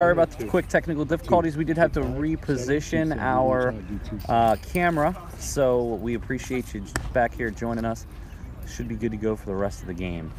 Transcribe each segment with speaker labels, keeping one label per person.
Speaker 1: Sorry about the quick technical difficulties. We did have to reposition our camera, so we appreciate you back here joining us. Should be good to go for the rest of the game.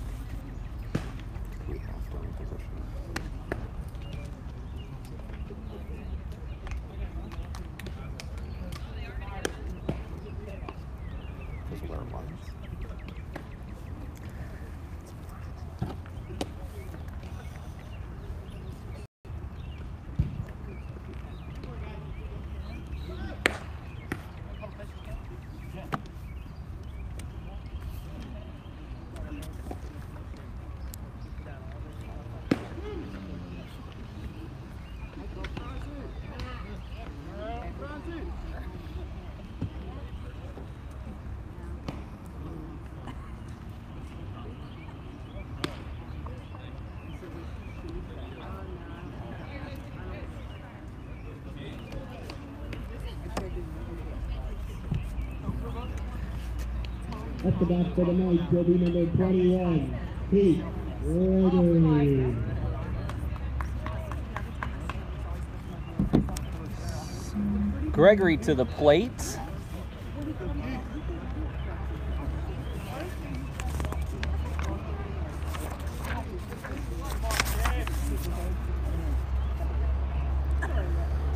Speaker 2: At the bat for the night will be number 21, Pete Gregory.
Speaker 1: Gregory to the plate.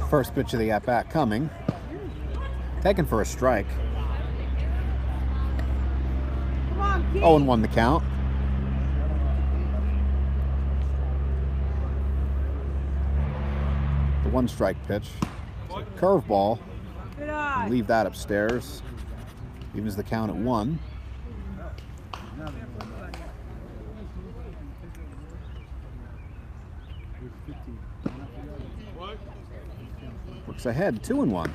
Speaker 3: First pitch of the at-bat coming. Taken for a strike. 0-1 the count. The one strike pitch. Curveball. Leave that upstairs. Evens the count at 1. Looks ahead, 2-1.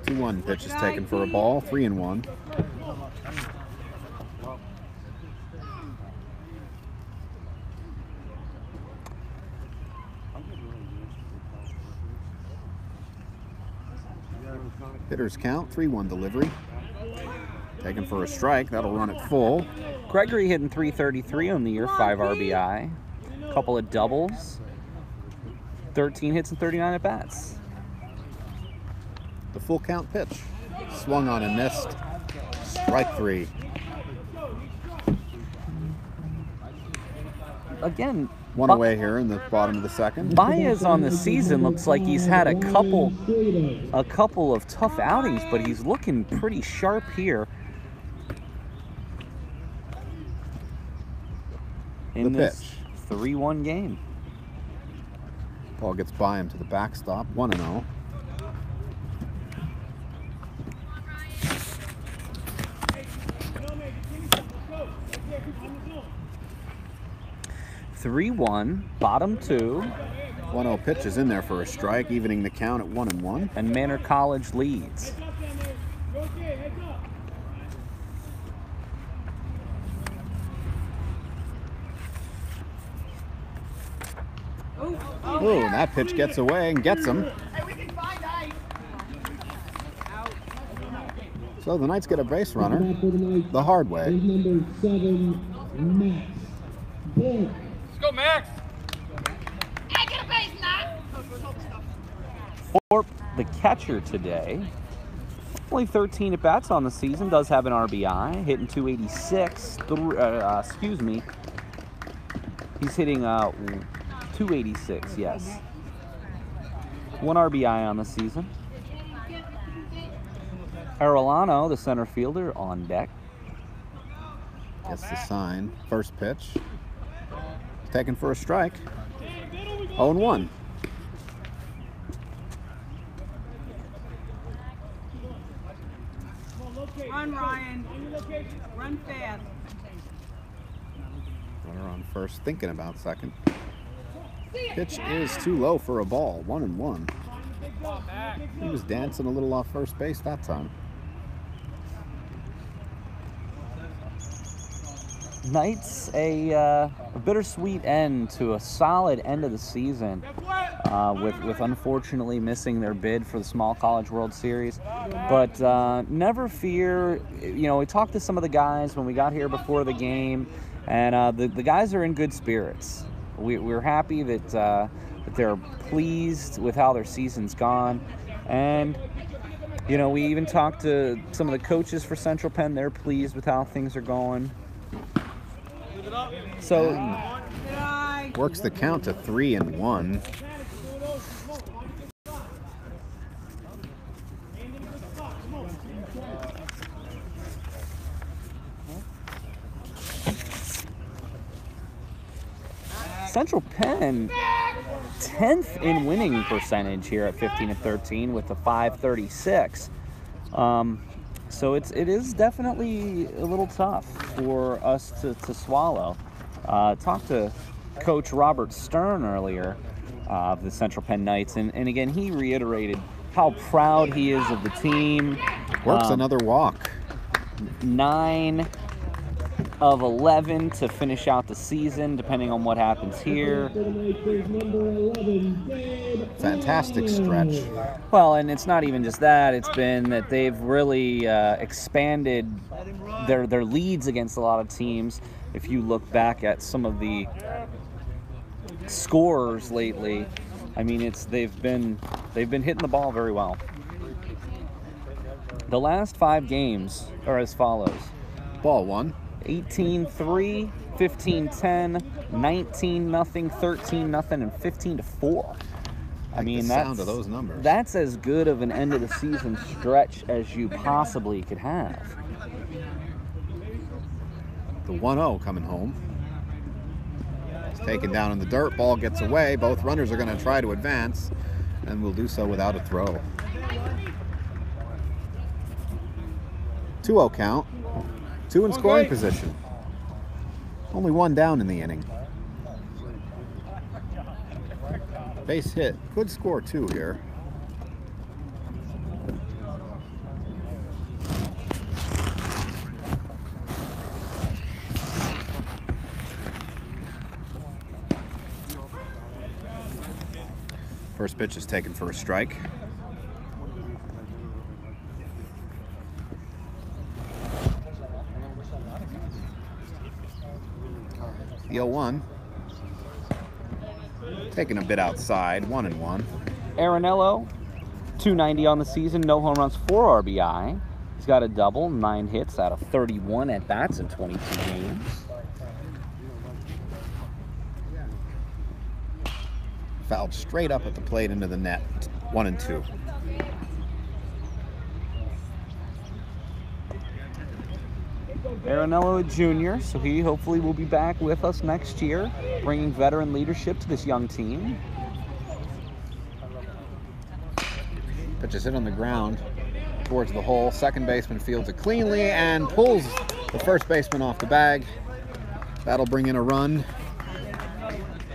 Speaker 3: Two-one pitch is taken for a ball, 3-1. Hitters count, 3-1 delivery. Taken for a strike, that'll run it full.
Speaker 1: Gregory hitting .333 on the year, 5 RBI. Couple of doubles. 13 hits and 39 at-bats.
Speaker 3: The full count pitch. Swung on and missed. Strike 3.
Speaker 1: Again,
Speaker 3: one away here in the bottom of the second.
Speaker 1: Baez on the season looks like he's had a couple of tough outings, but he's looking pretty sharp here in this 3-1 game.
Speaker 3: Ball gets by him to the backstop, 1-0.
Speaker 1: Bottom 2.
Speaker 3: 1-0 pitch is in there for a strike, evening the count at 1-1.
Speaker 1: And Manor College leads.
Speaker 3: Oh, that pitch gets away and gets him. So the Knights get a base runner the hard way.
Speaker 2: Number 7, Max.
Speaker 4: Let's go, Max!
Speaker 5: Hey, get a base, Max!
Speaker 1: For the catcher today, only 13 at-bats on the season, does have an RBI, hitting .286. Excuse me. He's hitting .286, yes. 1 RBI on the season. Arellano, the center fielder, on deck.
Speaker 3: Gets the sign. First pitch. Taken for a strike. 0-1.
Speaker 5: Run, Ryan. Run fast.
Speaker 3: Runner on first, thinking about second. Pitch is too low for a ball. 1-1. He was dancing a little off first base that time.
Speaker 1: Knights a bittersweet end to a solid end of the season, with unfortunately missing their bid for the Small College World Series. But never fear. You know, we talked to some of the guys when we got here before the game, and the guys are in good spirits. We're happy that they're pleased with how their season's gone, and you know, we even talked to some of the coaches for Central Penn. They're pleased with how things are going. So
Speaker 3: works the count to 3-1.
Speaker 1: Central Penn, 10th in winning percentage here at 15-13 with a 536. So it is definitely a little tough for us to swallow. Talked to Coach Robert Stern earlier of the Central Penn Knights, and again, he reiterated how proud he is of the team.
Speaker 3: Works another walk.
Speaker 1: 9 of 11 to finish out the season, depending on what happens here.
Speaker 3: Fantastic stretch.
Speaker 1: Well, and it's not even just that. It's been that they've really expanded their leads against a lot of teams. If you look back at some of the scorers lately, I mean, they've been hitting the ball very well. The last 5 games are as follows.
Speaker 3: Ball 1.
Speaker 1: 18-3, 15-10, 19-0, 13-0, and 15-4. I mean,
Speaker 3: the sound of those numbers.
Speaker 1: That's as good of an end of the season stretch as you possibly could have.
Speaker 3: The 1-0 coming home. It's taken down in the dirt. Ball gets away. Both runners are going to try to advance, and will do so without a throw. 2-0 count. 2 in scoring position. Only 1 down in the inning. Base hit. Could score 2 here. First pitch is taken for a strike. The 0-1. Taking a bit outside, 1-1.
Speaker 1: Arellano, 290 on the season, no home runs, 4 RBI. He's got a double, 9 hits out of 31 at-bats in 22 games.
Speaker 3: Fouled straight up at the plate into the net, 1-2.
Speaker 1: Arellano, a junior, so he hopefully will be back with us next year, bringing veteran leadership to this young team.
Speaker 3: Pitch is hit on the ground towards the hole. Second baseman fields it cleanly and pulls the first baseman off the bag. That'll bring in a run.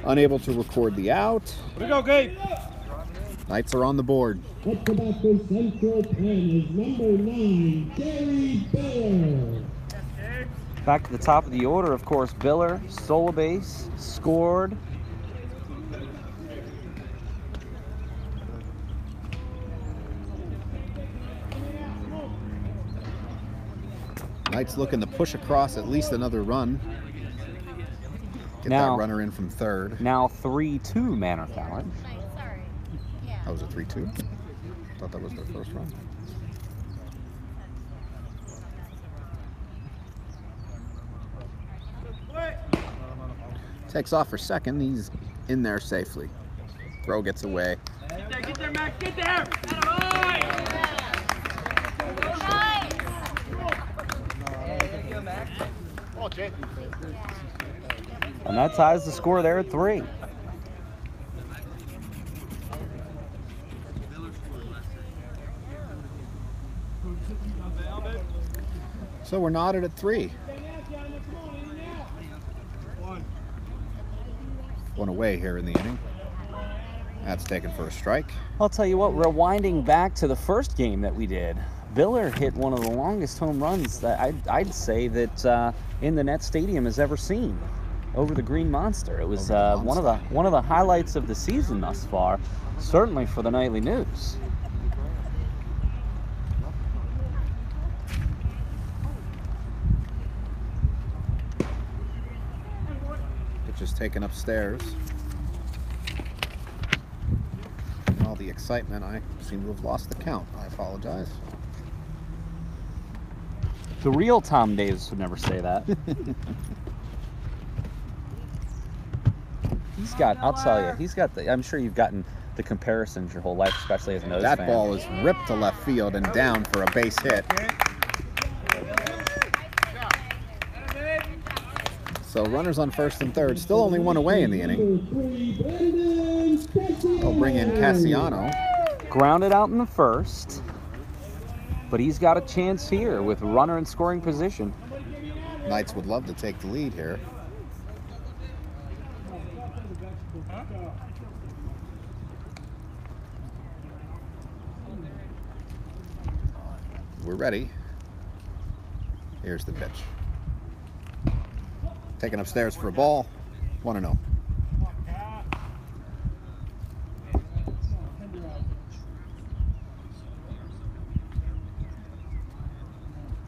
Speaker 3: Unable to record the out.
Speaker 4: Here we go, Gabe.
Speaker 3: Knights are on the board.
Speaker 2: Up to bat for Central Penn is number 9, Gary Biller.
Speaker 1: Back to the top of the order, of course, Biller, stole a base, scored.
Speaker 3: Knights looking to push across at least another run. Get that runner in from third.
Speaker 1: Now 3-2 Manor College.
Speaker 3: That was a 3-2. Thought that was their first run. Takes off for second. He's in there safely. Throw gets away.
Speaker 4: Get there, Max. Get there.
Speaker 1: And that ties the score there at 3.
Speaker 3: So we're knotted at 3. One away here in the inning. That's taken for a strike.
Speaker 1: I'll tell you what, rewinding back to the first game that we did, Biller hit one of the longest home runs that I'd say that in the Net Stadium has ever seen over the Green Monster. It was one of the highlights of the season thus far, certainly for the Nightly News.
Speaker 3: Pitch is taken upstairs. In all the excitement, I seem to have lost the count. I apologize.
Speaker 1: The real Tom Davis would never say that. He's got, I'll tell you, he's got the, I'm sure you've gotten the comparisons your whole life, especially as a nose fan.
Speaker 3: That ball is ripped to left field and down for a base hit. So runners on first and third, still only one away in the inning. They'll bring in Cassiano.
Speaker 1: Grounded out in the first, but he's got a chance here with runner in scoring position.
Speaker 3: Knights would love to take the lead here. We're ready. Here's the pitch. Taken upstairs for a ball. 1-0.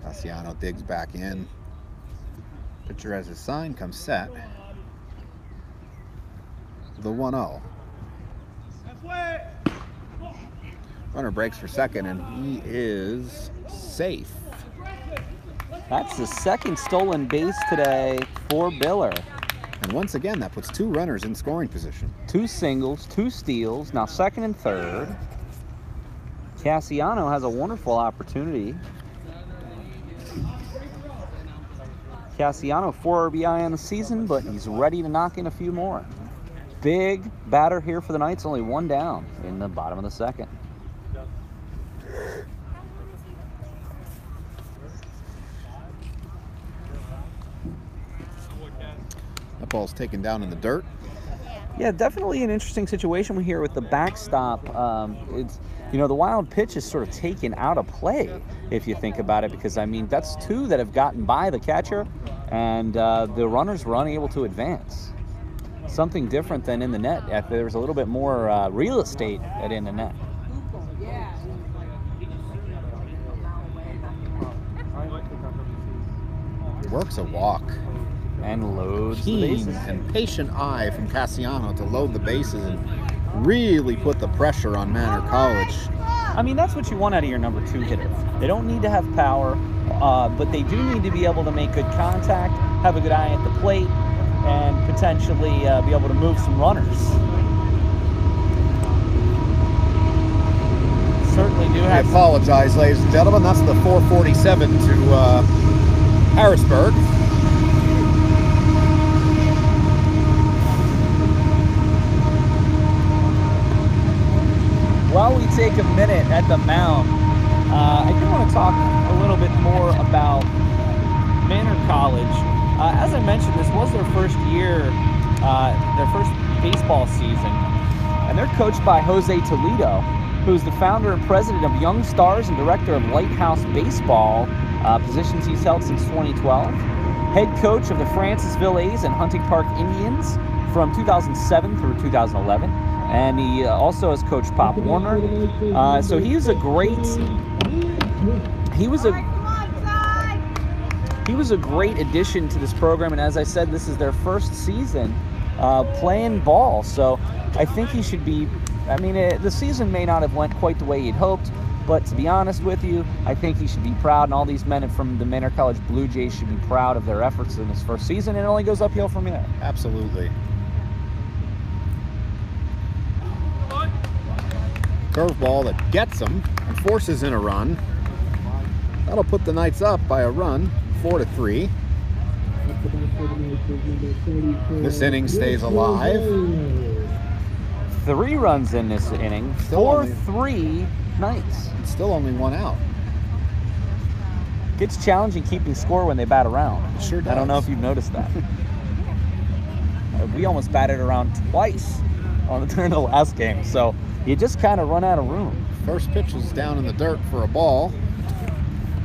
Speaker 3: Cassiano digs back in. Pitcher has his sign, comes set. The 1-0. Runner breaks for second, and he is safe.
Speaker 1: That's the second stolen base today for Biller.
Speaker 3: And once again, that puts two runners in scoring position.
Speaker 1: 2 singles, 2 steals, now second and third. Cassiano has a wonderful opportunity. Cassiano 4 RBI on the season, but he's ready to knock in a few more. Big batter here for the Knights, only 1 down in the bottom of the second.
Speaker 3: That ball's taken down in the dirt.
Speaker 1: Yeah, definitely an interesting situation here with the backstop. It's, you know, the wild pitch is sort of taken out of play, if you think about it, because, I mean, that's 2 that have gotten by the catcher, and the runners were unable to advance. Something different than in the net. There was a little bit more real estate in the net.
Speaker 3: Works a walk.
Speaker 1: And loads the
Speaker 3: Keen
Speaker 1: bases.
Speaker 3: and patient eye from Cassiano to load the bases and really put the pressure on Manor College.
Speaker 1: I mean, that's what you want out of your number 2 hitter. They don't need to have power, but they do need to be able to make good contact, have a good eye at the plate, and potentially be able to move some runners. Certainly do
Speaker 3: I
Speaker 1: have.
Speaker 3: apologize, ladies and gentlemen. That's the 447 to Harrisburg.
Speaker 1: While we take a minute at the mound, I do want to talk a little bit more about Manor College. As I mentioned, this was their first year, their first baseball season, and they're coached by Jose Toledo, who's the founder and president of Young Stars and director of Lighthouse Baseball, positions he's held since 2012. Head coach of the Francisville A's and Hunting Park Indians from 2007 through 2011. And he also has coached Pop Warner. So he was a great addition to this program. And as I said, this is their first season playing ball. So I think he should be. I mean, the season may not have went quite the way he'd hoped, but to be honest with you, I think he should be proud. And all these men from the Manor College Blue Jays should be proud of their efforts in this first season. And it only goes uphill from there.
Speaker 3: Absolutely. Curveball that gets him and forces in a run. That'll put the Knights up by a run, 4-3. This inning stays alive.
Speaker 1: 3 runs in this inning, 4-3 Knights.
Speaker 3: It's still only 1 out.
Speaker 1: Gets challenging keeping score when they bat around.
Speaker 3: It sure does.
Speaker 1: I don't know if you've noticed that. We almost batted around twice during the last game, so you just kind of run out of room.
Speaker 3: First pitch is down in the dirt for a ball.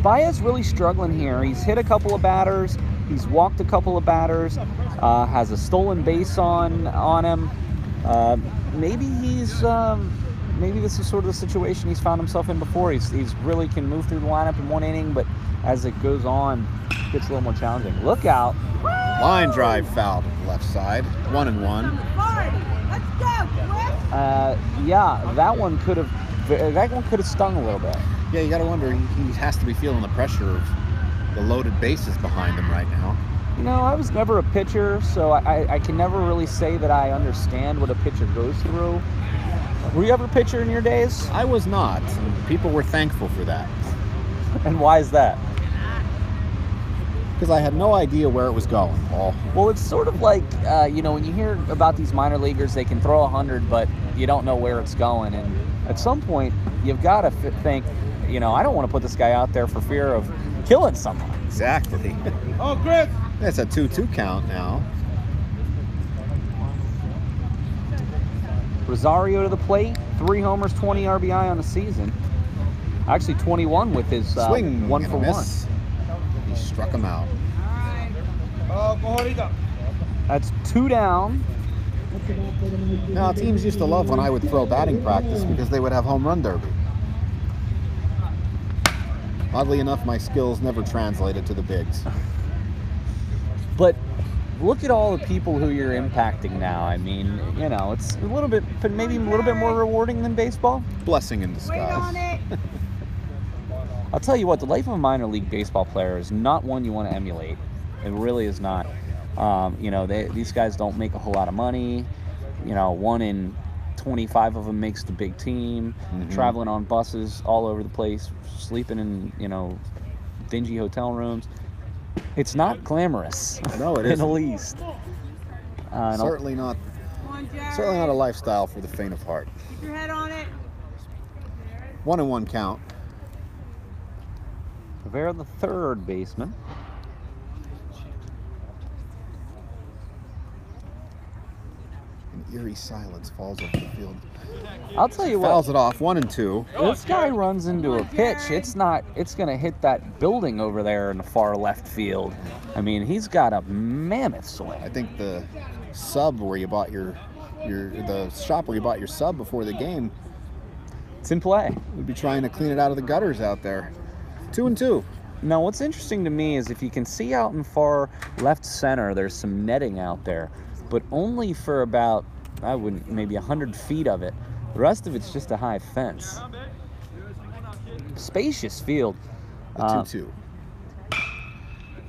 Speaker 1: Baez really struggling here. He's hit a couple of batters. He's walked a couple of batters. Has a stolen base on him. Maybe this is sort of the situation he's found himself in before. He's really can move through the lineup in one inning, but as it goes on, it gets a little more challenging. Look out.
Speaker 3: Line drive foul to the left side. 1-1.
Speaker 5: Let's go, Chris.
Speaker 1: Yeah, that one could have stung a little bit.
Speaker 3: Yeah, you got to wonder, he has to be feeling the pressure of the loaded bases behind him right now.
Speaker 1: You know, I was never a pitcher, so I can never really say that I understand what a pitcher goes through. Were you ever a pitcher in your days?
Speaker 3: I was not. And people were thankful for that.
Speaker 1: And why is that?
Speaker 3: Because I had no idea where it was going, Paul.
Speaker 1: Well, it's sort of like, when you hear about these minor leaguers, they can throw 100, but you don't know where it's going. And at some point, you've got to think, I don't want to put this guy out there for fear of killing someone.
Speaker 3: Exactly.
Speaker 4: Oh, Chris!
Speaker 3: That's a 2-2 count now.
Speaker 1: Rosario to the plate, 3 homers, 20 RBI on the season. Actually, 21 with his
Speaker 3: Swing
Speaker 1: 1
Speaker 3: and
Speaker 1: for
Speaker 3: a
Speaker 1: 1.
Speaker 3: miss. He struck him out.
Speaker 4: Oh, Cojorita.
Speaker 1: That's 2 down.
Speaker 3: Now, teams used to love when I would throw batting practice because they would have home run derby. Oddly enough, my skills never translated to the bigs.
Speaker 1: But look at all the people who you're impacting now. I mean, it's a little bit, but maybe a little bit more rewarding than baseball.
Speaker 3: Blessing in
Speaker 5: Wait on
Speaker 3: disguise.
Speaker 5: it.
Speaker 1: I'll tell you what, the life of a minor league baseball player is not one you want to emulate. It really is not. These guys don't make a whole lot of money. 1 in 25 of them makes the big team, traveling on buses all over the place, sleeping in, dingy hotel rooms. It's not glamorous.
Speaker 3: No, it
Speaker 1: in
Speaker 3: isn't.
Speaker 1: the least.
Speaker 3: Certainly not a lifestyle for the faint of heart.
Speaker 5: Keep your head on it.
Speaker 3: 1-1 count.
Speaker 1: Rivera, the third baseman.
Speaker 3: An eerie silence falls over the field.
Speaker 1: I'll tell you
Speaker 3: Fouls
Speaker 1: what,
Speaker 3: it off. 1-2.
Speaker 1: this guy runs into a pitch. It's going to hit that building over there in the far left field. I mean, he's got a mammoth swing.
Speaker 3: I think the sub where you bought the shop where you bought your sub before the game
Speaker 1: It's in play.
Speaker 3: would be trying to clean it out of the gutters out there. 2-2.
Speaker 1: Now, what's interesting to me is if you can see out in far left center, there's some netting out there, but only for about, maybe 100 feet of it. The rest of it's just a high fence. Spacious field.
Speaker 3: The 2-2.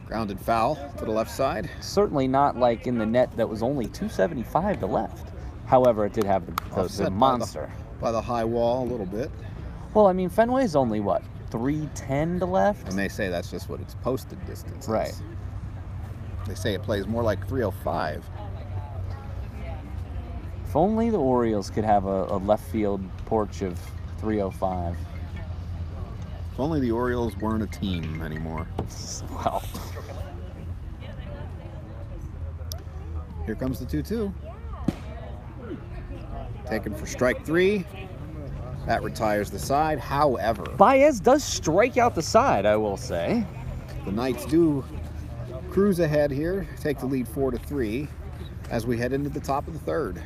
Speaker 3: Grounded foul to the left side.
Speaker 1: Certainly not like in the net that was only 275 to left. However, it did have the
Speaker 3: Offset
Speaker 1: monster.
Speaker 3: By the high wall a little bit.
Speaker 1: Well, I mean, Fenway's only, 310 to left?
Speaker 3: And they say that's just what its posted distance is.
Speaker 1: Right.
Speaker 3: They say it plays more like 305.
Speaker 1: If only the Orioles could have a left field porch of 305.
Speaker 3: If only the Orioles weren't a team anymore.
Speaker 1: Well,
Speaker 3: Here comes the 2-2. Taken for strike 3. That retires the side. However,
Speaker 1: Baez does strike out the side, I will say.
Speaker 3: the Knights do cruise ahead here, take the lead 4-3 as we head into the top of the third.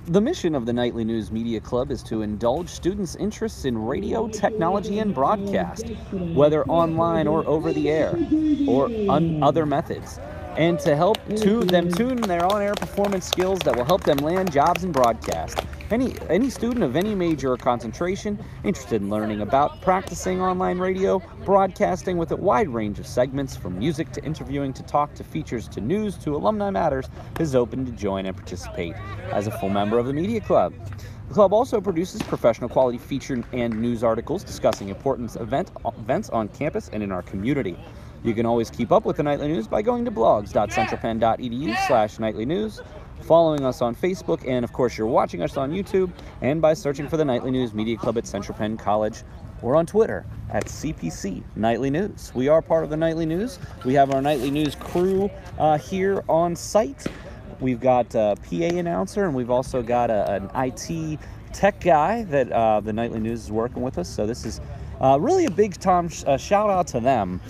Speaker 1: The mission of the Nightly News Media Club is to indulge students' interests in radio, technology, and broadcast, whether online or over the air, or other methods, and to help them tune their on-air performance skills that will help them land jobs in broadcast. Any student of any major or concentration interested in learning about practicing online radio, broadcasting with a wide range of segments from music to interviewing to talk to features to news to alumni matters is open to join and participate as a full member of the Media Club. The club also produces professional quality feature and news articles discussing important events on campus and in our community. You can always keep up with the Nightly News by going to blogs.centralpenn.edu/nightly news, following us on Facebook, and of course you're watching us on YouTube, and by searching for the Nightly News Media Club at Central Penn College, or on Twitter at CPC Nightly News. We are part of the Nightly News. We have our Nightly News crew here on site. We've got a PA announcer, and we've also got an IT tech guy that the Nightly News is working with us. So this is really a big time shout out to them.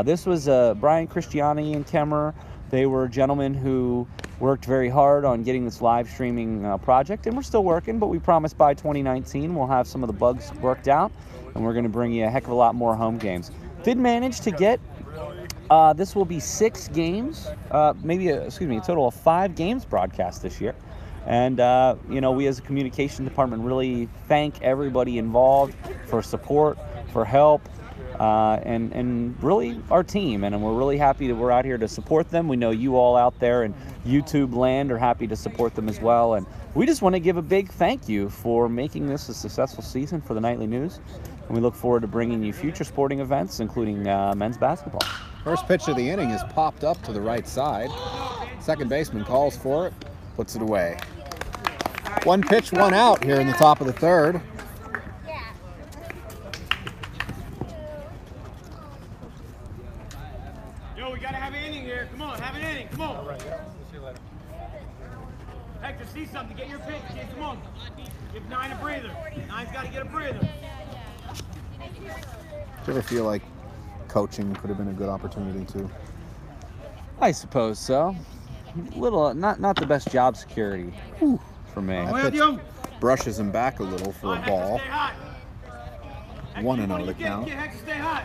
Speaker 1: This was Brian Christiani and Kemmer. They were gentlemen who worked very hard on getting this live streaming project, and we're still working, but we promise by 2019 we'll have some of the bugs worked out, and we're going to bring you a heck of a lot more home games. Did manage to get, this will be 6 games, a total of 5 games broadcast this year. And, we as a communication department really thank everybody involved for support, for help, and really our team. And we're really happy that we're out here to support them. We know you all out there in YouTube land are happy to support them as well. And we just want to give a big thank you for making this a successful season for the Nightly News. And we look forward to bringing you future sporting events, including men's basketball.
Speaker 3: First pitch of the inning is popped up to the right side. Second baseman calls for it, puts it away. 1 pitch, 1 out here in the top of the third.
Speaker 4: Yo, we gotta have an inning here. Come on, have an inning. Come on. All right, yeah. See you later. Hector, see something. Get your pitch, kid. Come on. Give 9 a breather. 9's got to get a breather.
Speaker 3: Do you ever feel like coaching could have been a good opportunity too?
Speaker 1: I suppose so. Little, not the best job security for me.
Speaker 3: That pitch brushes him back a little for a ball. 1-0 the count.
Speaker 4: Hector, stay hot.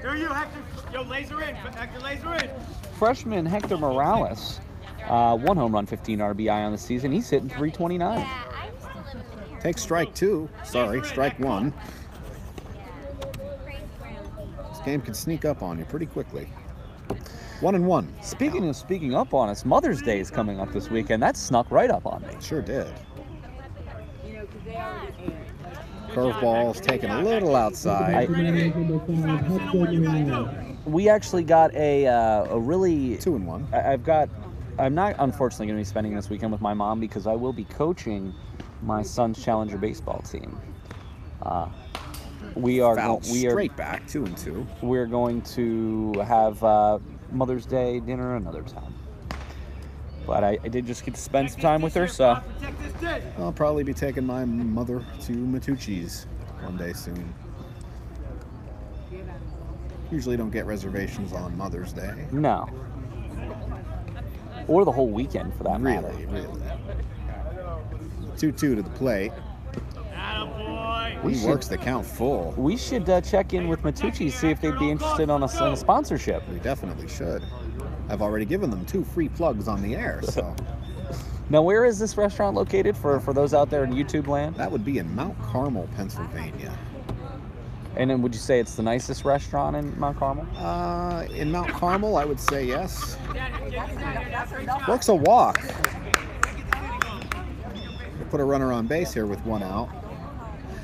Speaker 4: There you, Hector. Yo, laser in. Hector, laser in.
Speaker 1: Freshman Hector Morales, 1 home run, 15 RBI on the season. He's hitting 329.
Speaker 3: Take strike 2. Sorry, strike 1. This game can sneak up on you pretty quickly. 1-1.
Speaker 1: Speaking up on us, Mother's Day is coming up this weekend. That snuck right up on me.
Speaker 3: Sure did. Curveball's taken a little outside.
Speaker 1: We actually got a really
Speaker 3: 2-1.
Speaker 1: I'm not unfortunately going to be spending this weekend with my mom because I will be coaching my son's Challenger baseball team. We are
Speaker 3: straight back 2-2.
Speaker 1: We're going to have Mother's Day dinner another time. But I did just get to spend some time with her, so
Speaker 3: I'll probably be taking my mother to Matucci's one day soon. Usually don't get reservations on Mother's Day.
Speaker 1: No. Or the whole weekend, for that matter.
Speaker 3: Really. 2-2 to the plate. He works the count full.
Speaker 1: We should check in with Matucci, see if they'd be interested in a sponsorship.
Speaker 3: We definitely should. I've already given them 2 free plugs on the air, so.
Speaker 1: Now, where is this restaurant located for those out there in YouTube land?
Speaker 3: That would be in Mount Carmel, Pennsylvania.
Speaker 1: And then would you say it's the nicest restaurant in Mount Carmel?
Speaker 3: In Mount Carmel, I would say yes. Works a walk. Put a runner on base here with 1 out.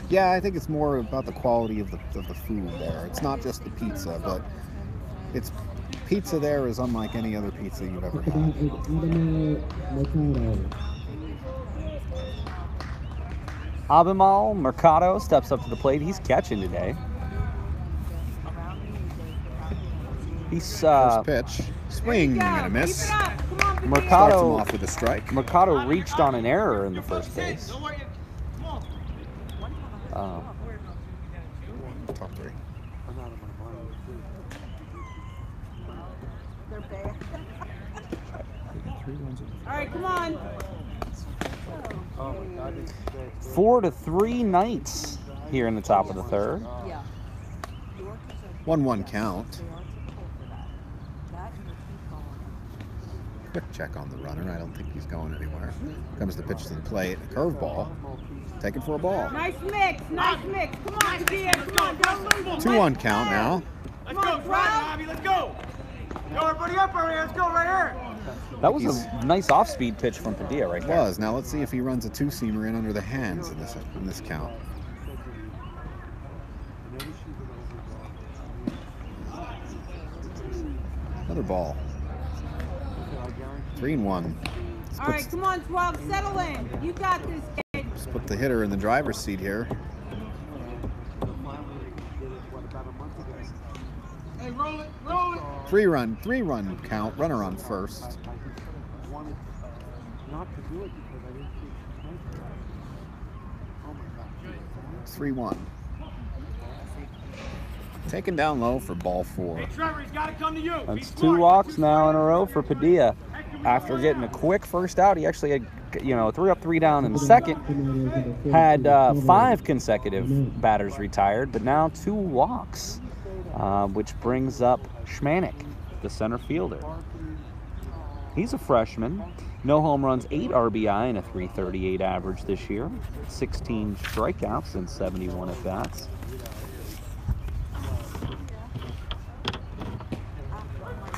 Speaker 3: Yeah, I think it's more about the quality of the food there. It's not just the pizza, but it's pizza there is unlike any other pizza you've ever had.
Speaker 1: Abimal Mercado steps up to the plate. He's catching today. He's
Speaker 3: first pitch, swing and a miss.
Speaker 1: Mercado
Speaker 3: starts him off with a strike.
Speaker 1: Mercado reached on an error in the first base.
Speaker 3: Top 3.
Speaker 5: All right, come on.
Speaker 1: 4-3 Knights here in the top of the third.
Speaker 3: 1-1 count. Quick check on the runner. I don't think he's going anywhere. Comes the pitch to the plate. A curveball. Taken for a ball.
Speaker 5: Nice mix. Come on, Dia. Come on, don't lose.
Speaker 3: 2-1 count now.
Speaker 4: Let's go, Bobby. Let's go. Yo, everybody up over here. Let's go right here.
Speaker 1: That was a nice off-speed pitch from Padilla right there.
Speaker 3: It was. Now let's see if he runs a 2-seamer in under the hands in this count. Another ball. 3-1.
Speaker 5: All right, come on, 12. Settle in. You got this, kid.
Speaker 3: Just put the hitter in the driver's seat here.
Speaker 4: Hey, roll it.
Speaker 3: 3-run count. Runner on first.
Speaker 6: not to do it because I didn't see it. Oh my God.
Speaker 3: 3-1. Taken down low for ball 4.
Speaker 4: Hey, Trevor, he's got to come to you.
Speaker 1: That's 2 walks now in a row for Padilla. After getting a quick first out, he actually had, 3 up, 3 down in the second. Had 5 consecutive batters retired, but now 2 walks, which brings up Schmanik, the center fielder. He's a freshman. No home runs, 8 RBI, and a .338 average this year. 16 strikeouts and 71 at-bats.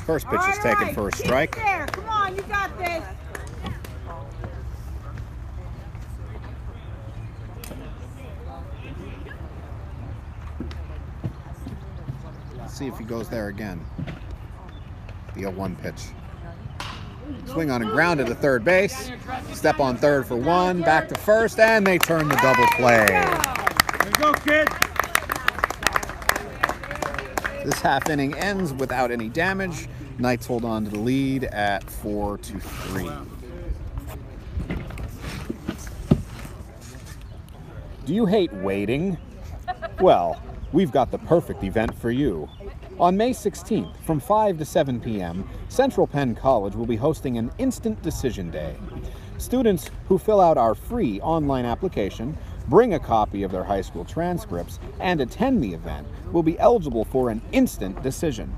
Speaker 3: First pitch is taken for a strike.
Speaker 5: Keep there. Come on, you got this.
Speaker 3: Let's see if he goes there again. The 0-1 pitch. Swing on and ground to third base. Step on third for 1. Back to first, and they turn the double play.
Speaker 4: There you go, kid.
Speaker 3: This half inning ends without any damage. Knights hold on to the lead at 4-3. Do you hate waiting? Well, we've got the perfect event for you. On May 16th, from 5 to 7 p.m., Central Penn College will be hosting an Instant Decision Day. Students who fill out our free online application, bring a copy of their high school transcripts, and attend the event will be eligible for an instant decision.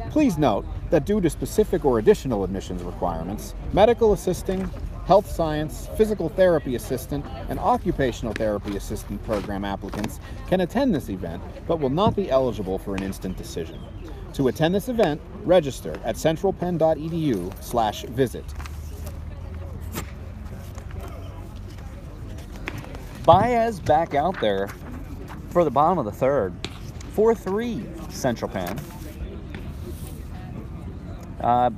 Speaker 3: Please note that due to specific or additional admissions requirements, medical assisting, health science, physical therapy assistant, and occupational therapy assistant program applicants can attend this event but will not be eligible for an instant decision. To attend this event, register at centralpenn.edu/visit.
Speaker 1: Baez back out there for the bottom of the third. 4-3 Central Penn.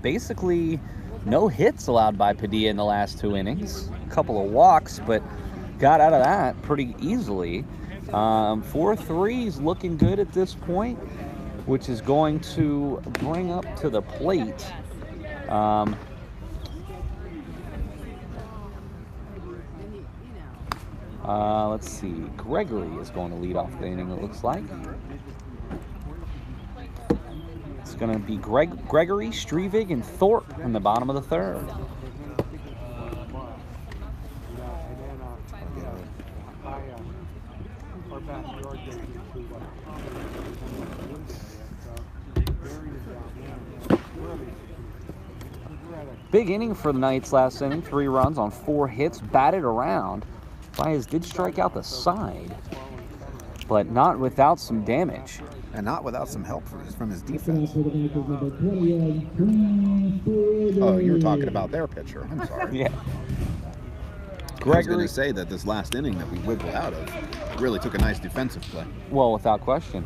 Speaker 1: Basically, no hits allowed by Padilla in the last 2 innings. A couple of walks, but got out of that pretty easily. 4-3 is looking good at this point, which is going to bring up to the plate. Let's see. Gregory is going to lead off the inning, it looks like. It's going to be Gregory, Strevig, and Thorpe in the bottom of the third. Big inning for the Knights last inning. 3 runs on 4 hits, batted around. Baez did strike out the side, but not without some damage.
Speaker 3: And not without some help from his defense. Oh, you were talking about their pitcher. I'm sorry.
Speaker 1: Yeah.
Speaker 3: I was going to say that this last inning that we wiggled out of really took a nice defensive play.
Speaker 1: Well, without question.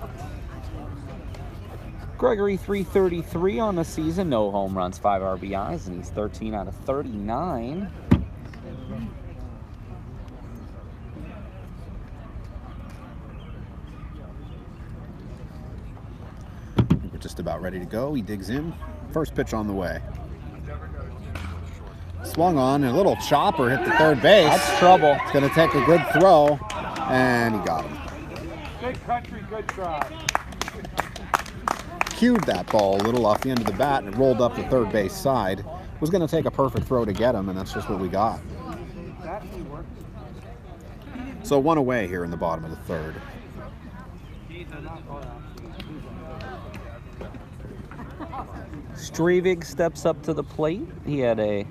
Speaker 1: Gregory, .333 on the season. No home runs, 5 RBIs, and he's 13 out of 39.
Speaker 3: We're just about ready to go. He digs in. First pitch on the way. Swung on, and a little chopper hit the third base.
Speaker 1: That's trouble.
Speaker 3: It's going to take a good throw, and he got him.
Speaker 6: Good country, good try.
Speaker 3: Cued that ball a little off the end of the bat, and it rolled up the third base side. Was going to take a perfect throw to get him, and that's just what we got.
Speaker 6: That actually works.
Speaker 3: So 1 away here in the bottom of the third.
Speaker 1: Strevig steps up to the plate. He had a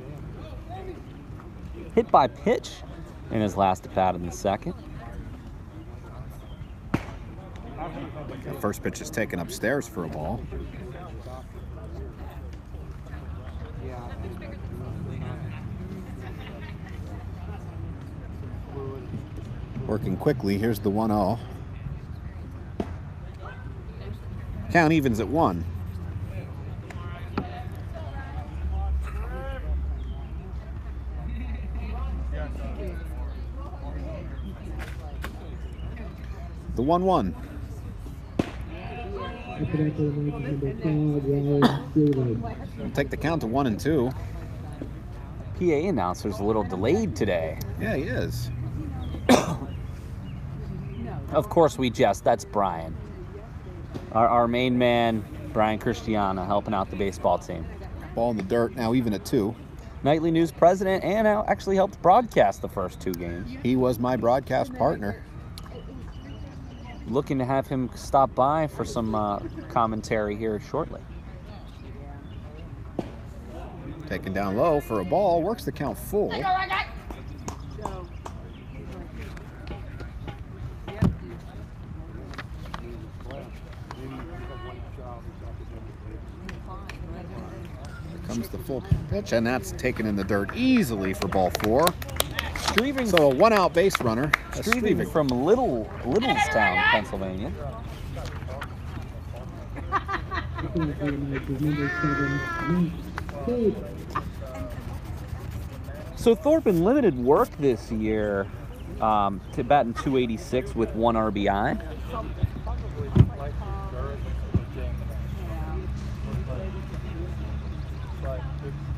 Speaker 1: hit by pitch in his last at bat in the second.
Speaker 3: The first pitch is taken upstairs for a ball. Working quickly, here's the 1-0. Count evens at 1. The 1-1.
Speaker 1: We'll
Speaker 3: take the count to 1-2.
Speaker 1: PA announcer's a little delayed today.
Speaker 3: Yeah, he is.
Speaker 1: Of course we jest. That's Brian. Our main man, Brian Cristiano, helping out the baseball team.
Speaker 3: Ball in the dirt, now even at 2.
Speaker 1: Nightly News president, and actually helped broadcast the first 2 games.
Speaker 3: He was my broadcast partner.
Speaker 1: Looking to have him stop by for some commentary here shortly.
Speaker 3: Taken down low for a ball, works the count full. Comes the full pitch, and that's taken in the dirt easily for ball 4.
Speaker 1: Streaving,
Speaker 3: So a 1-out base runner.
Speaker 1: Streaving from Littlestown, Pennsylvania. So Thorpe in limited work this year, to batting .286 with 1 RBI.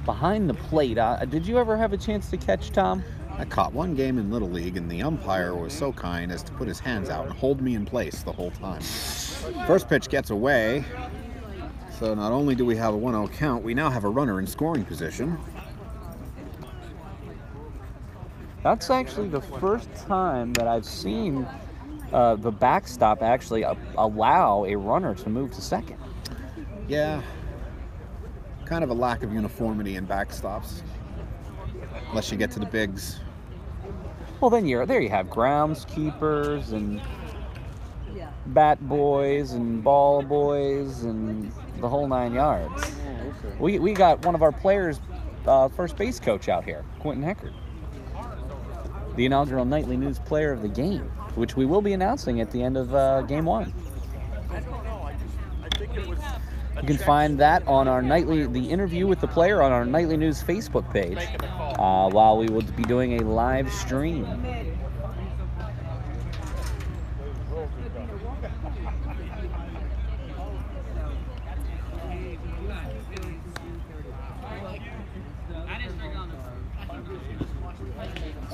Speaker 1: Behind the plate, did you ever have a chance to catch Tom?
Speaker 3: I caught one game in Little League, and the umpire was so kind as to put his hands out and hold me in place the whole time. First pitch gets away. So not only do we have a 1-0 count, we now have a runner in scoring position.
Speaker 1: That's actually the first time that I've seen the backstop actually allow a runner to move to second.
Speaker 3: Yeah, kind of a lack of uniformity in backstops, unless you get to the bigs.
Speaker 1: Well, then there you have groundskeepers and bat boys and ball boys and the whole 9 yards. We got one of our players' first base coach out here, Quentin Heckert, the inaugural Nightly News Player of the Game, which we will be announcing at the end of Game 1. You can find that on our the interview with the player on our Nightly News Facebook page, while we will be doing a live stream.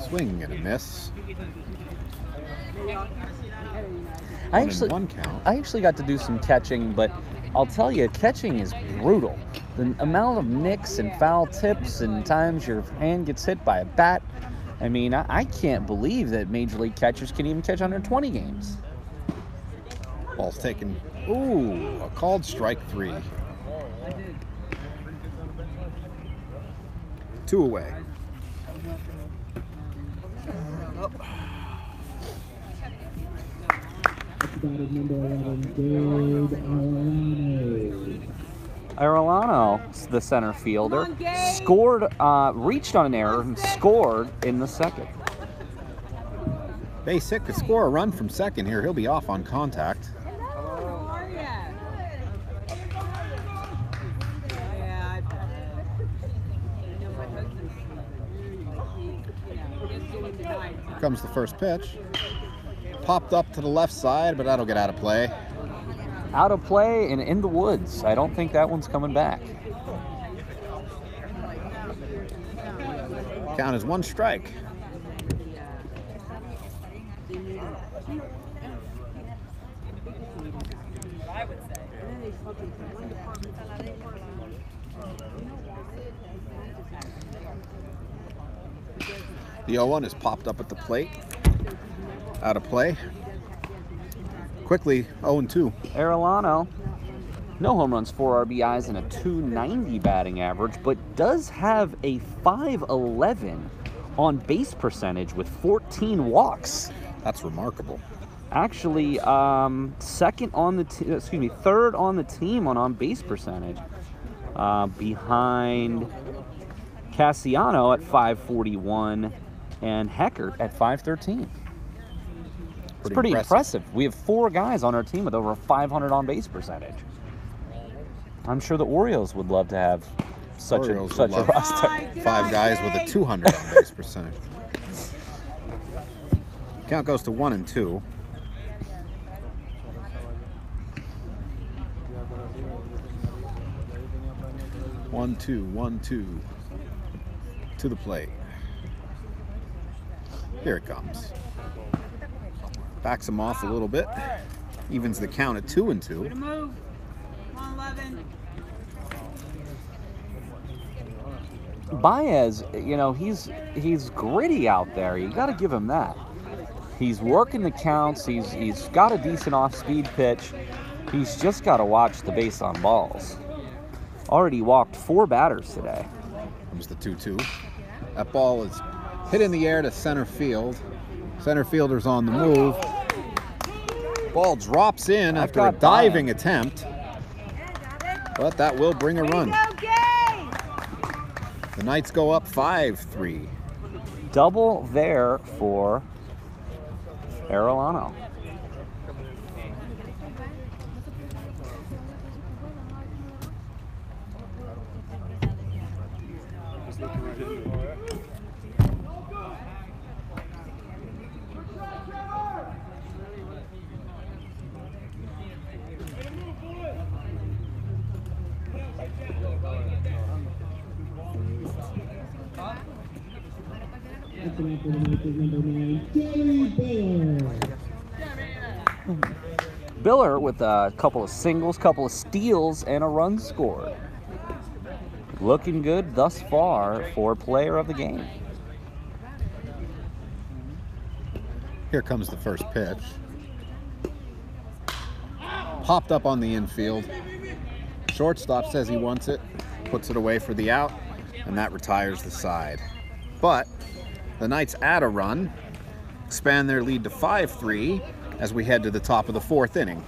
Speaker 3: Swing and a miss.
Speaker 1: I
Speaker 3: One count.
Speaker 1: actually got to do some catching, but I'll tell you, catching is brutal. The amount of nicks and foul tips and times your hand gets hit by a bat. I mean, I can't believe that Major League catchers can even catch under 20 games.
Speaker 3: Ball's taken. Ooh, a called strike 3. 2 away.
Speaker 2: Batted number 11, Gabe
Speaker 1: Arellano, the center fielder,
Speaker 5: Come on, Gabe.
Speaker 1: scored, reached on an error and scored in the second.
Speaker 3: Base hit could score a run from second here. He'll be off on contact.
Speaker 5: How are ya? Yeah, I know my husband's just doing tonight.
Speaker 3: Here comes the first pitch. Popped up to the left side, but that'll get out of play.
Speaker 1: Out of play and in the woods. I don't think that one's coming back.
Speaker 3: Count is 1 strike. The 0-1 is popped up at the plate. Out of play. Quickly, 0-2.
Speaker 1: Arellano, no home runs, 4 RBIs, and a .290 batting average, but does have a .511 on base percentage with 14 walks.
Speaker 3: That's remarkable.
Speaker 1: Actually, third on the team on base percentage, behind Cassiano at .541 and Heckert at .513. It's pretty impressive. We have 4 guys on our team with over a 500 on base percentage. I'm sure the Orioles would love to have such a roster.
Speaker 3: 5 guys with a 200 on base percentage. Count goes to 1-2. One, two. to the plate. Here it comes. Backs him off a little bit. Evens the count at 2-2.
Speaker 5: Way to move. Come on, 11.
Speaker 1: Baez, you know, he's gritty out there. You got to give him that. He's working the counts. He's got a decent off-speed pitch. He's just got to watch the base on balls. Already walked 4 batters today.
Speaker 3: Comes the 2-2. That ball is hit in the air to center field. Center fielder's on the move. Ball drops in after a diving attempt, but that will bring a run. The Knights go up 5-3.
Speaker 1: Double there for Arellano.
Speaker 2: At the bat for the Knights is number 9, Joey Biller.
Speaker 1: Biller with a couple of singles, couple of steals, and a run scored. Looking good thus far for player of the game.
Speaker 3: Here comes the first pitch. Popped up on the infield. Shortstop says he wants it, puts it away for the out, and that retires the side. But the Knights add a run, expand their lead to 5-3 as we head to the top of the 4th inning.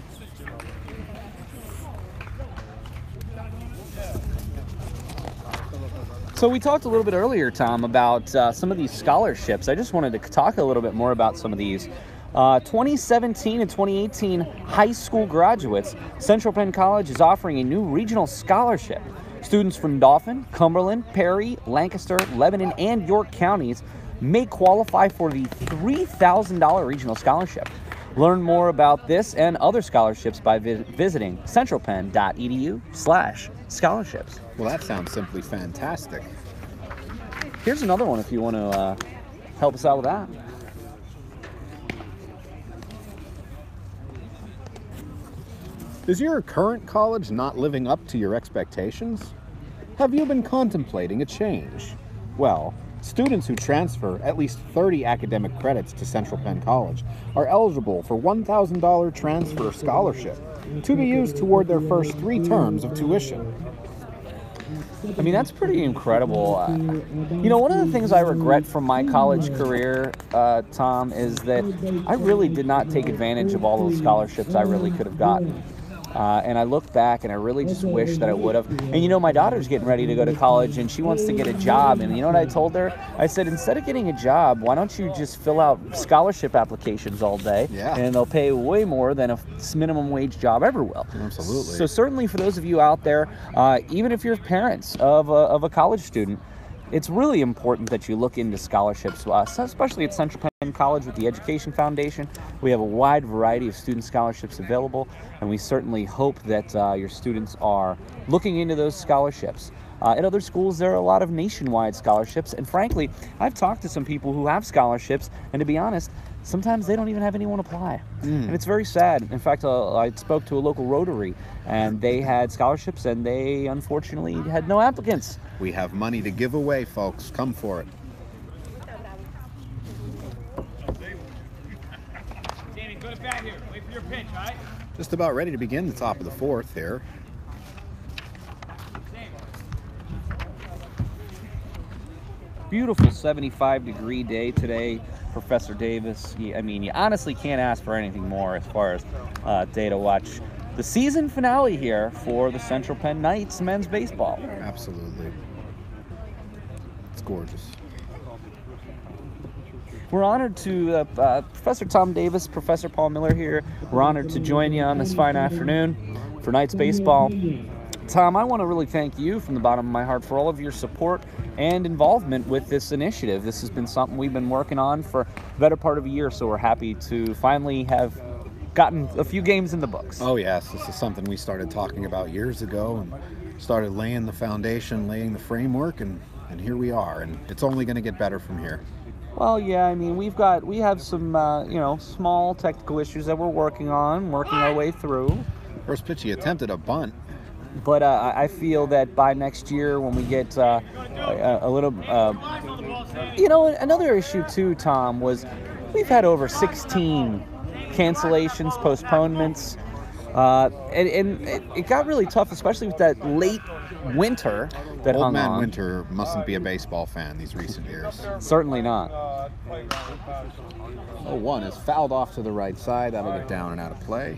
Speaker 1: So we talked a little bit earlier, Tom, about some of these scholarships. I just wanted to talk a little bit more about some of these. 2017 and 2018 high school graduates, Central Penn College is offering a new regional scholarship. Students from Dauphin, Cumberland, Perry, Lancaster, Lebanon, and York counties may qualify for the $3,000 regional scholarship. Learn more about this and other scholarships by visiting centralpenn.edu/scholarships.
Speaker 3: Well, that sounds simply fantastic.
Speaker 1: Here's another one if you want to help us out with that.
Speaker 3: Is your current college not living up to your expectations? Have you been contemplating a change? Well, students who transfer at least 30 academic credits to Central Penn College are eligible for $1,000 transfer scholarship to be used toward their first 3 terms of tuition.
Speaker 1: I mean, that's pretty incredible. You know, one of the things I regret from my college career, Tom, is that I really did not take advantage of all those scholarships I really could have gotten. And I look back and I really just wish that I would have. And you know, my daughter's getting ready to go to college and she wants to get a job. And you know what I told her? I said, instead of getting a job, why don't you just fill out scholarship applications all day?
Speaker 3: Yeah.
Speaker 1: And they'll pay way more than a minimum wage job ever will.
Speaker 3: Absolutely.
Speaker 1: So certainly for those of you out there, even if you're parents of a college student, it's really important that you look into scholarships, especially at Central Penn College with the Education Foundation. We have a wide variety of student scholarships available, and we certainly hope that your students are looking into those scholarships. At other schools, there are a lot of nationwide scholarships, and frankly, I've talked to some people who have scholarships, and to be honest, sometimes they don't even have anyone apply. And it's very sad. In fact, I spoke to a local Rotary, and they had scholarships, and they unfortunately had no applicants.
Speaker 3: We have money to give away, folks. Come for it.
Speaker 4: Danny, go to bat here. Wait for your pitch, all right?
Speaker 3: Just about ready to begin the top of the 4th here.
Speaker 1: Beautiful 75-degree day today, Professor Davis. I mean, you honestly can't ask for anything more as far as day to watch the season finale here for the Central Penn Knights men's baseball.
Speaker 3: Absolutely. It's gorgeous.
Speaker 1: We're honored to, Professor Tom Davis, Professor Paul Miller here. We're honored to join you on this fine afternoon for Knights baseball. Tom, I want to really thank you from the bottom of my heart for all of your support and involvement with this initiative. This has been something we've been working on for the better part of a year, so we're happy to finally have gotten a few games in the books.
Speaker 3: Oh yes, this is something we started talking about years ago and started laying the foundation, laying the framework, and And here we are, and it's only going to get better from here.
Speaker 1: Well, yeah, I mean, we have some, you know, small technical issues that we're working our way through.
Speaker 3: First pitch, he attempted a bunt.
Speaker 1: But I feel that by next year, when we get a little, you know, another issue too, Tom, was we've had over 16 cancellations, postponements, and it got really tough, especially with that late winter that
Speaker 3: Old
Speaker 1: hung
Speaker 3: man
Speaker 1: on.
Speaker 3: Winter mustn't be a baseball fan these recent years.
Speaker 1: Certainly not.
Speaker 3: 0-1 is fouled off to the right side. That'll get down and out of play.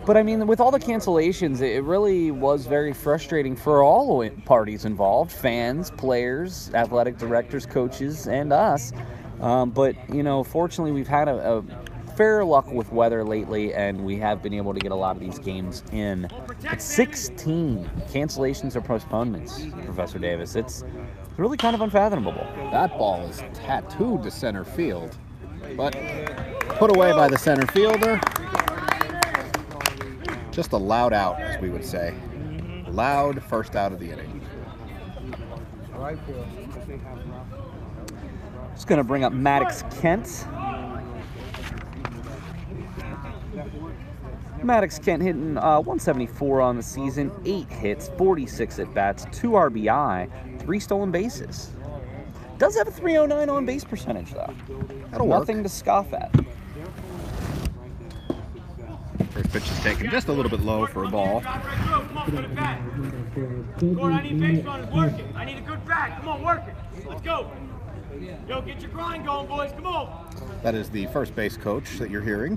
Speaker 1: But I mean, with all the cancellations, it really was very frustrating for all parties involved: fans, players, athletic directors, coaches, and us. But you know, fortunately, we've had a fair luck with weather lately, and we have been able to get a lot of these games in. But 16 cancellations or postponements, Professor Davis. It's really kind of unfathomable.
Speaker 3: That ball is tattooed to center field, but put away by the center fielder. Just a loud out, as we would say. Loud first out of the inning.
Speaker 1: Just going to bring up Maddox Kent. Maddox Kent hitting 174 on the season, 8 hits, 46 at-bats, 2 RBI, 3 stolen bases. Does have a 309 on-base percentage, though.
Speaker 3: That'll work.
Speaker 1: Nothing to scoff at.
Speaker 3: First pitch is taken just a little bit low for a ball.
Speaker 4: Come on, put it back. Lord, I need base runners working. I need a good bat. Come on, work it. Let's go. Yo, get your grind going, boys. Come on.
Speaker 3: That is the first base coach that you're hearing.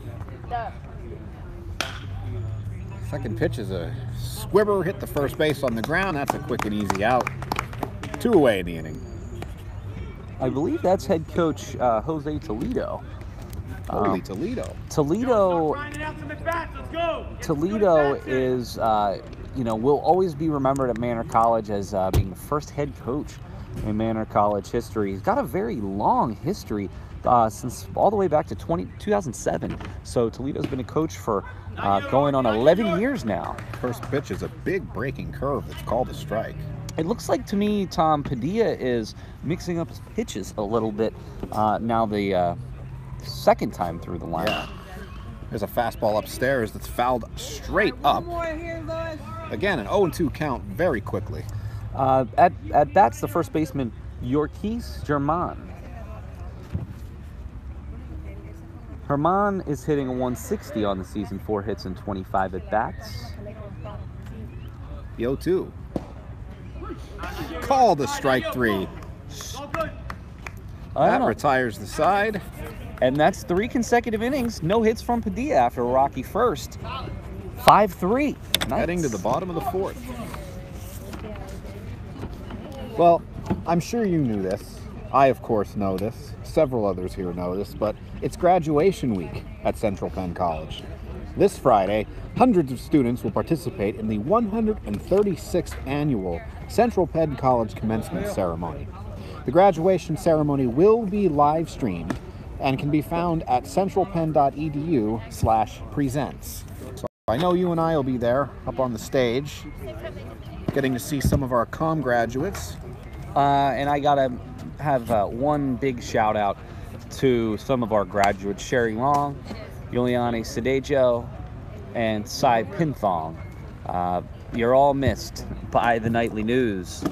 Speaker 3: Second pitch is a squibber, hit the first base on the ground. That's a quick and easy out. 2 away in the inning.
Speaker 1: I believe that's head coach Jose Toledo.
Speaker 3: Holy Toledo.
Speaker 1: Toledo
Speaker 4: Grinding out some at-bats. Let's go.
Speaker 1: Toledo is, you know, will always be remembered at Manor College as being the first head coach in Manor College history. He's got a very long history since all the way back to 2007. So Toledo's been a coach for going on 11 years now.
Speaker 3: First pitch is a big breaking curve that's called a strike.
Speaker 1: It looks like to me, Tom, Padilla is mixing up his pitches a little bit now the second time through the lineup.
Speaker 3: Yeah. There's a fastball upstairs that's fouled straight up.
Speaker 5: More here, Lewis.
Speaker 3: Again, an 0-2 count very quickly.
Speaker 1: At bats, the first baseman, Yorkis German. Herman is hitting a 160 on the season, 4 hits and 25 at bats.
Speaker 3: The 0-2. Called a strike 3. That retires the side.
Speaker 1: And that's 3 consecutive innings. No hits from Padilla after a rocky first. 5-3. Nice.
Speaker 3: Heading to the bottom of the 4th. Well, I'm sure you knew this. I, of course, know this. Several others here know this, but it's graduation week at Central Penn College. This Friday, hundreds of students will participate in the 136th annual Central Penn College commencement ceremony. The graduation ceremony will be live streamed and can be found at centralpenn.edu/presents. So I know you and I will be there up on the stage, getting to see some of our comm graduates.
Speaker 1: And I gotta have one big shout out to some of our graduates: Sherry Long, Yuliani Sadejo, and Cy Pinthong. You're all missed by the nightly news.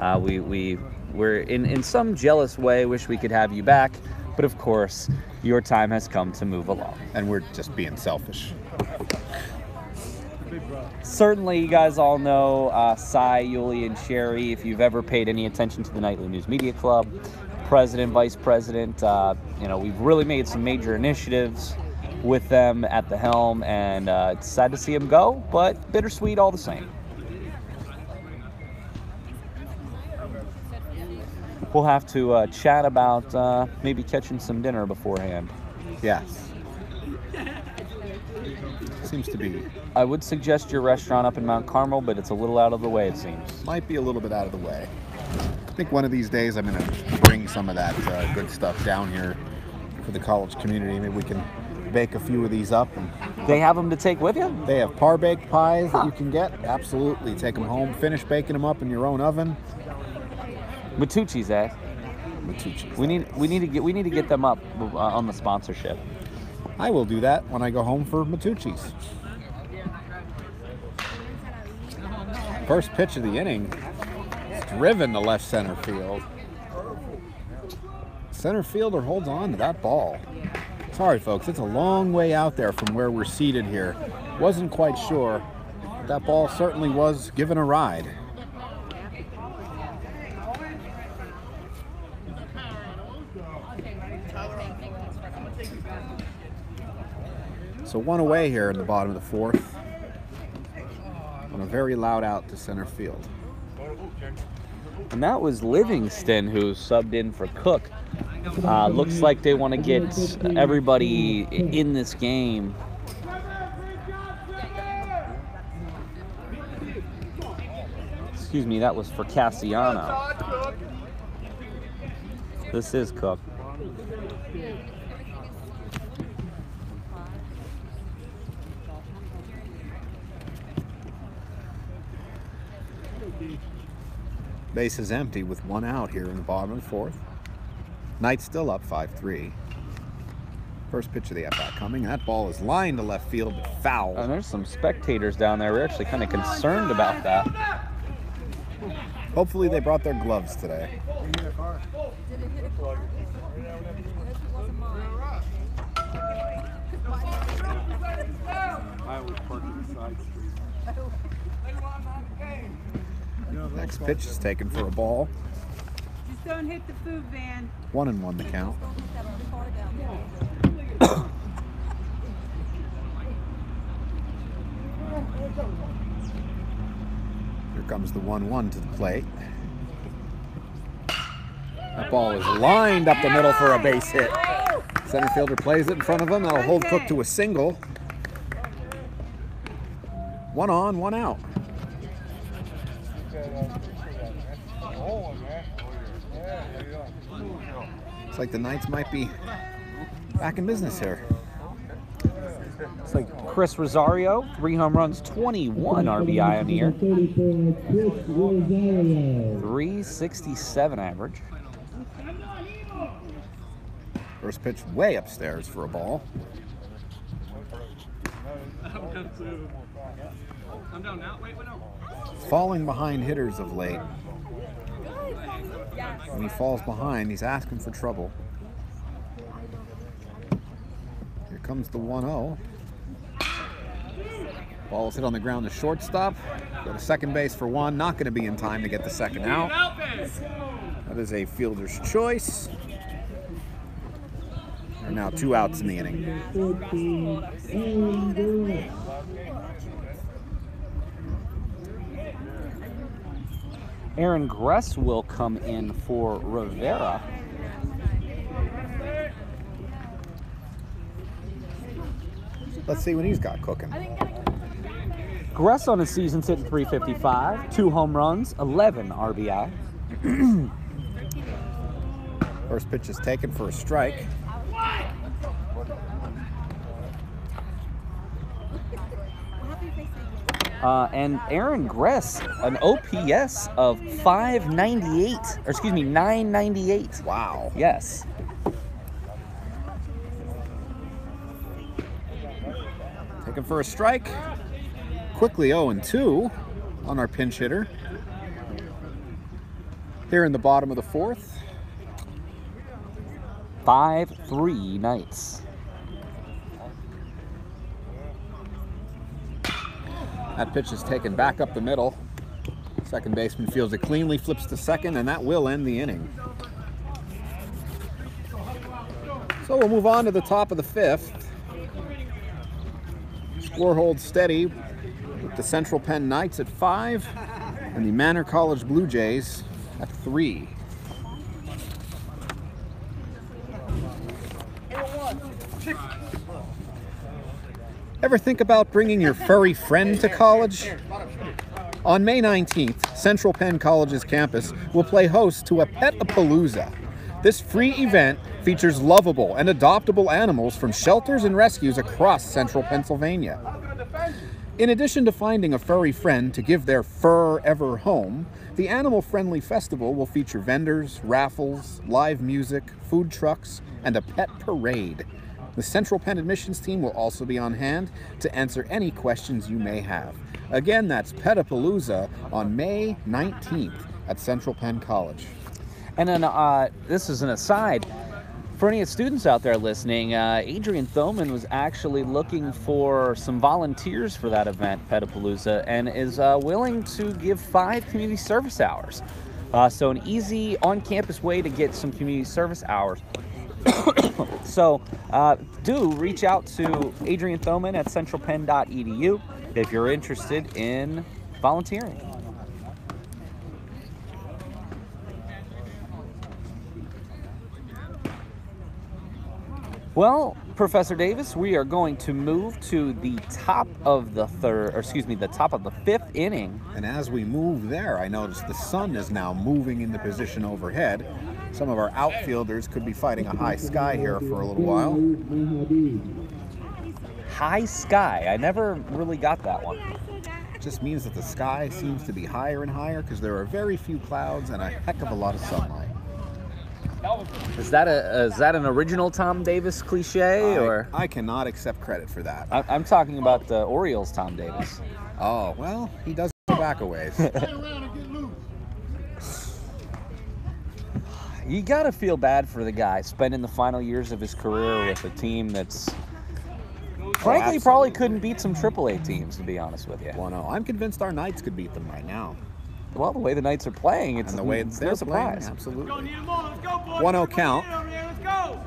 Speaker 1: We're in some jealous way wish we could have you back, but of course your time has come to move along.
Speaker 3: And we're just being selfish.
Speaker 1: Certainly, you guys all know Cy, Yuli, and Sherry. If you've ever paid any attention to the Nightly News Media Club, president, vice president, you know, we've really made some major initiatives with them at the helm, and it's sad to see them go, but bittersweet all the same. We'll have to chat about maybe catching some dinner beforehand.
Speaker 3: Yes. Seems to be.
Speaker 1: I would suggest your restaurant up in Mount Carmel, but it's a little out of the way, it seems.
Speaker 3: Might be a little bit out of the way. I think one of these days I'm going to bring some of that good stuff down here for the college community. Maybe we can bake a few of these up. And
Speaker 1: They have them to take with you?
Speaker 3: they have par-baked pies that you can get. Absolutely. Take them home, finish baking them up in your own oven.
Speaker 1: Matucci's, eh?
Speaker 3: Matucci's.
Speaker 1: We need to get them up on the sponsorship.
Speaker 3: I will do that when I go home for Matucci's. First pitch of the inning. It's driven to left center field. Center fielder holds on to that ball. Sorry, folks, it's a long way out there from where we're seated here. Wasn't quite sure. That ball certainly was given a ride. So one away here in the bottom of the fourth. On a very loud out to center field.
Speaker 1: And that was Livingston who subbed in for Cook. Looks like they want to get everybody in this game. Excuse me, that was for Cassiano. This is Cook.
Speaker 3: Base is empty with one out here in the bottom of the fourth. Knight's still up 5-3. First pitch of the at-bat coming. That ball is lined to left field, but foul.
Speaker 1: And there's some spectators down there. We're actually kind of concerned about that.
Speaker 3: Hopefully they brought their gloves today.
Speaker 6: I was parking the side street.
Speaker 3: Next pitch is taken for a ball.
Speaker 5: Just don't hit the food van.
Speaker 3: 1-1 the count. Here comes the 1-1 to the plate. That ball is lined up the middle for a base hit. Center fielder plays it in front of him. That'll hold Cook to a single. 1 on, 1 out. Looks like the Knights might be back in business here.
Speaker 1: It's like Chris Rosario, 3 home runs, 21 RBI on the year. 367 average.
Speaker 3: First pitch way upstairs for a ball.
Speaker 4: I'm down now. Wait, no.
Speaker 3: Falling behind hitters of late. When he falls behind, he's asking for trouble. Here comes the 1-0. Ball is hit on the ground to shortstop. Go to second base for 1. Not going to be in time to get the second out. That is a fielder's choice. There are now 2 outs in the inning.
Speaker 1: Aaron Gress will come in for Rivera.
Speaker 3: Let's see what he's got cooking.
Speaker 1: Gress on his season's hitting 355, 2 home runs, 11 RBI.
Speaker 3: First pitch is taken for a strike.
Speaker 1: And Aaron Gress, an OPS of 598, or excuse me, 998.
Speaker 3: Wow.
Speaker 1: Yes.
Speaker 3: Taken for a strike. Quickly 0-2 on our pinch hitter. Here in the bottom of the fourth.
Speaker 1: 5-3 Knights.
Speaker 3: That pitch is taken back up the middle. Second baseman fields it cleanly, flips to second, and that will end the inning. So we'll move on to the top of the fifth. Score holds steady with the Central Penn Knights at 5 and the Manor College Blue Jays at 3. Ever think about bringing your furry friend to college? On May 19th, Central Penn College's campus will play host to a Pet-a-Palooza. This free event features lovable and adoptable animals from shelters and rescues across central Pennsylvania. In addition to finding a furry friend to give their fur-ever home, The animal-friendly festival will feature vendors, raffles, live music, food trucks, and a pet parade. The Central Penn admissions team will also be on hand to answer any questions you may have. Again, that's Petapalooza on May 19th at Central Penn College.
Speaker 1: And then this is an aside. For any students out there listening, Adrian Thoman was actually looking for some volunteers for that event, Petapalooza, and is willing to give 5 community service hours. So an easy on-campus way to get some community service hours. So do reach out to Adrian Thoman at centralpenn.edu if you're interested in volunteering. Well, Professor Davis, we are going to move to the top of the top of the 5th inning.
Speaker 3: And as we move there, I noticed the sun is now moving into position overhead. Some of our outfielders could be fighting a high sky here for a little while.
Speaker 1: High sky. I never really got that one.
Speaker 3: It just means that the sky seems to be higher and higher because there are very few clouds and a heck of a lot of sunlight.
Speaker 1: Is that an original Tom Davis cliche, or?
Speaker 3: I cannot accept credit for that.
Speaker 1: I'm talking about the Orioles' Tom Davis.
Speaker 3: Oh, well, he does go back a ways.
Speaker 1: You gotta feel bad for the guy spending the final years of his career with a team that's frankly probably couldn't beat some AAA teams, to be honest with you.
Speaker 3: Well, no, I'm convinced our Knights could beat them right now.
Speaker 1: Well, the way the Knights are playing, it's
Speaker 3: And the way
Speaker 1: no
Speaker 3: they're
Speaker 1: surprise.
Speaker 3: playing, absolutely.
Speaker 4: Go, need 'em all. Let's go, boys.
Speaker 3: 1-0 count.
Speaker 4: Let's go.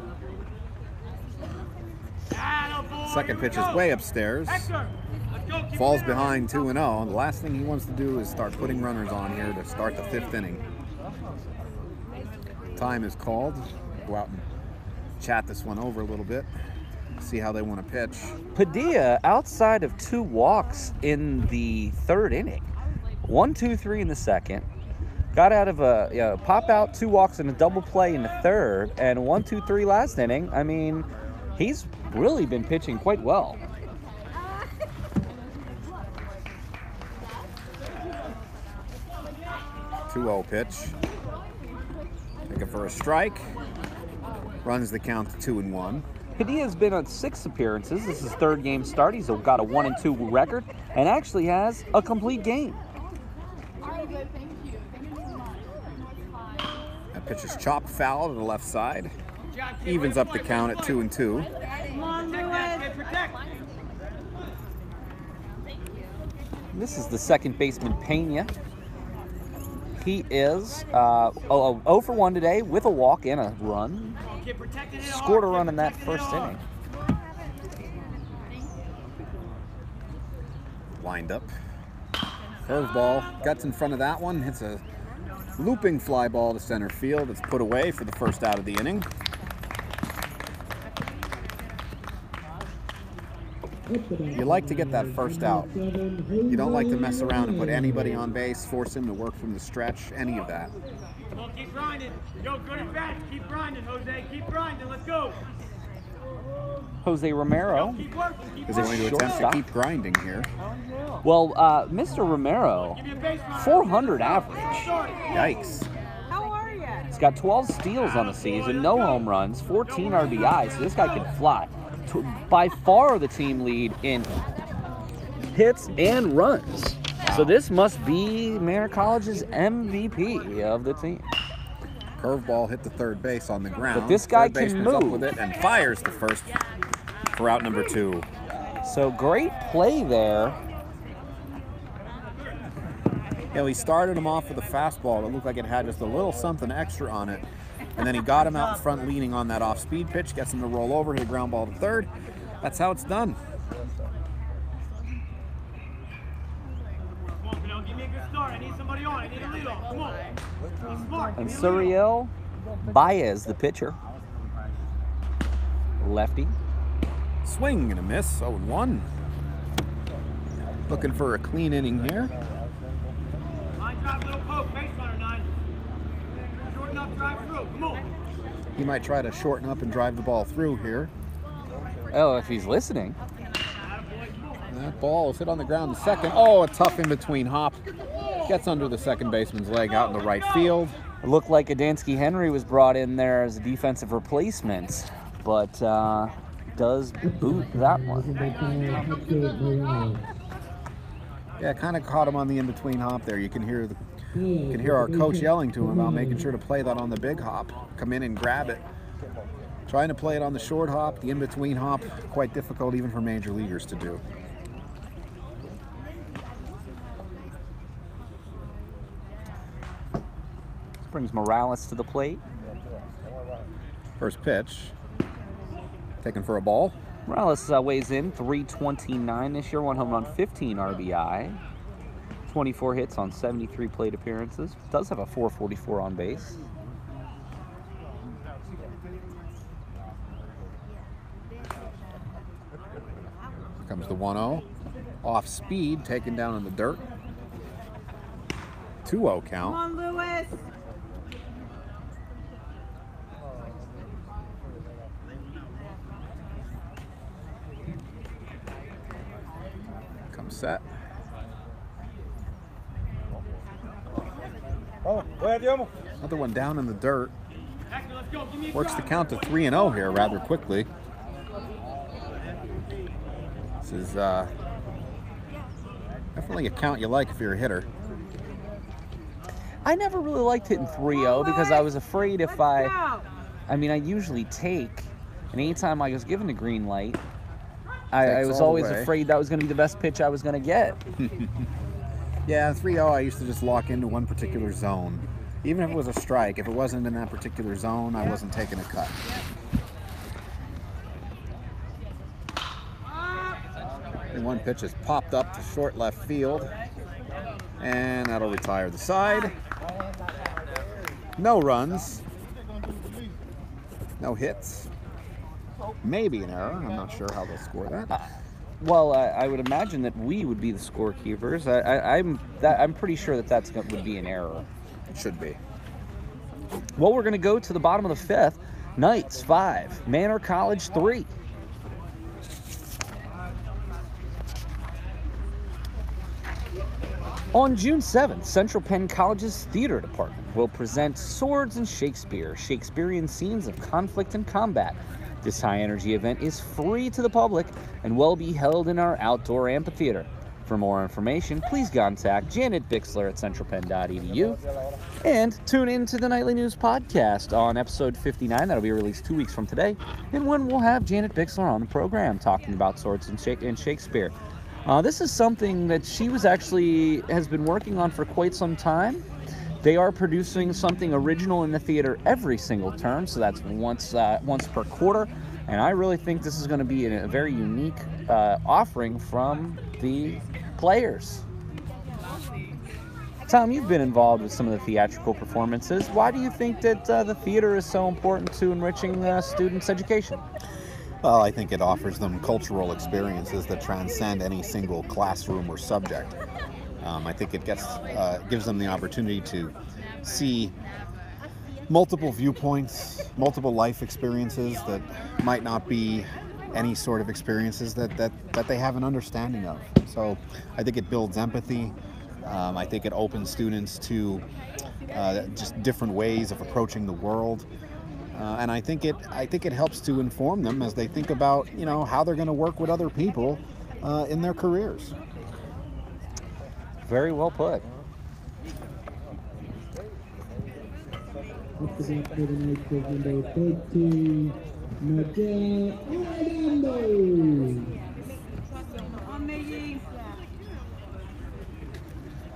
Speaker 4: Attaboy,
Speaker 3: Second
Speaker 4: here we
Speaker 3: pitch is
Speaker 4: go.
Speaker 3: way upstairs.
Speaker 4: Hector, let's go. Keep
Speaker 3: Falls
Speaker 4: it
Speaker 3: behind 2-0. The last thing he wants to do is start putting runners on here to start the 5th inning. Time is called. Go out and chat this one over a little bit. See how they want to pitch.
Speaker 1: Padilla, outside of 2 walks in the 3rd inning, 1, 2, 3 in the 2nd, got out of a pop out, 2 walks and a double play in the 3rd, and 1, 2, 3 last inning. I mean, he's really been pitching quite well.
Speaker 3: Two-0 pitch. Looking for a strike. Runs the count to 2-1.
Speaker 1: Padilla's been on 6 appearances. This is his 3rd game start. He's got a 1-2 record and actually has a complete game.
Speaker 3: That pitch is chopped foul to the left side. Evens up the count at 2-2.
Speaker 5: Come on, Lewis.
Speaker 4: protect.
Speaker 1: This is the second baseman, Pena. He is 0 for 1 today with a walk and a run.
Speaker 4: Get protected.
Speaker 1: Scored a run in that 1st inning.
Speaker 3: Lined up. Curveball. Guts in front of that one. Hits a looping fly ball to center field. It's put away for the first out of the inning. You like to get that first out. You don't like to mess around and put anybody on base, force him to work from the stretch, any of that.
Speaker 4: Come on, keep grinding. Yo, good and fast. Keep grinding, Jose. Keep grinding. Let's go.
Speaker 1: Jose Romero.
Speaker 4: Keep working. Keep
Speaker 3: Is he
Speaker 4: working.
Speaker 3: going to attempt to
Speaker 1: Shortstop.
Speaker 3: keep grinding here?
Speaker 1: Well, Mr. Romero,
Speaker 4: Give me a base runner.
Speaker 1: 400 average.
Speaker 3: Yikes.
Speaker 5: How are you?
Speaker 1: He's got 12 steals on the season, no home runs, 14 RBIs, so this guy can fly. By far the team lead in hits and runs. So this must be Manor College's MVP of the team.
Speaker 3: Curveball hit the third base on the ground.
Speaker 1: But this guy
Speaker 3: Third
Speaker 1: can
Speaker 3: baseman's up
Speaker 1: move.
Speaker 3: with it and fires the first for out number 2.
Speaker 1: So great play there.
Speaker 3: Yeah, he started him off with a fastball that looked like it had just a little something extra on it. And then he got him out in front leaning on that off-speed pitch, gets him to roll over, hit a ground ball to third. That's how it's done.
Speaker 4: Come on, Fidel. Give me a good start. I need somebody on. I need a lead off. Come on. Be smart.
Speaker 1: And
Speaker 4: Give me a lead off.
Speaker 1: Suriel Baez, the pitcher. Lefty.
Speaker 3: Swing and a miss, 0-1. Looking for a clean inning here.
Speaker 4: Line drive, little poke. Base runner, 9. Shorten up, drive through. Come on.
Speaker 3: He might try to shorten up and drive the ball through here.
Speaker 1: Oh, if he's listening.
Speaker 3: That ball is hit on the ground in second. Oh, a tough in-between hop. Gets under the second baseman's leg out in the right field.
Speaker 1: It looked like Adamski Henry was brought in there as a defensive replacement, but does boot that one.
Speaker 3: Yeah, kind of caught him on the in-between hop there. You can hear our coach yelling to him about making sure to play that on the big hop. Come in and grab it. Trying to play it on the short hop, the in-between hop, quite difficult even for major leaguers to do.
Speaker 1: Brings Morales to the plate.
Speaker 3: First pitch, taken for a ball.
Speaker 1: Morales weighs in 329 this year, 1 home run, 15 RBI, 24 hits on 73 plate appearances. Does have a 444 on base.
Speaker 3: Here comes the 1-0. Off speed, taken down in the dirt. 2-0 count.
Speaker 5: Come on, Lewis.
Speaker 3: Comes set. Another one down in the dirt. Works the count to 3-0 here rather quickly. This is definitely a count you like if you're a hitter.
Speaker 1: I never really liked hitting 3-0 because I was afraid if I usually take, and anytime I was given the green light, I was always afraid that was going to be the best pitch I was going to get.
Speaker 3: Yeah, 3-0 I used to just lock into one particular zone. Even if it was a strike, if it wasn't in that particular zone, I wasn't taking a cut. And one pitch is popped up to short left field. And that'll retire the side. No runs. No hits. Maybe an error. I'm not sure how they'll score that.
Speaker 1: Well, I would imagine that we would be the scorekeepers. I'm pretty sure that would be an error.
Speaker 3: It should be.
Speaker 1: Well, we're going to go to the bottom of the fifth. Knights 5, Manor College 3. On June 7th, Central Penn College's theater department will present Swords and Shakespeare, Shakespearean scenes of conflict and combat. This high-energy event is free to the public and will be held in our outdoor amphitheater. For more information, please contact Janet Bixler at centralpenn.edu and tune in to the Nightly News Podcast on episode 59. That'll be released 2 weeks from today, and when we'll have Janet Bixler on the program talking about Swords and Shakespeare. This is something that she has been working on for quite some time. They are producing something original in the theater every single term, so that's once per quarter. And I really think this is going to be a very unique offering from the players. Tom, you've been involved with some of the theatrical performances. Why do you think that the theater is so important to enriching students' education?
Speaker 3: Well, I think it offers them cultural experiences that transcend any single classroom or subject. I think it gives them the opportunity to see multiple viewpoints, multiple life experiences that might not be any sort of experiences that they have an understanding of. So I think it builds empathy. I think it opens students to just different ways of approaching the world. And I think it helps to inform them as they think about, how they're going to work with other people in their careers.
Speaker 1: Very well put.
Speaker 2: Up to bat for the Knights is number 13, Gabe Arellano.
Speaker 5: On Miggy.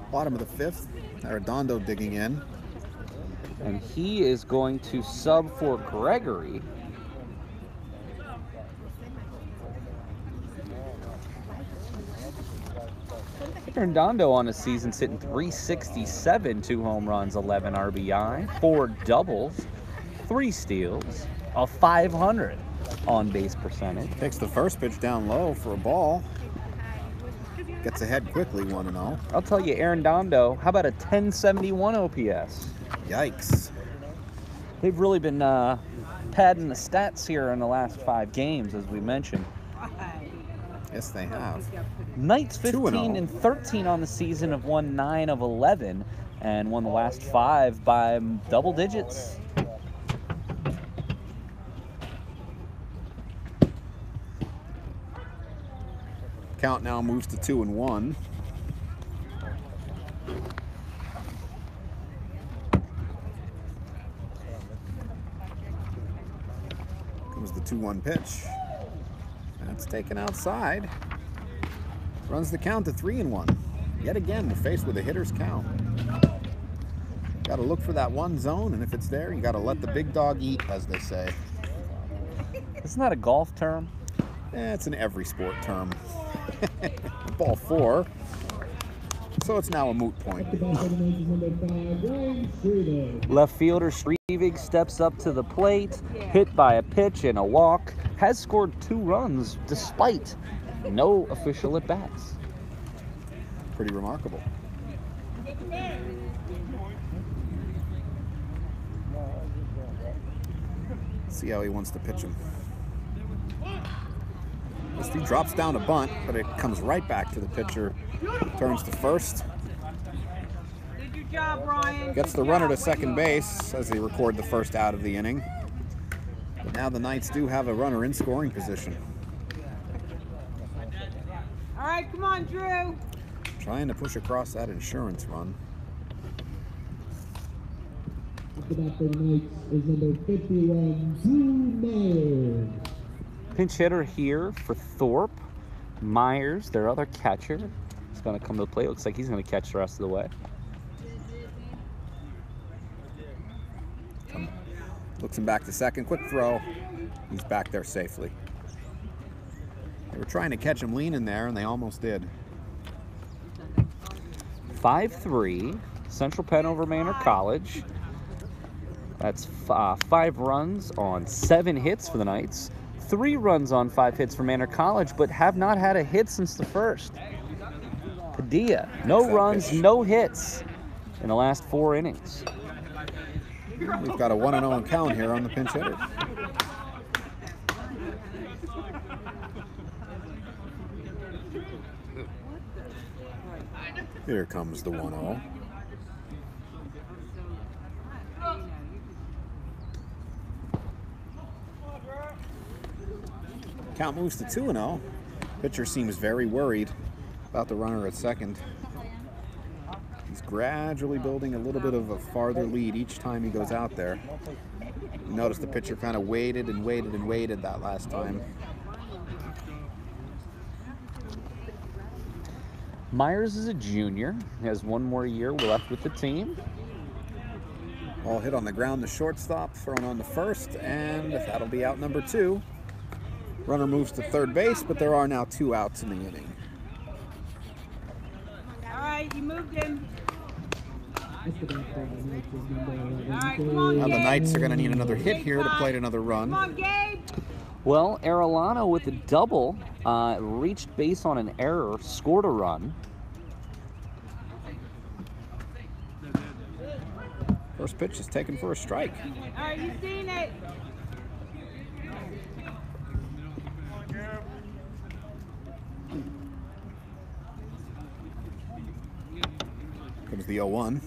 Speaker 3: Bottom of the fifth, Arellano digging in.
Speaker 1: And he is going to sub for Gregory. Arellano on the season sitting 367, 2 home runs, 11 RBI, 4 doubles, 3 steals, a 500 on base percentage.
Speaker 3: Takes the first pitch down low for a ball. Gets ahead quickly, 1-0.
Speaker 1: I'll tell you, Arellano, how about a 1071 OPS?
Speaker 3: Yikes.
Speaker 1: They've really been padding the stats here in the last 5 games, as we mentioned.
Speaker 3: Yes, they have.
Speaker 1: Knights
Speaker 3: 2-0.
Speaker 1: 15 and 13 on the season, have won 9 of 11 and won the last 5 by double digits.
Speaker 3: Count now moves to 2-1. Comes the 2-1 pitch. That's taken outside. Runs the count to 3-1. Yet again, we're faced with a hitter's count. Got to look for that one zone, and if it's there, you got to let the big dog eat, as they say.
Speaker 1: Isn't that a golf term?
Speaker 3: It's an every sport term. Ball 4. So it's now a moot point.
Speaker 1: Left fielder Shrevig steps up to the plate, hit by a pitch and a walk, has scored 2 runs despite no official at-bats.
Speaker 3: Pretty remarkable. See how he wants to pitch him. This thing drops down a bunt, but it comes right back to the pitcher. Turns to first.
Speaker 5: Did your job, Ryan.
Speaker 3: Gets the runner to second base as they record the first out of the inning. But now the Knights do have a runner in scoring position.
Speaker 5: All right, come on, Drew.
Speaker 3: Trying to push across that insurance run.
Speaker 2: Up to bat for the Knights is number 51, Drew Myers.
Speaker 1: Pinch hitter here for Thorpe. Myers, their other catcher, is going to come to the plate. Looks like he's going to catch the rest of the way.
Speaker 3: Looks him back to second. Quick throw. He's back there safely. They were trying to catch him leaning there, and they almost did.
Speaker 1: 5-3, Central Penn over Manor College. That's 5 runs on 7 hits for the Knights. 3 runs on 5 hits for Manor College, but have not had a hit since the first. Padilla, no runs, no hits in the last 4 innings.
Speaker 3: We've got a 1-0 count here on the pinch hitter. Here comes the 1-0. Count moves to 2-0. Pitcher seems very worried about the runner at second. He's gradually building a little bit of a farther lead each time he goes out there. You notice the pitcher kind of waited and waited and waited that last time.
Speaker 1: Myers is a junior. He has 1 more year left with the team.
Speaker 3: Ball hit on the ground, the shortstop, thrown on the first, and that'll be out number 2. Runner moves to third base, but there are now 2 outs in the inning.
Speaker 5: All right, you moved him.
Speaker 2: Up to bat for the Knights is number 11,
Speaker 5: All right, come on,
Speaker 3: Now the
Speaker 5: Gabe.
Speaker 3: Knights are going to need another hit here to plate another
Speaker 5: Come
Speaker 3: run.
Speaker 5: on, Gabe.
Speaker 1: Well, Arellano with a double, reached base on an error, scored a run.
Speaker 3: First pitch is taken for a strike.
Speaker 5: All right, you've seen it.
Speaker 3: Comes the 0-1.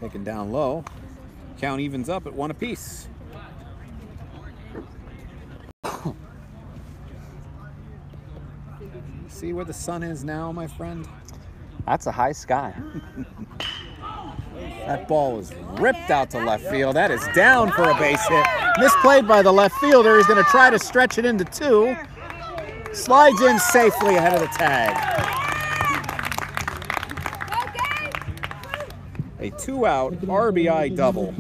Speaker 3: Taken down low. Count evens up at 1 apiece. See where the sun is now, my friend?
Speaker 1: That's a high sky.
Speaker 3: That ball is ripped out to left field. That is down for a base hit. Misplayed by the left fielder. He's going to try to stretch it into 2. Slides in safely ahead of the tag. A 2-out RBI double.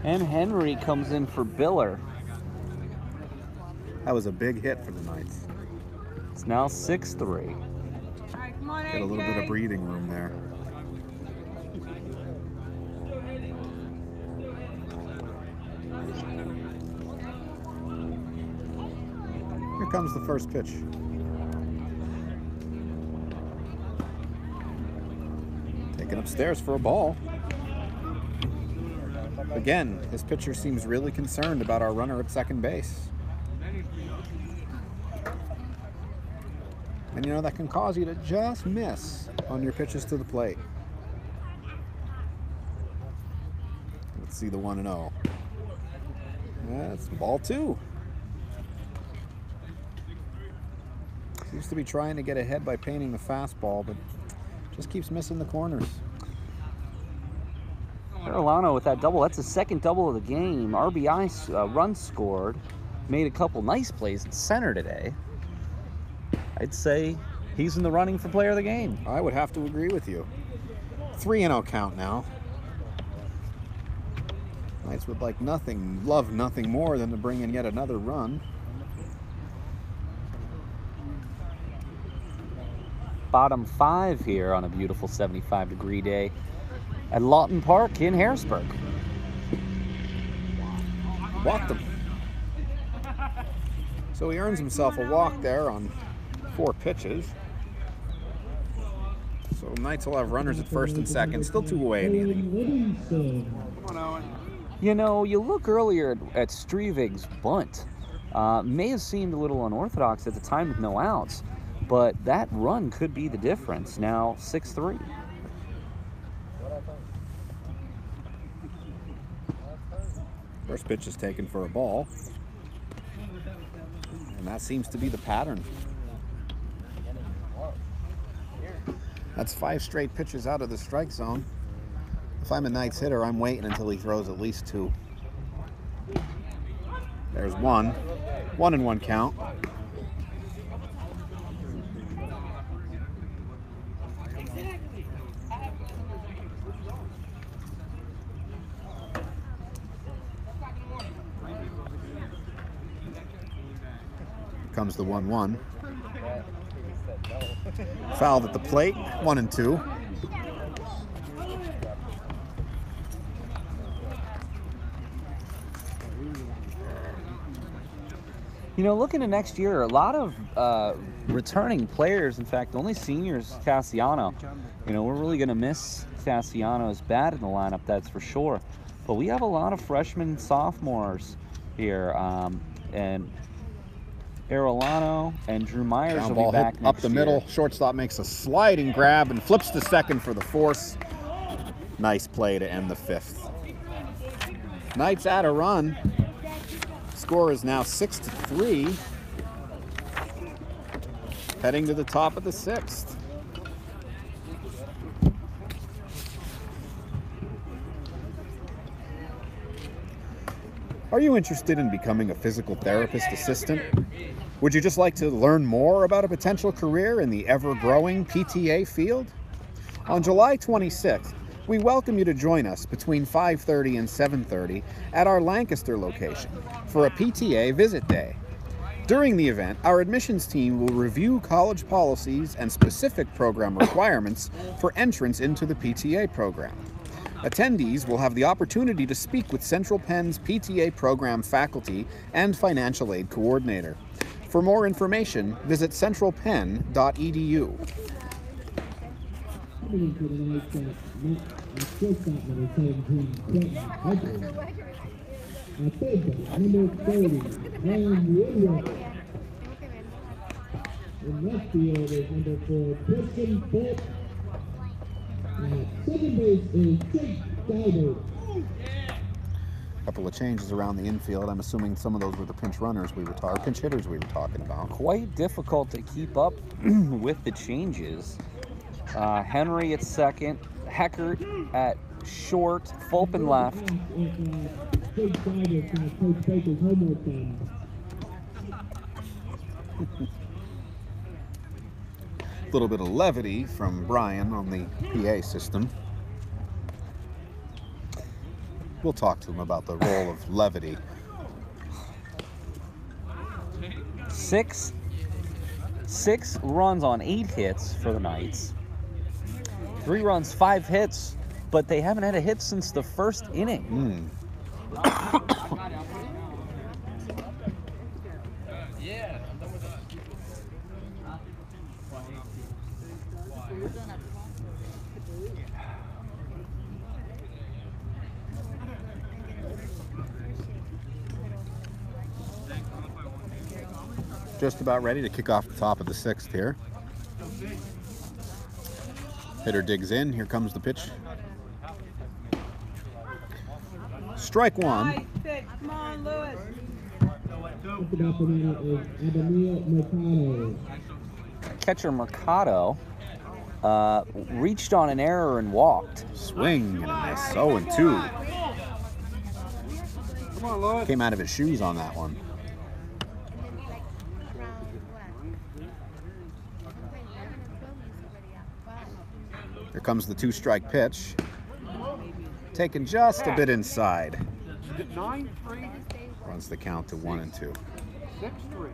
Speaker 1: And Henry comes in for Biller.
Speaker 3: That was a big hit for the Knights.
Speaker 1: It's now 6-3.
Speaker 5: All right, come on,
Speaker 3: Get a little bit of breathing room there. Here comes the first pitch. Taken upstairs for a ball. Again, this pitcher seems really concerned about our runner at second base. And you know, that can cause you to just miss on your pitches to the plate. Let's see the 1-0. That's ball 2. Seems to be trying to get ahead by painting the fastball, but just keeps missing the corners.
Speaker 1: Arellano with that double. That's the second double of the game. RBI run scored. Made a couple nice plays at center today. I'd say he's in the running for player of the game.
Speaker 3: I would have to agree with you. 3-0 count now. Knights would love nothing more than to bring in yet another run.
Speaker 1: Bottom 5 here on a beautiful 75-degree day at Lawton Park in Harrisburg.
Speaker 3: Walked him. So he earns himself a walk there on 4 pitches. So Knights will have runners at first and second. Still 2 away in the inning.
Speaker 1: You know, you look earlier at Strevig's bunt. May have seemed a little unorthodox at the time with no outs, but that run could be the difference. Now 6-3.
Speaker 3: First pitch is taken for a ball. And that seems to be the pattern. That's 5 straight pitches out of the strike zone. If I'm a Knights hitter, I'm waiting until he throws at least 2. There's 1. 1-1 count. Comes the 1-1. Fouled at the plate, 1-2.
Speaker 1: You know, looking to next year, a lot of returning players. In fact, only seniors, Cassiano. You know, we're really going to miss Cassiano as bad in the lineup, that's for sure. But we have a lot of freshmen and sophomores here. And Arellano and Drew Myers
Speaker 3: Ground
Speaker 1: will
Speaker 3: ball
Speaker 1: be back
Speaker 3: hit
Speaker 1: next
Speaker 3: up the
Speaker 1: year.
Speaker 3: middle. Shortstop makes a sliding grab and flips to second for the force. Nice play to end the 5th. Knights add a run. Score is now 6-3. Heading to the top of the 6th. Are you interested in becoming a physical therapist assistant? Would you just like to learn more about a potential career in the ever-growing PTA field? On July 26th, we welcome you to join us between 5:30 and 7:30 at our Lancaster location for a PTA visit day. During the event, our admissions team will review college policies and specific program requirements for entrance into the PTA program. Attendees will have the opportunity to speak with Central Penn's PTA program faculty and financial aid coordinator. For more information, visit centralpenn.edu.
Speaker 2: Number 30, Ryan Williams. In left field is number 4, Christian Bolt. Second base is Jake Diver.
Speaker 3: Couple of changes around the infield. I'm assuming some of those were the pinch runners pinch hitters we were talking about.
Speaker 1: Quite difficult to keep up with the changes. Henry at second, Heckert at short, Fulpen left.
Speaker 2: Jake Diver trying to Coach Baker's homework done.
Speaker 3: A little bit of levity from Brian on the PA system. We'll talk to him about the role of levity.
Speaker 1: Six runs on 8 hits for the Knights. 3 runs, 5 hits, but they haven't had a hit since the first inning.
Speaker 3: just about ready to kick off the top of the 6th here. Hitter digs in. Here comes the pitch. Strike one.
Speaker 5: Nice pitch. Come on, Lewis.
Speaker 2: At the bat for Manor is Abamil Mercado.
Speaker 1: Catcher Mercado reached on an error and walked.
Speaker 3: Swing and a miss. 0-2. Came out of his shoes on that one. Here comes the 2-strike pitch. Taken just a bit inside.
Speaker 6: 9-3,
Speaker 3: Runs the count to 1-2.
Speaker 6: 6-3.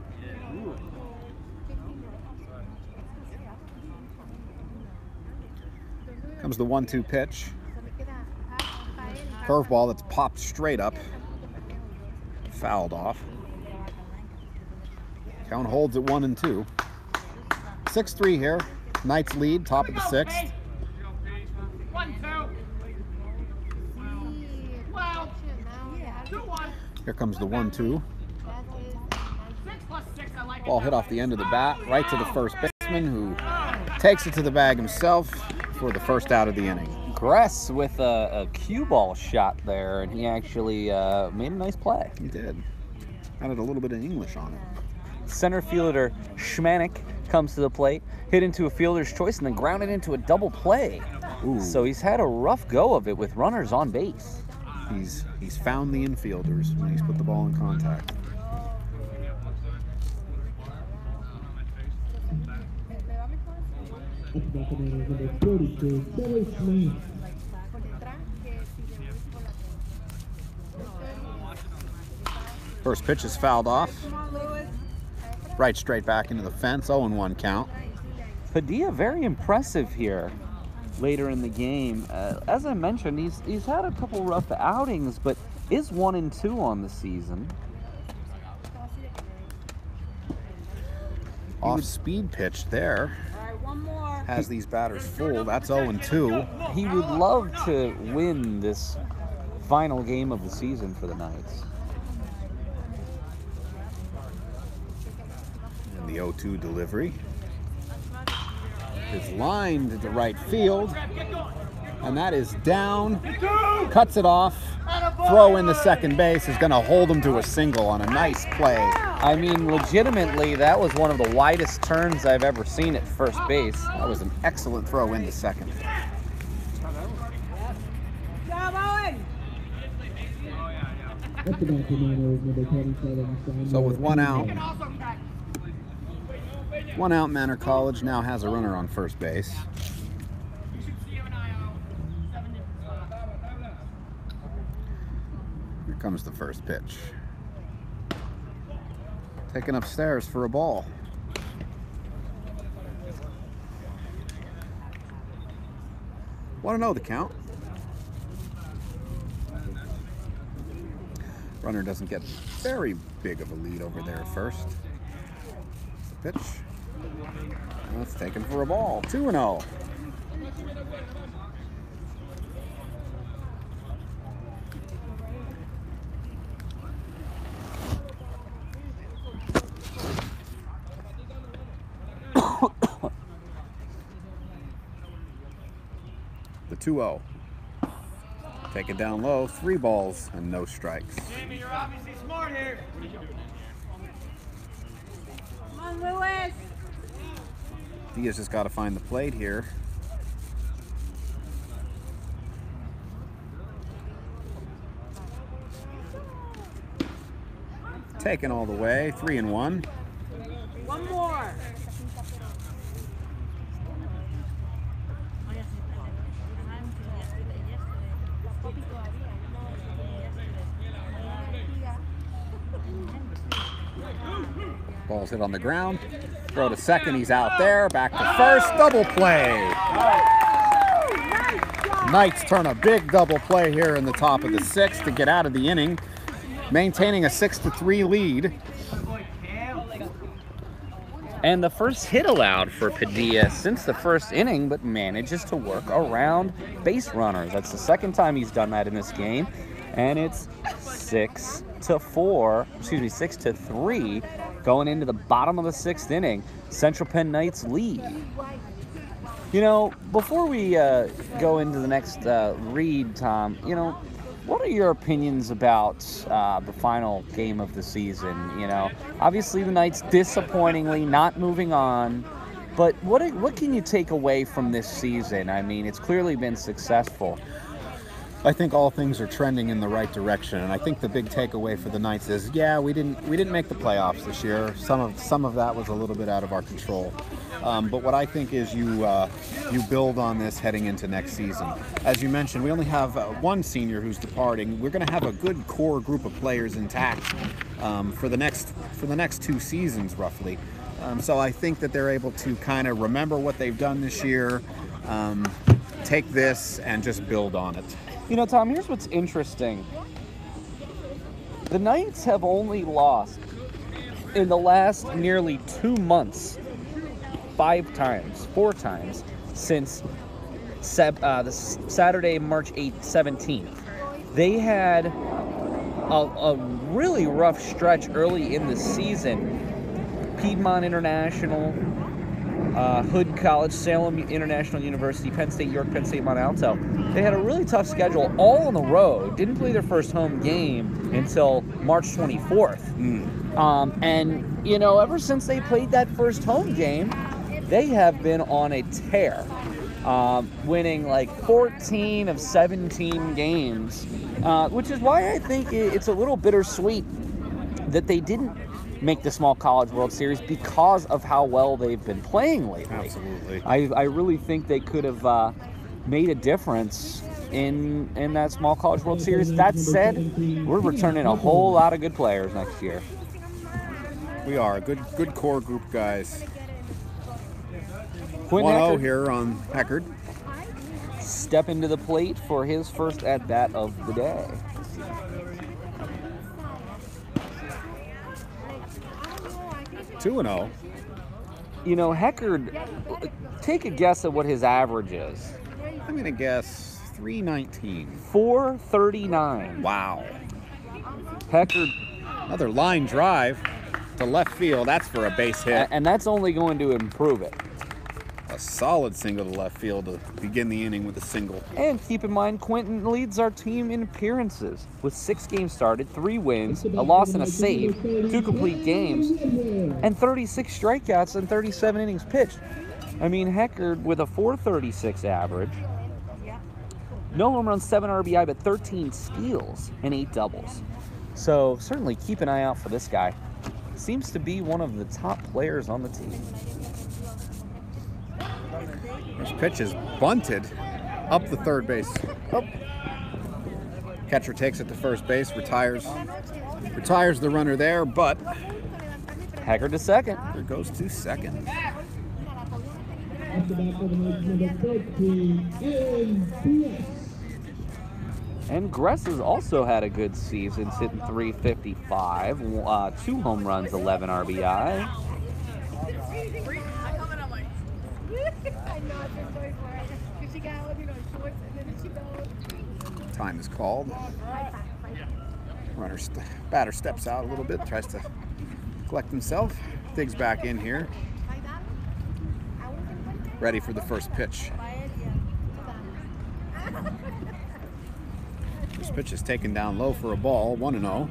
Speaker 3: Comes the 1-2 pitch. Curveball that's popped straight up. Fouled off. Count holds at 1-2. 6-3 here. Knights lead, top of the 6th.
Speaker 4: 1-2. Well, 2-1.
Speaker 3: Here comes the 1-2.
Speaker 4: 6+6. I like it.
Speaker 3: Ball hit off the end of the bat, right to the first baseman, who takes it to the bag himself for the first out of the inning.
Speaker 1: Gress with a cue ball shot there, and he actually made a nice play.
Speaker 3: He did. Added a little bit of English on it.
Speaker 1: Center fielder Schmanik comes to the plate, hit into a fielder's choice, and then grounded into a double play.
Speaker 3: Ooh.
Speaker 1: So he's had a rough go of it with runners on base.
Speaker 3: He's found the infielders when he's put the ball in contact.
Speaker 2: At the bat for Manor is number 42, Billy Smith.
Speaker 3: First pitch is fouled off.
Speaker 5: Come on, Lewis.
Speaker 3: Right straight back into the fence. 0-1 count.
Speaker 1: Padilla very impressive here later in the game. As I mentioned, he's had a couple rough outings, but is 1-2 on the season.
Speaker 3: Off speed pitch there.
Speaker 5: All right, one more.
Speaker 3: Has these batters full. That's 0-2.
Speaker 1: He would love to win this final game of the season for the Knights.
Speaker 3: And the 0-2 delivery is lined to right field. And that is down. Cuts it off. Throw in the second base is going to hold him to a single on a nice play.
Speaker 1: I mean, legitimately, that was one of the widest turns I've ever seen at first base.
Speaker 3: That was an excellent throw into second.
Speaker 5: Good job, Owen.
Speaker 2: At the bat for Manor is number 27,
Speaker 3: So with one out,
Speaker 4: Also, Pat.
Speaker 3: one out, Manor College now has a runner on first base.
Speaker 4: You should see him and I out. 7 different spots.
Speaker 3: Here comes the first pitch. Taken upstairs for a ball. Want to know the count? Runner doesn't get very big of a lead over there at first. Pitch. And it's taken for a ball. 2-0. The 2-0. Take it down low, 3 balls and no strikes.
Speaker 4: Jamie, you're obviously smart here.
Speaker 5: Come on, Lewis.
Speaker 3: Diaz just got to find the plate here. Taken all the way, 3-1.
Speaker 5: One more.
Speaker 3: Ball's hit on the ground. Throw to second, he's out there. Back to first, double play. Knights turn a big double play here in the top of the 6th to get out of the inning, maintaining a 6-3 lead.
Speaker 1: And the first hit allowed for Padilla since the first inning, but manages to work around base runners. That's the second time he's done that in this game. And it's 6-3 going into the bottom of the 6th inning. Central Penn Knights lead. You know, before we go into the next read, Tom, you know, what are your opinions about the final game of the season? You know, obviously the Knights disappointingly not moving on, but what can you take away from this season? I mean, it's clearly been successful.
Speaker 3: I think all things are trending in the right direction, and I think the big takeaway for the Knights is, yeah, we didn't make the playoffs this year. Some of that was a little bit out of our control. But what I think is you build on this heading into next season. As you mentioned, we only have one senior who's departing. We're going to have a good core group of players intact for the next 2 seasons, roughly. So I think that they're able to kind of remember what they've done this year, take this, and just build on it.
Speaker 1: You know, Tom, here's what's interesting. The Knights have only lost in the last nearly 2 months 4 times since the Saturday, March 17th. They had a really rough stretch early in the season. Piedmont International, Hood College, Salem International University, Penn State, York, Penn State, Mont Alto. They had a really tough schedule all on the road. Didn't play their first home game until March 24th. And, you know, ever since they played that first home game, they have been on a tear, winning like 14 of 17 games, which is why I think it's a little bittersweet that they didn't make the Small College World Series because of how well they've been playing lately.
Speaker 3: Absolutely.
Speaker 1: I really think they could have made a difference in that Small College World Series. That said, we're returning a whole lot of good players next year.
Speaker 3: We are a good core group, guys.
Speaker 1: Quentin
Speaker 3: 1-0
Speaker 1: Heckard
Speaker 3: here on Heckard.
Speaker 1: step into the plate for his first at-bat of the day.
Speaker 3: 2-0.
Speaker 1: You know, Heckard, take a guess at what his average is.
Speaker 3: I'm going to guess 319.
Speaker 1: 439.
Speaker 3: Wow.
Speaker 1: Heckard,
Speaker 3: Another line drive to left field. That's for a base hit.
Speaker 1: and that's only going to improve it.
Speaker 3: A solid single to left field to begin the inning with a single.
Speaker 1: And keep in mind, Quentin leads our team in appearances with 6 games started, 3 wins, a loss and a save, 2 complete games, and 36 strikeouts and 37 innings pitched. I mean, Heckard with a 436 average, no home runs, 7 RBI, but 13 steals and 8 doubles. So certainly keep an eye out for this guy. Seems to be one of the top players on the team.
Speaker 3: This pitch is bunted up the third base. Oh. Catcher takes it to first base, retires the runner there, but
Speaker 1: Heckard to second.
Speaker 3: there goes to second.
Speaker 2: Up the bat for the Knights, number 13,
Speaker 1: And Gress has also had a good season, hitting .355, 2 home runs, 11 RBI.
Speaker 3: Time is called. Batter steps out a little bit, tries to collect himself, digs back in here. Ready for the first pitch. This pitch is taken down low for a ball, 1-0.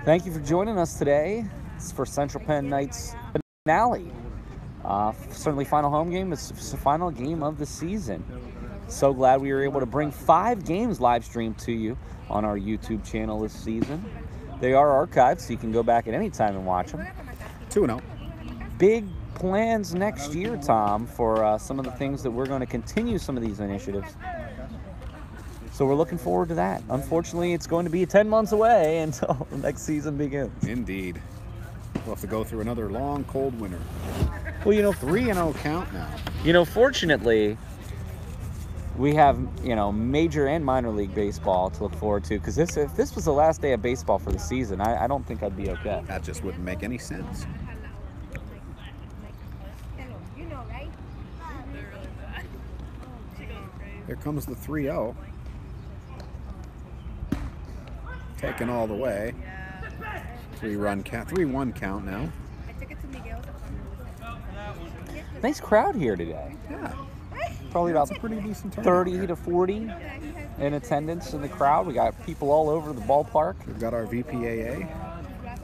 Speaker 1: Thank you for joining us today. It's for Central Penn Knights finale. Certainly final home game. It's the final game of the season. So glad we were able to bring 5 games live streamed to you on our YouTube channel this season. They are archived, so you can go back at any time and watch them.
Speaker 3: 2-0.
Speaker 1: Big plans next year, Tom, for some of the things that we're going to continue some of these initiatives. So we're looking forward to that. Unfortunately, it's going to be 10 months away until the next season begins.
Speaker 3: Indeed. We'll have to go through another long, cold winter.
Speaker 1: Well, you know,
Speaker 3: 3-0 count now.
Speaker 1: You know, fortunately, we have, you know, major and minor league baseball to look forward to. Because if this was the last day of baseball for the season, I don't think I'd be okay.
Speaker 3: That just wouldn't make any sense. Here comes the 3-0. Taken all the way. 3-1 count now.
Speaker 1: Nice crowd here today.
Speaker 3: Yeah.
Speaker 1: Probably about
Speaker 3: It's a pretty decent turnout
Speaker 1: 30
Speaker 3: here.
Speaker 1: to 40 in attendance in the crowd. We got people all over the ballpark.
Speaker 3: We've got our VPAA here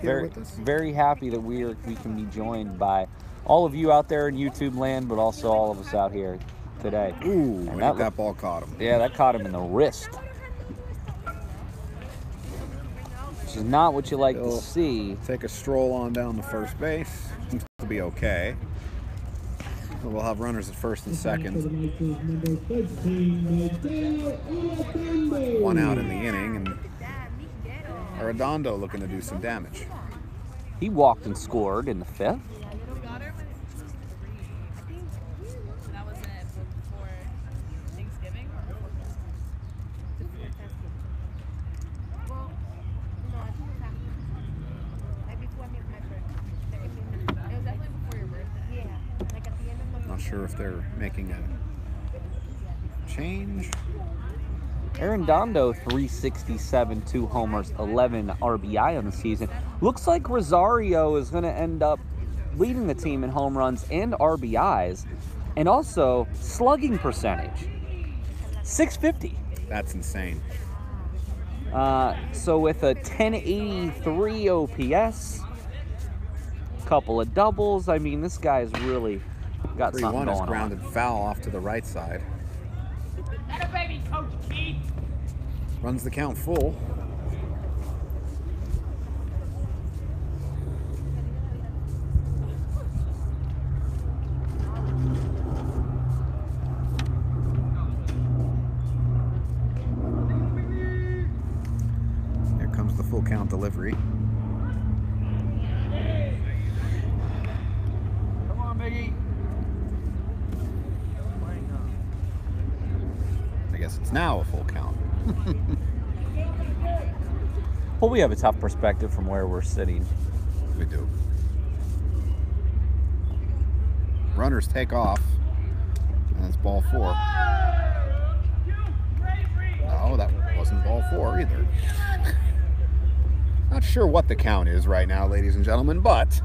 Speaker 1: Very,
Speaker 3: with us.
Speaker 1: very happy that we can be joined by all of you out there in YouTube land, but also all of us out here today.
Speaker 3: Ooh,
Speaker 1: And
Speaker 3: that ball caught him.
Speaker 1: Yeah, that caught him in the wrist. Which is not what you like to
Speaker 3: He'll
Speaker 1: see.
Speaker 3: Take a stroll on down to first base. Seems to be okay. We'll have runners at first and second. One out in the inning, and Arellano looking to do some damage.
Speaker 1: He walked and scored in the 5th.
Speaker 7: That was it before Thanksgiving or before Christmas? Well, no, I think it was after. Like before my birthday. It was definitely before your birthday. Yeah. Like at the end of my
Speaker 3: Not sure if they're making a change.
Speaker 1: Arellano, 367, 2 homers, 11 RBI on the season. Looks like Rosario is going to end up leading the team in home runs and RBIs, and also slugging percentage, 650.
Speaker 3: That's insane.
Speaker 1: So with a 1083 OPS, couple of doubles, I mean, this guy's really got something
Speaker 3: 3-1
Speaker 1: going
Speaker 3: is
Speaker 1: on.
Speaker 3: grounded foul off to the right side.
Speaker 4: That a baby, Coach Keith.
Speaker 3: Runs the count full. Here comes the full count delivery.
Speaker 4: Come on, Biggie.
Speaker 3: I guess it's now a full count.
Speaker 1: Well, we have a tough perspective from where we're sitting.
Speaker 3: We do. Runners take off. And it's ball 4. No, that wasn't ball 4 either. Not sure what the count is right now, ladies and gentlemen, but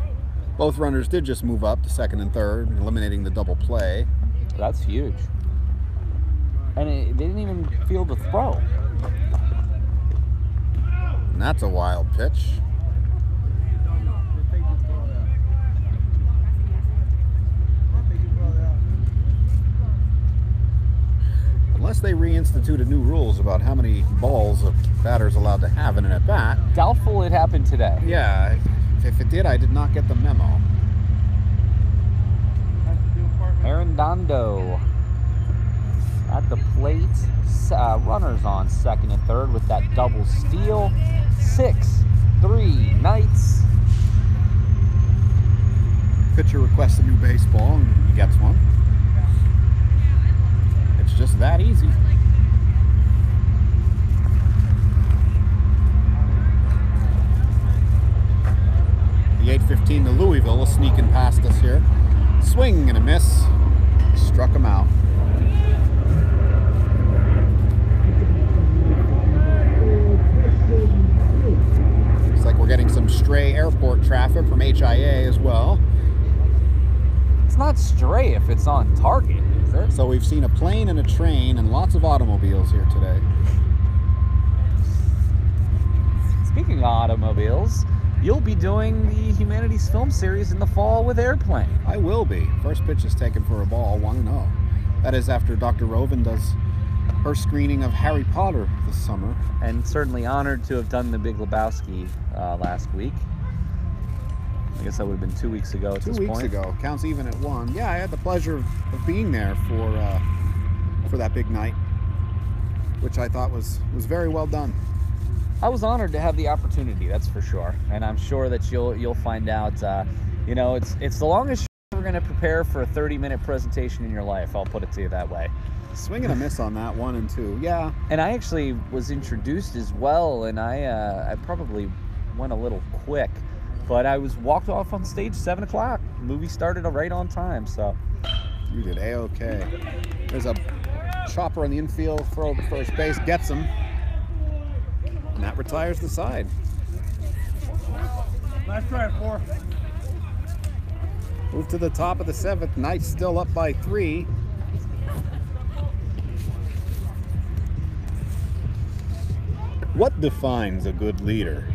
Speaker 3: both runners did just move up to second and third, eliminating the double play.
Speaker 1: That's huge. And they didn't even field the throw.
Speaker 3: And that's a wild pitch. Unless they reinstituted new rules about how many balls a batter's allowed to have in an at-bat.
Speaker 1: Doubtful it happened today.
Speaker 3: Yeah, if it did, I did not get the memo.
Speaker 1: Arellano at the plate. Runners on second and third with that double steal. 6-3 Knights.
Speaker 3: Pitcher requests a new baseball and he gets one. It's just that easy. The 8:15 to Louisville is sneaking past us here. Swing and a miss. Struck him out. Looks like we're getting some stray airport traffic from HIA as well.
Speaker 1: It's not stray if it's on target, is it?
Speaker 3: So we've seen a plane and a train and lots of automobiles here today.
Speaker 1: Speaking of automobiles, you'll be doing the Humanities Film Series in the fall with Airplane.
Speaker 3: I will be. First pitch is taken for a ball, 1-0. That is after Dr. Rovin does her screening of Harry Potter this summer.
Speaker 1: And certainly honored to have done The Big Lebowski last week. I guess that would have been 2 weeks ago at this
Speaker 3: 2 weeks
Speaker 1: point.
Speaker 3: ago. Counts even at 1. Yeah, I had the pleasure of being there for that big night, which I thought was very well done.
Speaker 1: I was honored to have the opportunity, that's for sure. And I'm sure that you'll find out, it's the longest you're ever going to prepare for a 30-minute presentation in your life, I'll put it to you that way.
Speaker 3: Swing and a miss on that 1 and 2. Yeah.
Speaker 1: And I actually was introduced as well, and I probably went a little quick, but I was walked off on stage 7 o'clock. The movie started right on time, so.
Speaker 3: You did A-OK. There's a chopper on the infield, throw to first base, gets him. And that retires the side.
Speaker 4: Nice try, 4.
Speaker 3: Move to the top of the 7th. Knights still up by 3. What defines a good leader?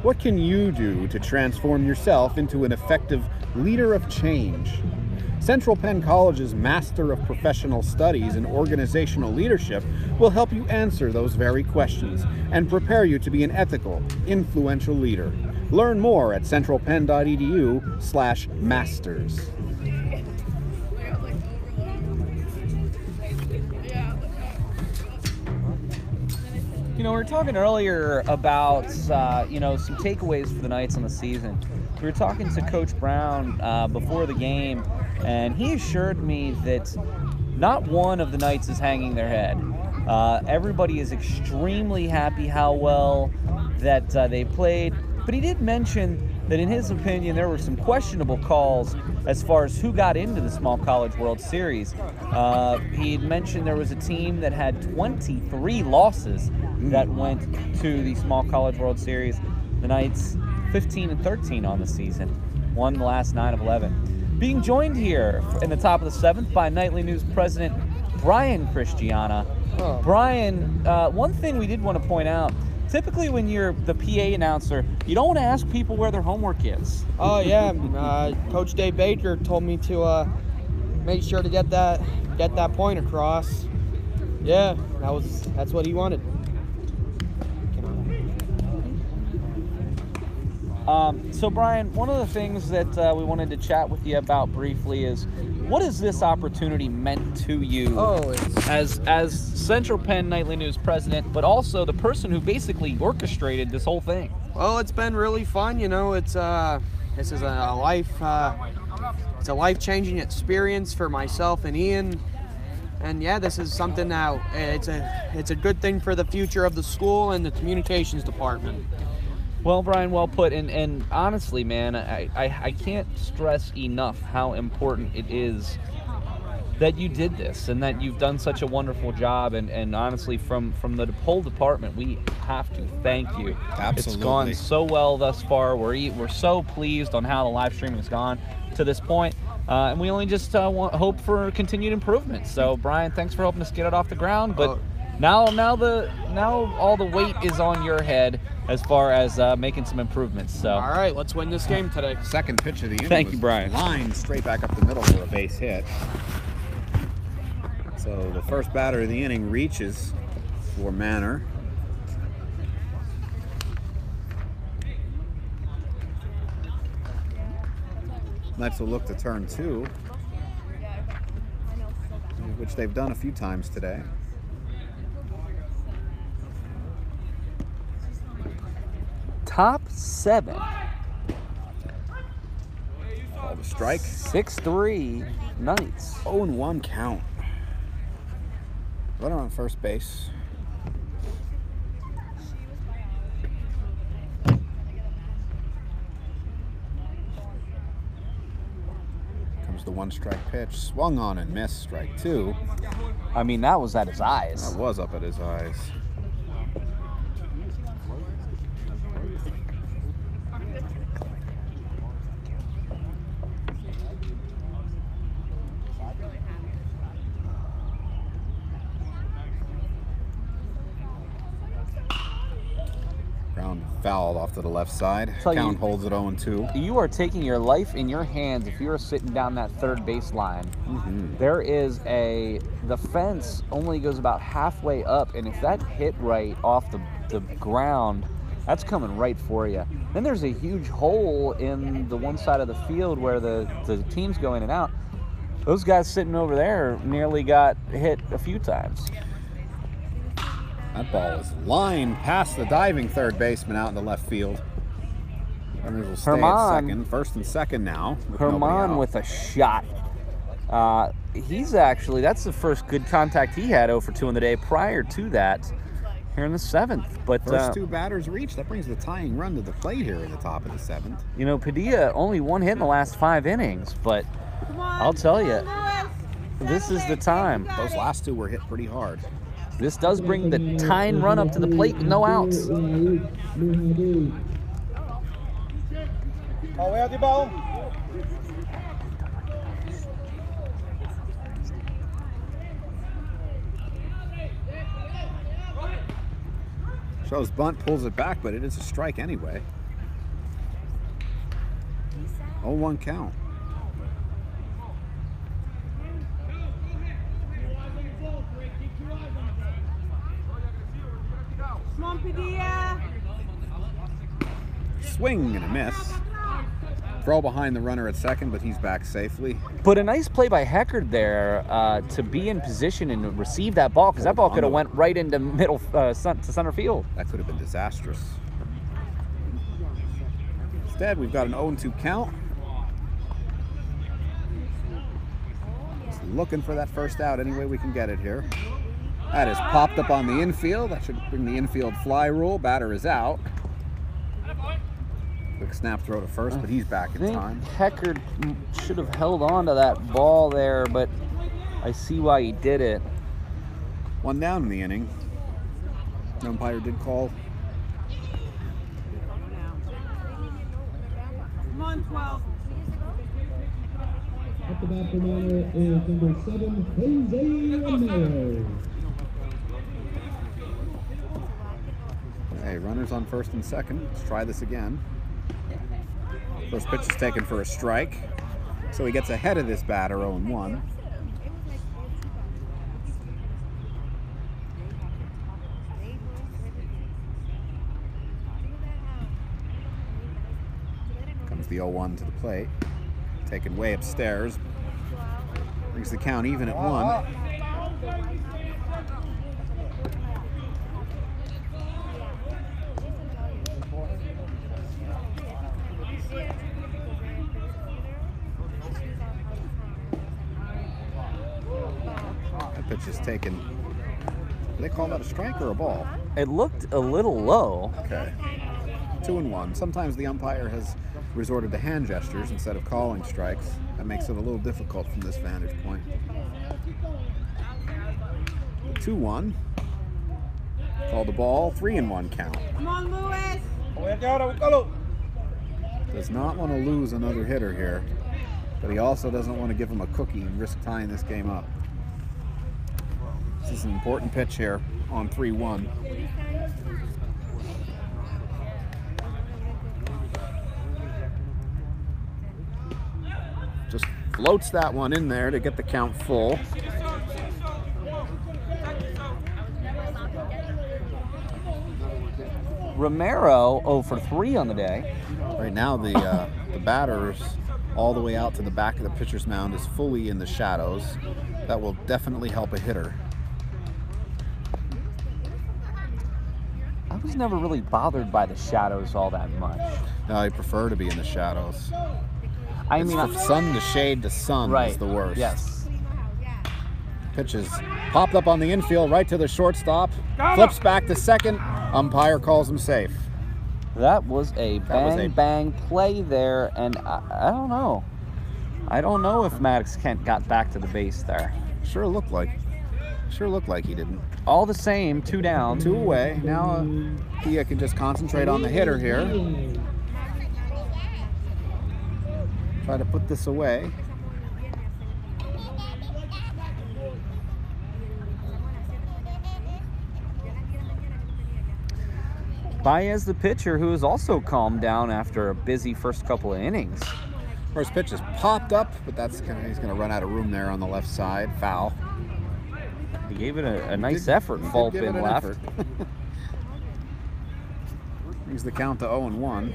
Speaker 3: What can you do to transform yourself into an effective leader of change? Central Penn College's Master of Professional Studies in Organizational Leadership will help you answer those very questions and prepare you to be an ethical, influential leader. Learn more at centralpenn.edu/masters.
Speaker 1: You know, we were talking earlier about, you know, some takeaways for the Knights on the season. We were talking to Coach Brown before the game, and he assured me that not one of the Knights is hanging their head. Everybody is extremely happy how well that they played, but he did mention that in his opinion there were some questionable calls as far as who got into the Small College World Series. He had mentioned there was a team that had 23 losses that went to the Small College World Series. The Knights 15-13 on the season, won the last 9 of 11. Being joined here in the top of the 7th by Nightly News President Brian Christiana. Brian, one thing we did want to point out, typically when you're the PA announcer, you don't want to ask people where their homework is.
Speaker 6: Oh yeah, Coach Dave Baker told me to make sure to get that point across. Yeah, that's what he wanted.
Speaker 1: So Brian, one of the things that we wanted to chat with you about briefly is, what has this opportunity meant to you as Central Penn Nightly News president, but also the person who basically orchestrated this whole thing?
Speaker 6: Well, it's been really fun. You know, this is a life-changing experience for myself and Ian. And yeah, this is something that it's a good thing for the future of the school and the communications department.
Speaker 1: Well, Brian, well put. And honestly, man, I can't stress enough how important it is that you did this and that you've done such a wonderful job. And honestly, from the whole department, we have to thank you.
Speaker 3: Absolutely.
Speaker 1: It's gone so well thus far. We're so pleased on how the live streaming has gone to this point. And we only just hope for continued improvement. So, Brian, thanks for helping us get it off the ground. But now all the weight is on your head as far as making some improvements. So,
Speaker 6: all right, let's win this game today.
Speaker 3: Second pitch of the inning.
Speaker 1: Thank you, Brian.
Speaker 3: Lined straight back up the middle for a base hit. So the first batter of the inning reaches for Manor. Knights will look to turn 2, which they've done a few times today.
Speaker 1: Top 7.
Speaker 3: Called a strike.
Speaker 1: 6-3 Knights.
Speaker 3: 0-1 count. Runner on first base. Comes the 1-strike pitch. Swung on and missed. Strike 2.
Speaker 1: I mean, that was at his eyes.
Speaker 3: That was up at his eyes. Fouled off to the left side. Count holds it 0-2.
Speaker 1: You are taking your life in your hands if you are sitting down that third base line. There is the fence only goes about halfway up, and if that hit right off the ground, that's coming right for you. Then there's a huge hole in the one side of the field where the teams go in and out. Those guys sitting over there nearly got hit a few times.
Speaker 3: That ball is lined past the diving third baseman out in the left field. Runners will stay at second. First and second now.
Speaker 1: Herman with a shot. That's the first good contact he had 0 for 2 in the day prior to that here in the 7th. But
Speaker 3: first 2 batters reached. That brings the tying run to the plate here in the top of the 7th.
Speaker 1: You know, Padilla only 1 hit in the last 5 innings, but I'll tell you, This is the time.
Speaker 3: Those last two were hit pretty hard.
Speaker 1: This does bring the tying run up to the plate with no outs.
Speaker 3: Shows bunt, pulls it back, but it is a strike anyway. 0-1 count.
Speaker 5: Come on, Padilla.
Speaker 3: Swing and a miss. Throw behind the runner at second, but he's back safely.
Speaker 1: But a nice play by Heckard there to be in position and receive that ball, because that ball could have went right into middle to center field.
Speaker 3: That could have been disastrous. Instead, we've got an 0-2 count. Just looking for that first out any way we can get it here. That is popped up on the infield. That should bring the infield fly rule. Batter is out. Quick snap throw to first, but he's back in time.
Speaker 1: Heckard should have held on to that ball there, but I see why he did it.
Speaker 3: One down in the inning. The umpire did call.
Speaker 5: Come on, 12.
Speaker 2: At the bat for Manor is number 7, Jose Romero.
Speaker 3: Hey, runners on first and second. Let's try this again. First pitch is taken for a strike. So he gets ahead of this batter, 0-1. Comes the 0-1 to the plate. Taken way upstairs. Brings the count even at 1. That pitch is taken. Do they call that a strike or a ball?
Speaker 1: It looked a little low.
Speaker 3: Okay. 2-1. Sometimes the umpire has resorted to hand gestures instead of calling strikes. That makes it a little difficult from this vantage point. 2-1. Called the ball. 3-1 count.
Speaker 5: Come on, Lewis.
Speaker 3: Does not want to lose another hitter here, but he also doesn't want to give him a cookie and risk tying this game up. This is an important pitch here on 3-1. Just floats that one in there to get the count full.
Speaker 1: Romero 0 for 3 on the day.
Speaker 3: Right now the batter's all the way out to the back of the pitcher's mound is fully in the shadows. That will definitely help a hitter.
Speaker 1: I was never really bothered by the shadows all that much.
Speaker 3: No, I prefer to be in the shadows.
Speaker 1: I
Speaker 3: It's
Speaker 1: mean,
Speaker 3: the sun to shade to sun
Speaker 1: right.
Speaker 3: is the worst.
Speaker 1: Yes.
Speaker 3: Pitch is popped up on the infield right to the shortstop. Flips back to second. Umpire calls him safe.
Speaker 1: That was a bang play there, and I don't know. I don't know if Maddox Kent got back to the base there.
Speaker 3: Sure looked like he didn't.
Speaker 1: All the same, 2 down.
Speaker 3: 2 away. Now Pia can just concentrate on the hitter here. Try to put this away.
Speaker 1: Baez, the pitcher, who has also calmed down after a busy first couple of innings.
Speaker 3: First pitch is popped up, but he's going to run out of room there on the left side. Foul.
Speaker 1: He gave it a nice effort. Fall pin left.
Speaker 3: Brings the count to 0-1.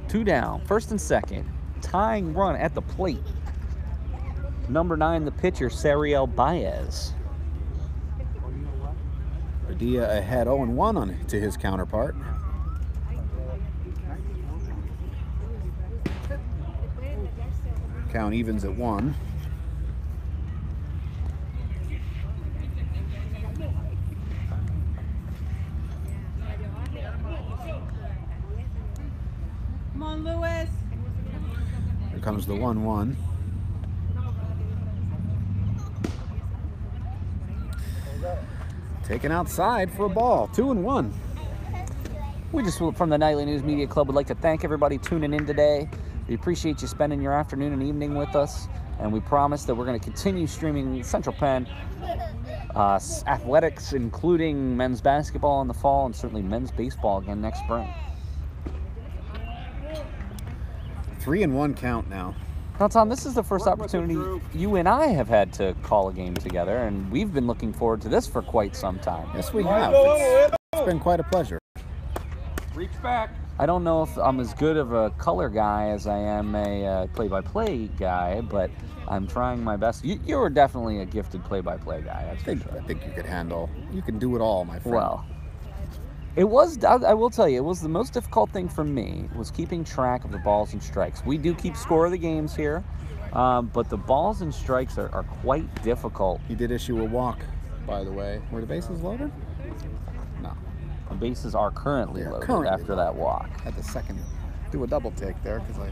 Speaker 1: Two down, first and second. Tying run at the plate. Number 9, the pitcher, Sariel Baez.
Speaker 3: Padilla ahead 0-1 to his counterpart. Count evens at 1.
Speaker 5: Come
Speaker 3: comes the 1-1. Taken outside for a ball. 2-1.
Speaker 1: We just, from the Nightly News Media Club, would like to thank everybody tuning in today. We appreciate you spending your afternoon and evening with us, and we promise that we're going to continue streaming Central Penn athletics, including men's basketball in the fall and certainly men's baseball again next spring.
Speaker 3: 3-1 count now.
Speaker 1: Now, Tom, this is the first opportunity you and I have had to call a game together, and we've been looking forward to this for quite some time.
Speaker 3: Yes, we have. It's been quite a pleasure.
Speaker 4: Reach back.
Speaker 1: I don't know if I'm as good of a color guy as I am a play-by-play guy, but I'm trying my best. You're definitely a gifted play-by-play guy, that's for sure.
Speaker 3: I think you could handle. You can do it all, my friend.
Speaker 1: Well, it was, I will tell you, it was the most difficult thing for me, was keeping track of the balls and strikes. We do keep score of the games here, but the balls and strikes are quite difficult.
Speaker 3: He did issue a walk, by the way. Were the bases loaded? No.
Speaker 1: The bases are currently loaded after that walk.
Speaker 3: Had the second do a double take there because I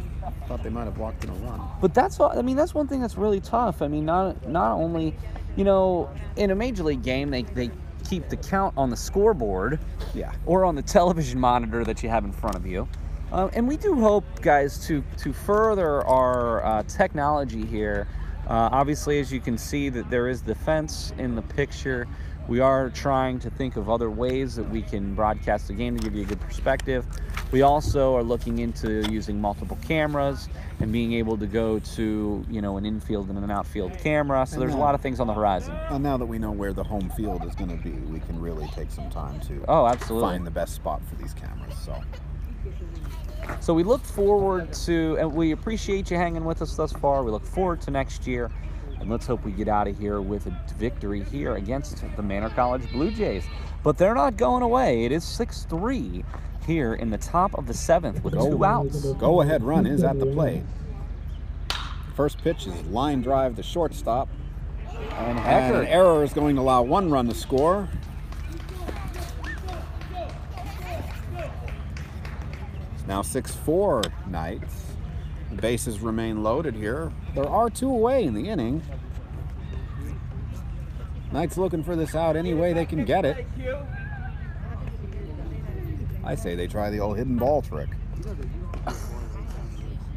Speaker 3: thought they might have walked in a run.
Speaker 1: But that's all, I mean, that's one thing that's really tough. I mean, not only, you know, in a major league game, they keep the count on the scoreboard,
Speaker 3: yeah,
Speaker 1: or on the television monitor that you have in front of you. And we do hope, guys, to further our technology here. Obviously, as you can see, that there is the fence in the picture. We are trying to think of other ways that we can broadcast the game to give you a good perspective. We also are looking into using multiple cameras and being able to go to, you know, an infield and an outfield camera. So there's a lot of things on the horizon.
Speaker 3: And now that we know where the home field is going to be, we can really take some time to
Speaker 1: absolutely
Speaker 3: find the best spot for these cameras.
Speaker 1: So we look forward to, and we appreciate you hanging with us thus far. We look forward to next year. And let's hope we get out of here with a victory here against the Manor College Blue Jays. But they're not going away. It is 6-3 here in the top of the 7th with 2 outs.
Speaker 3: Go-ahead run is at the plate. First pitch is line drive to shortstop.
Speaker 1: And
Speaker 3: an error is going to allow 1 run to score. It's now 6-4 Knights. The bases remain loaded here. There are 2 away in the inning. Knights looking for this out any way they can get it. I say they try the old hidden ball trick.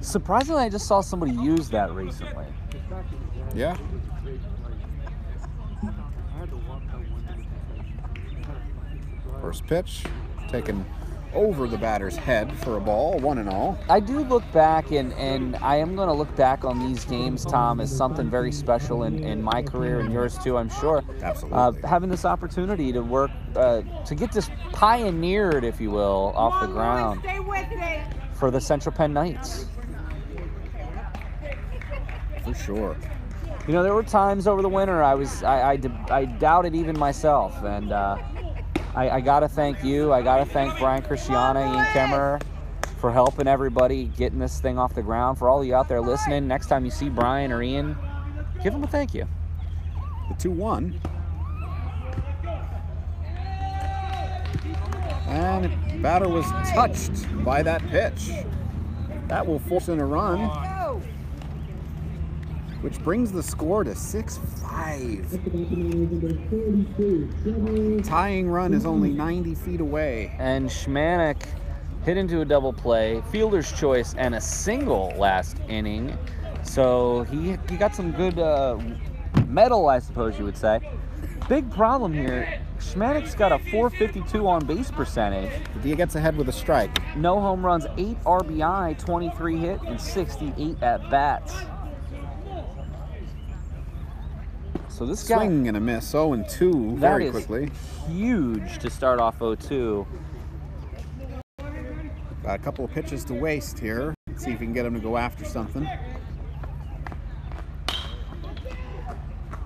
Speaker 1: Surprisingly, I just saw somebody use that recently.
Speaker 3: Yeah. First pitch, taken over the batter's head for a ball, 1-0.
Speaker 1: I do look back, and I am going to look back on these games, Tom, as something very special in my career and yours too, I'm sure.
Speaker 3: Absolutely.
Speaker 1: Having this opportunity to work, to get this pioneered, if you will, off the ground
Speaker 5: Stay with me.
Speaker 1: for the Central Penn Knights.
Speaker 3: For sure.
Speaker 1: You know, there were times over the winter I doubted even myself, and I got to thank you. I got to thank Brian Christiana, Ian Kemmerer for helping everybody getting this thing off the ground. For all of you out there listening, next time you see Brian or Ian, give them a thank you.
Speaker 3: The 2-1. And the batter was touched by that pitch. That will force in a run, which brings the score to 6-5. Tying run is only 90 feet away.
Speaker 1: And Schmanek hit into a double play, fielder's choice, and a single last inning. So he got some good metal, I suppose you would say. Big problem here. Schmanek's got a .452 on base percentage.
Speaker 3: He gets ahead with a strike.
Speaker 1: No home runs, 8 RBI, 23 hit, and 68 at bats. So this guy,
Speaker 3: swing and a miss, 0-2 very quickly.
Speaker 1: Huge to start off 0-2.
Speaker 3: Got a couple of pitches to waste here. Let's see if we can get him to go after something.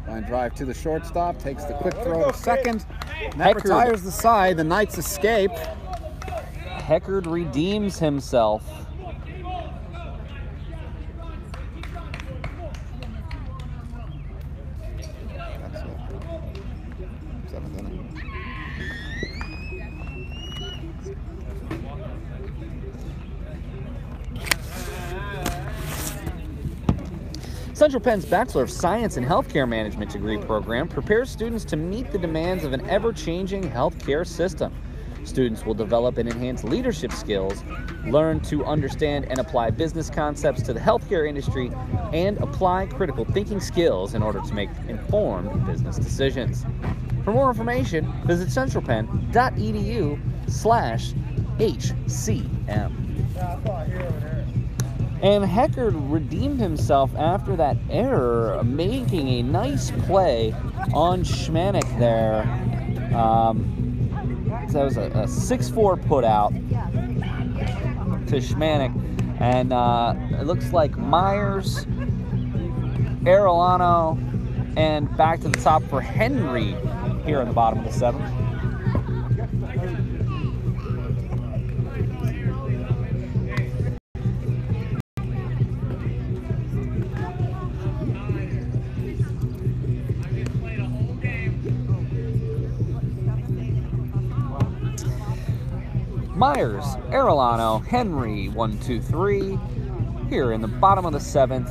Speaker 3: Line drive to the shortstop, takes the quick throw to second. And that retires the side. The Knights escape.
Speaker 1: Heckard redeems himself.
Speaker 3: That's it. 7th inning.
Speaker 1: Central Penn's Bachelor of Science in Healthcare Management degree program prepares students to meet the demands of an ever-changing healthcare system. Students will develop and enhance leadership skills, learn to understand and apply business concepts to the healthcare industry, and apply critical thinking skills in order to make informed business decisions. For more information, visit centralpenn.edu/HCM. And Heckard redeemed himself after that error, making a nice play on Schmanek there. So that was a 6-4 put out to Schmanek. And it looks like Myers, Arellano, and back to the top for Henry here in the bottom of the 7th. Myers, Arellano, Henry, 1, 2, 3, here in the bottom of the 7th.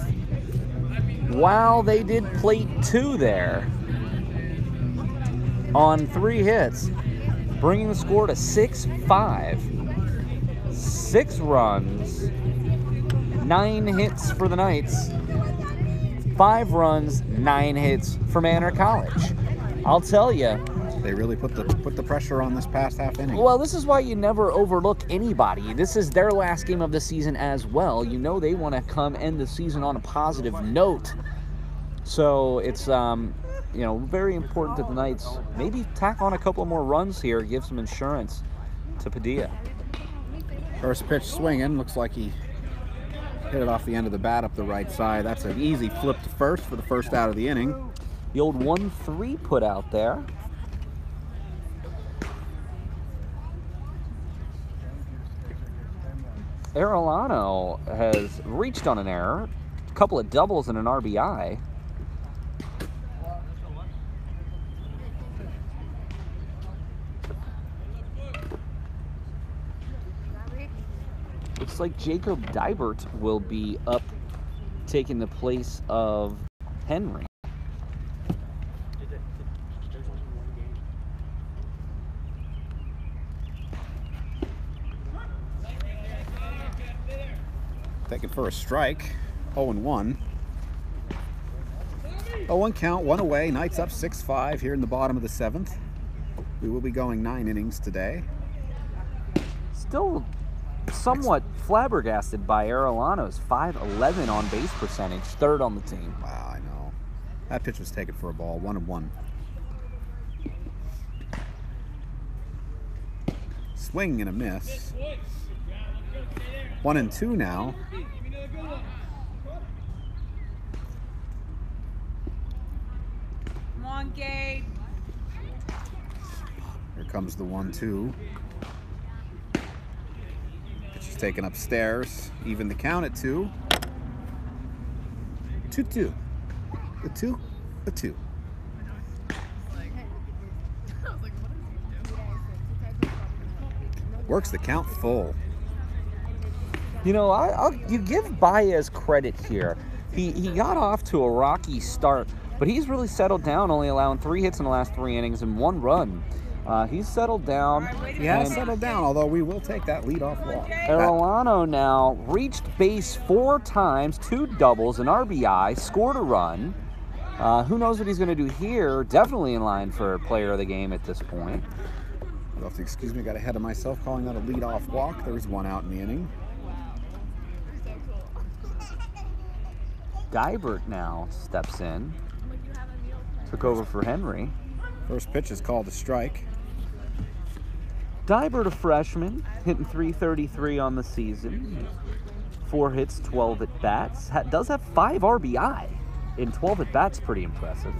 Speaker 1: Wow, they did plate 2 there on 3 hits, bringing the score to 6-5. 6 runs, 9 hits for the Knights, 5 runs, 9 hits for Manor College. I'll tell you,
Speaker 3: They really put the pressure on this past half inning.
Speaker 1: well, this is why you never overlook anybody. This is their last game of the season as well. You know they want to come end the season on a positive note. So it's very important that the Knights maybe tack on a couple more runs here, give some insurance to Padilla.
Speaker 3: First pitch swinging. Looks like he hit it off the end of the bat up the right side. That's an easy flip to first for the first out of the inning.
Speaker 1: The old 1-3 put out there. Arellano has reached on an error, a couple of doubles and an RBI. Looks like Jacob Dibert will be up, taking the place of Henry.
Speaker 3: Taken for a strike. 0-1. 0-1 count, 1 away. Knights up 6-5 here in the bottom of the 7th. We will be going 9 innings today.
Speaker 1: Still somewhat flabbergasted by Arellano's .511 on base percentage, 3rd on the team.
Speaker 3: Wow, I know. That pitch was taken for a ball. 1-1. Swing and a miss. 1-2 now.
Speaker 5: Come on, Gabe.
Speaker 3: Here comes the 1-2. Pitch is taken upstairs. Even the count at 2. 2-2. A 2. A 2. Works the count full.
Speaker 1: You know, you give Baez credit here. He got off to a rocky start, but he's really settled down, only allowing 3 hits in the last 3 innings and 1 run. He's settled down.
Speaker 3: He has settled down, although we will take that leadoff walk.
Speaker 1: Arellano now reached base 4 times, 2 doubles, an RBI, scored a run. Who knows what he's going to do here? Definitely in line for player of the game at this point.
Speaker 3: You'll have to excuse me, got ahead of myself calling that a leadoff walk. There was 1 out in the inning.
Speaker 1: Dibert now steps in. Took over for Henry.
Speaker 3: First pitch is called a strike.
Speaker 1: Dibert, a freshman, hitting .333 on the season. 4 hits, 12 at bats. Does have 5 RBI in 12 at bats. Pretty impressive.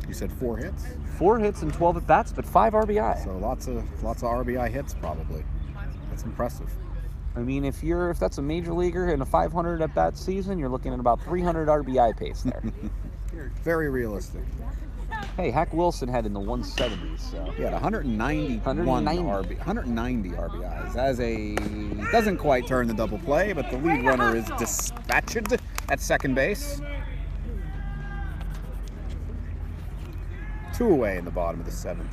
Speaker 3: You said 4 hits?
Speaker 1: 4 hits and 12 at bats, but 5 RBI.
Speaker 3: So lots of RBI hits probably. That's impressive.
Speaker 1: I mean, if that's a major leaguer in a 500 at bat season, you're looking at about 300 RBI pace there.
Speaker 3: Very realistic.
Speaker 1: Hey, Hack Wilson had in the 170s, so.
Speaker 3: He had 190 RBIs. Doesn't quite turn the double play, but the lead runner is dispatched at second base. 2 away in the bottom of the 7th.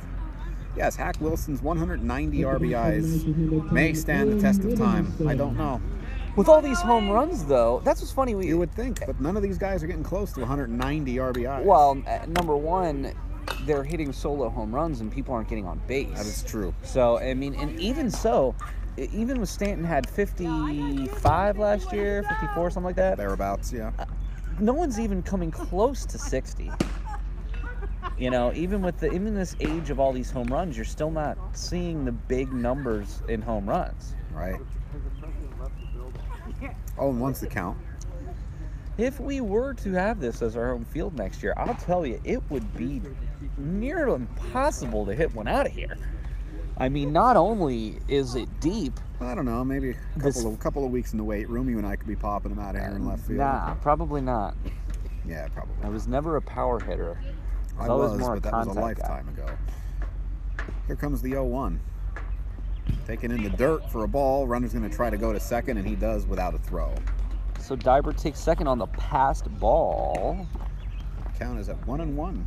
Speaker 3: Yes, Hack Wilson's 190 RBIs may stand the test of time. I don't know.
Speaker 1: With all these home runs, though, that's what's funny.
Speaker 3: You would think, but none of these guys are getting close to 190 RBIs.
Speaker 1: Well, number one, they're hitting solo home runs and people aren't getting on base.
Speaker 3: That is true.
Speaker 1: So, I mean, and even so, even with Stanton had 55 last year, 54, something like that.
Speaker 3: Thereabouts, yeah.
Speaker 1: No one's even coming close to 60. You know, even this age of all these home runs, you're still not seeing the big numbers in home runs.
Speaker 3: Right. Oh, and one's the count.
Speaker 1: If we were to have this as our home field next year, I'll tell you, it would be near impossible to hit one out of here. I mean, not only is it deep.
Speaker 3: I don't know, maybe a couple of weeks in the weight room, you and I could be popping them out of here in left field.
Speaker 1: Nah, probably not.
Speaker 3: Yeah, probably.
Speaker 1: I was never a power hitter.
Speaker 3: I was, but that was a lifetime ago. Here comes the 0-1. Taken in the dirt for a ball. Runner's going to try to go to second, and he does without a throw.
Speaker 1: So Dibert takes second on the passed ball.
Speaker 3: Count is at 1-1.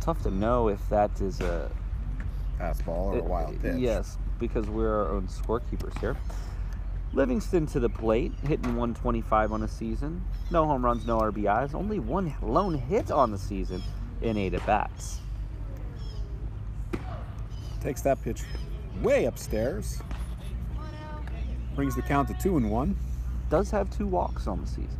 Speaker 1: Tough to know if that is a
Speaker 3: pass ball or a wild pitch.
Speaker 1: Yes, because we're our own scorekeepers here. Livingston to the plate, hitting 125 on the season. No home runs, no RBIs. Only one lone hit on the season in 8 at-bats.
Speaker 3: Takes that pitch way upstairs. Brings the count to 2-1.
Speaker 1: Does have 2 walks on the season.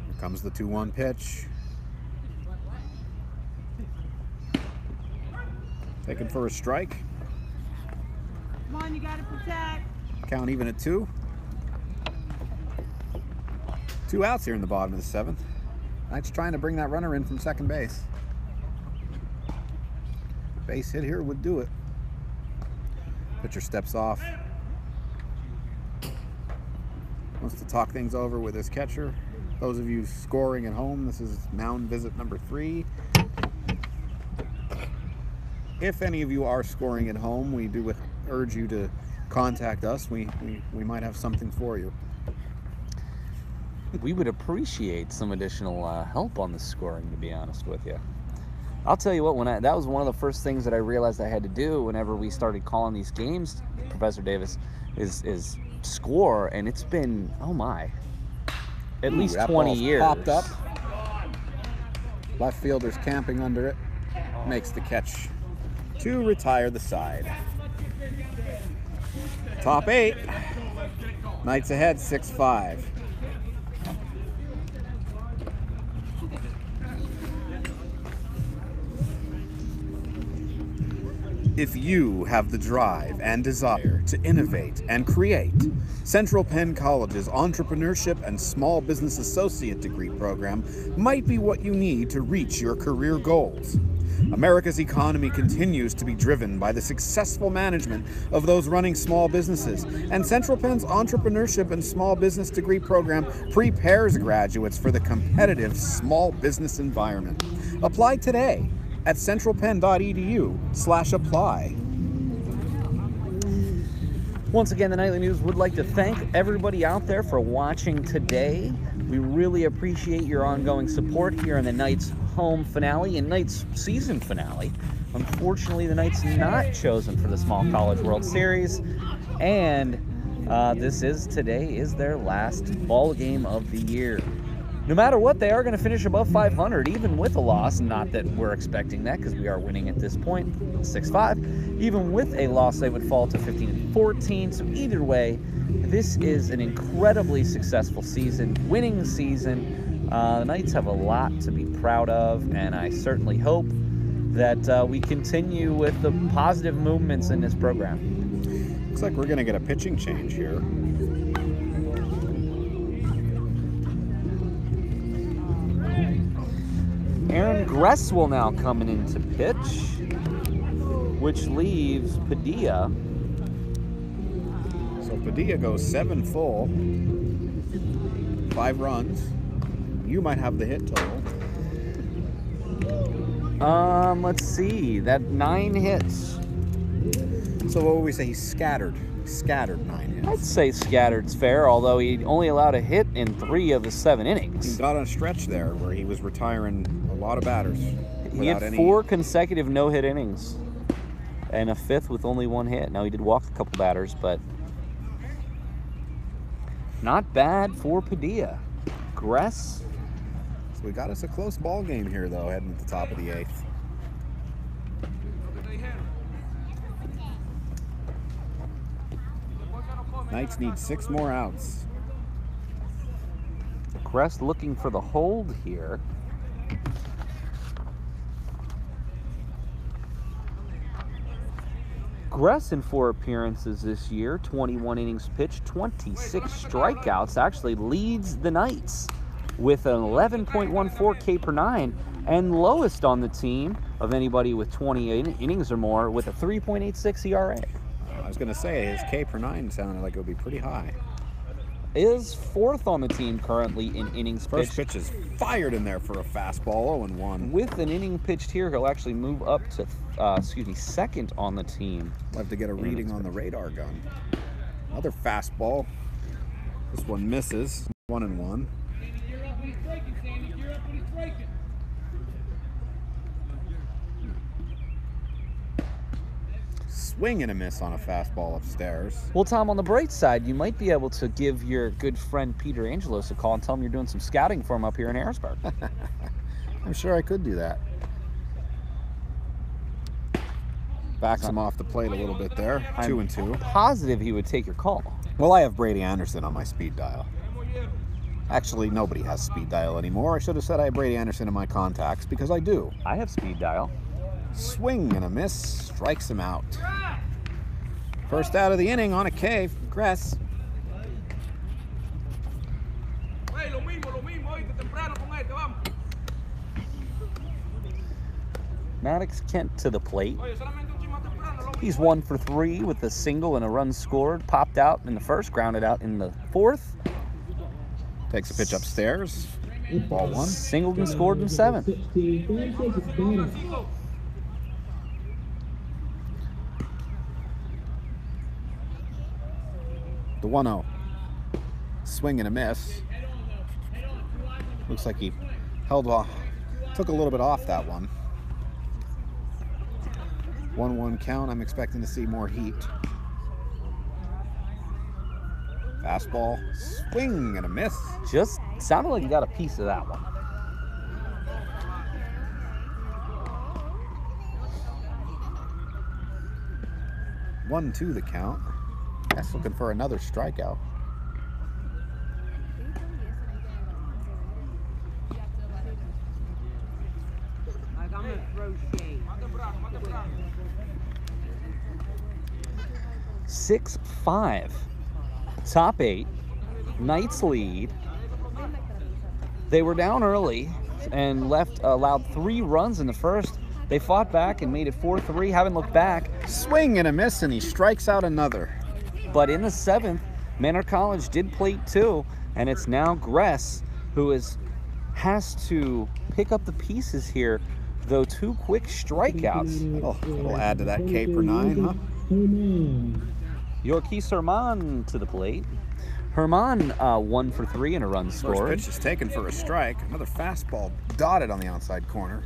Speaker 3: Here comes the 2-1 pitch. Taken for a strike.
Speaker 5: Come on, you gotta protect.
Speaker 3: Count even at 2. 2 outs here in the bottom of the 7th. Knight's trying to bring that runner in from second base. Base hit here would do it. Pitcher steps off. Wants to talk things over with his catcher. Those of you scoring at home, this is mound visit number 3. If any of you are scoring at home, we do urge you to contact us. We might have something for you.
Speaker 1: We would appreciate some additional help on the scoring, to be honest with you. I'll tell you what, that was one of the first things that I realized I had to do whenever we started calling these games, Professor Davis, is score, and it's been, oh my, at least 20 years.
Speaker 3: Popped up. Left fielder's camping under it. Makes the catch to retire the side. Top 8. Knights ahead 6-5. If you have the drive and desire to innovate and create, Central Penn College's Entrepreneurship and Small Business Associate degree program might be what you need to reach your career goals. America's economy continues to be driven by the successful management of those running small businesses, and Central Penn's Entrepreneurship and Small Business degree program prepares graduates for the competitive small business environment. Apply today at centralpenn.edu/apply.
Speaker 1: Once again, the Nightly News would like to thank everybody out there for watching today. We really appreciate your ongoing support here in the Knights home finale and Knights season finale. Unfortunately, the Knights not chosen for the Small College World Series, and today is their last ball game of the year. No matter what, they are going to finish above 500, even with a loss. Not that we're expecting that, because we are winning at this point, 6-5. Even with a loss, they would fall to 15-14. So either way, this is an incredibly successful season, winning season. The Knights have a lot to be proud of, and I certainly hope that we continue with the positive movements in this program.
Speaker 3: Looks like we're going to get a pitching change here.
Speaker 1: Aaron Gress will now coming in to pitch, which leaves Padilla.
Speaker 3: So Padilla goes 7 full, 5 runs. You might have the hit total.
Speaker 1: Let's see, that 9 hits.
Speaker 3: So what would we say? He's scattered. Scattered 9 hits.
Speaker 1: I'd say scattered's fair, although he only allowed a hit in 3 of his 7
Speaker 3: He
Speaker 1: innings.
Speaker 3: got on a stretch there where he was retiring a lot of batters.
Speaker 1: He had 4 consecutive no-hit innings and a 5th with only 1 hit. Now, he did walk a couple batters, but not bad for Padilla. Gress.
Speaker 3: So we got us a close ball game here, though, heading at the top of the 8th. Knights need 6 more outs.
Speaker 1: Gress looking for the hold here. Gress in 4 appearances this year, 21 innings pitched, 26 strikeouts, actually leads the Knights with an 11.14 K per 9 and lowest on the team of anybody with 20 innings or more with a 3.86 ERA.
Speaker 3: I was going to say, his K per 9 sounded like it would be pretty high.
Speaker 1: Is 4th on the team currently in innings
Speaker 3: First
Speaker 1: pitched.
Speaker 3: pitch is fired in there for a fastball, 0-1.
Speaker 1: With an inning pitched here, he'll actually move up to, 2nd on the team.
Speaker 3: We'll have to get a reading on the radar gun. Another fastball. This one misses. 1-1. Swing and a miss on a fastball upstairs.
Speaker 1: Well, Tom, on the bright side, you might be able to give your good friend Peter Angelos a call and tell him you're doing some scouting for him up here in Harrisburg.
Speaker 3: I'm sure I could do that. Backs him off the plate a little bit there. 2-2.
Speaker 1: Positive he would take your call.
Speaker 3: Well, I have Brady Anderson on my speed dial. Actually, nobody has speed dial anymore. I should have said I have Brady Anderson in my contacts because I do.
Speaker 1: I have speed dial.
Speaker 3: Swing and a miss. Strikes him out. First out of the inning on a K for Gress.
Speaker 1: Maddox Kent to the plate. He's 1 for 3 with a single and a run scored. Popped out in the 1st, grounded out in the 4th.
Speaker 3: Takes a pitch upstairs. Ball 1.
Speaker 1: Singled and scored in 7th.
Speaker 3: The 1-0. Swing and a miss. Looks like he held off. Took a little bit off that one. 1-1 count. I'm expecting to see more heat. Fastball. Swing and a miss.
Speaker 1: Just sounded like you got a piece of that one.
Speaker 3: One, 2 the count. That's looking for another strikeout.
Speaker 5: I'm gonna throw shade.
Speaker 1: 6-5. Top 8. Knights lead. They were down early and allowed 3 runs in the 1st. They fought back and made it 4-3. Haven't looked back.
Speaker 3: Swing and a miss, and he strikes out another.
Speaker 1: But in the 7th, Manor College did plate 2, and it's now Gress who has to pick up the pieces here, though 2 quick strikeouts.
Speaker 3: That'll add to that K per 9, huh?
Speaker 1: Yorkis Herman to the plate. Herman 1 for 3 and a run scored.
Speaker 3: First pitch is taken for a strike. Another fastball dotted on the outside corner.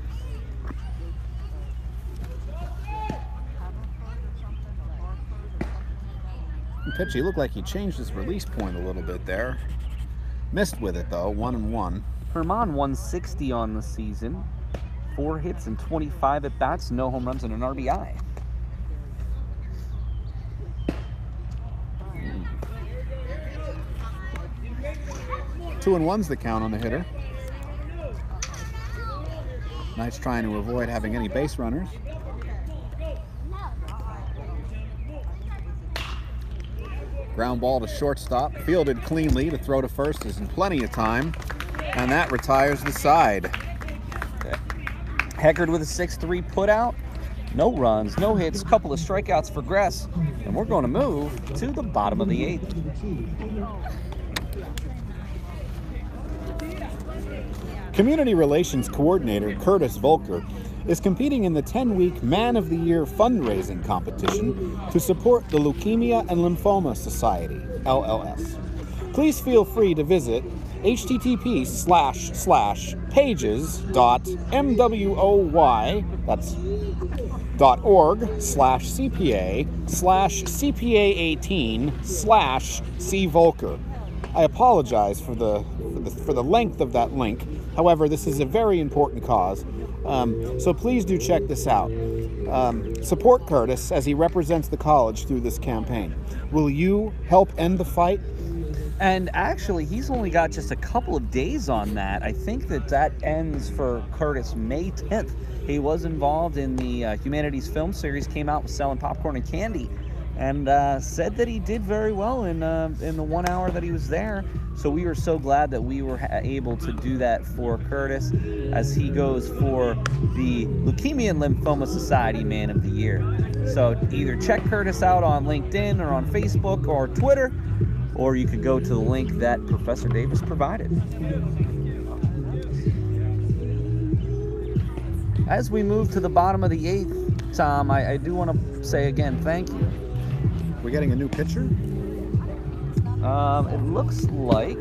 Speaker 3: Pitch, he looked like he changed his release point a little bit there. Missed with it though, 1-1.
Speaker 1: Herman 160 on the season. 4 hits and 25 at bats, no home runs and an RBI.
Speaker 3: Two and one's the count on the hitter. Knights trying to avoid having any base runners. Ground ball to shortstop, fielded cleanly. To throw to first is in plenty of time, and that retires the side.
Speaker 1: Heckard with a 6-3 putout. No runs, no hits, couple of strikeouts for Gress, and we're going to move to the bottom of the 8th.
Speaker 3: Community Relations Coordinator Curtis Volker is competing in the 10-week Man of the Year fundraising competition to support the Leukemia and Lymphoma Society, LLS. Please feel free to visit http://pages.mwoy, that's .org/CPA/CPA18/C. I apologize for the length of that link. However, this is a very important cause, so please do check this out. Support Curtis as he represents the college through this campaign. Will you help end the fight?
Speaker 1: And actually, he's only got just a couple of days on that. I think that ends for Curtis May 10th. He was involved in the Humanities film series, came out with selling popcorn and candy, and said that he did very well in the 1 hour that he was there. So we were so glad that we were able to do that for Curtis as he goes for the Leukemia and Lymphoma Society Man of the Year. So either check Curtis out on LinkedIn or on Facebook or Twitter, or you could go to the link that Professor Davis provided. As we move to the bottom of the 8th, Tom, I do want to say again, thank you.
Speaker 3: We're getting a new pitcher?
Speaker 1: It looks like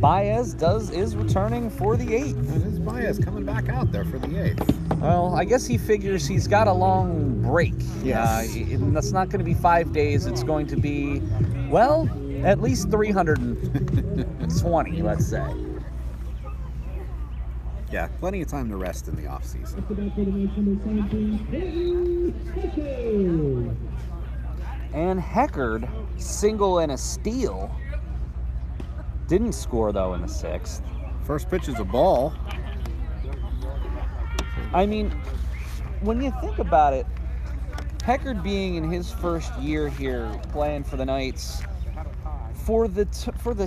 Speaker 1: Baez is returning for the 8th.
Speaker 3: It is Baez coming back out there for the 8th.
Speaker 1: Well, I guess he figures he's got a long break.
Speaker 3: Yes.
Speaker 1: That's not going to be 5 days. It's going to be, well, at least 320, let's say.
Speaker 3: Yeah, plenty of time to rest in the off-season.
Speaker 1: And Heckard, single and a steal. Didn't score, though, in the 6th.
Speaker 3: First pitch is a ball.
Speaker 1: I mean, when you think about it, Heckard being in his first year here playing for the Knights, for the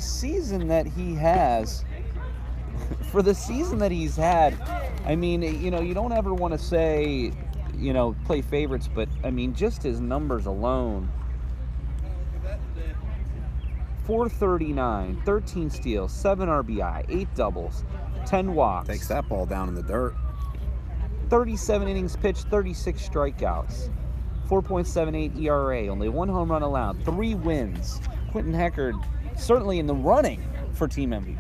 Speaker 1: season that he has, for the season that he's had, I mean, you know, you don't ever want to say, you know, play favorites, but I mean, just his numbers alone. 439, 13 steals, 7 RBI, 8 doubles, 10 walks.
Speaker 3: Takes that ball down in the dirt.
Speaker 1: 37 innings pitched, 36 strikeouts, 4.78 ERA, only 1 home run allowed, 3 wins. Quentin Heckard certainly in the running for team MVP.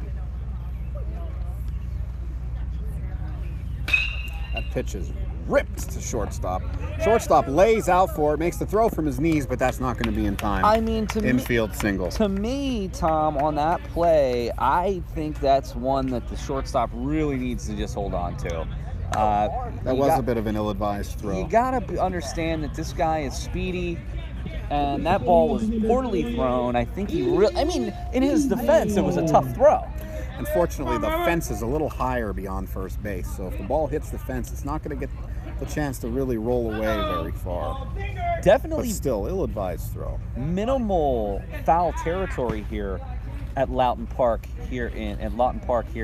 Speaker 3: That pitch is ripped to shortstop. Shortstop lays out for it, makes the throw from his knees, but that's not going to be in time.
Speaker 1: I mean,
Speaker 3: infield single.
Speaker 1: To me, Tom, on that play, I think that's one that the shortstop really needs to just hold on to.
Speaker 3: That was a bit of an ill-advised throw.
Speaker 1: You got to understand that this guy is speedy, and that ball was poorly thrown. I think he really, I mean, in his defense, it was a tough throw.
Speaker 3: Unfortunately, the fence is a little higher beyond first base, so if the ball hits the fence, it's not going to get the chance to really roll away very far.
Speaker 1: Definitely.
Speaker 3: But still, ill-advised throw.
Speaker 1: Minimal foul territory here at Lawton Park here in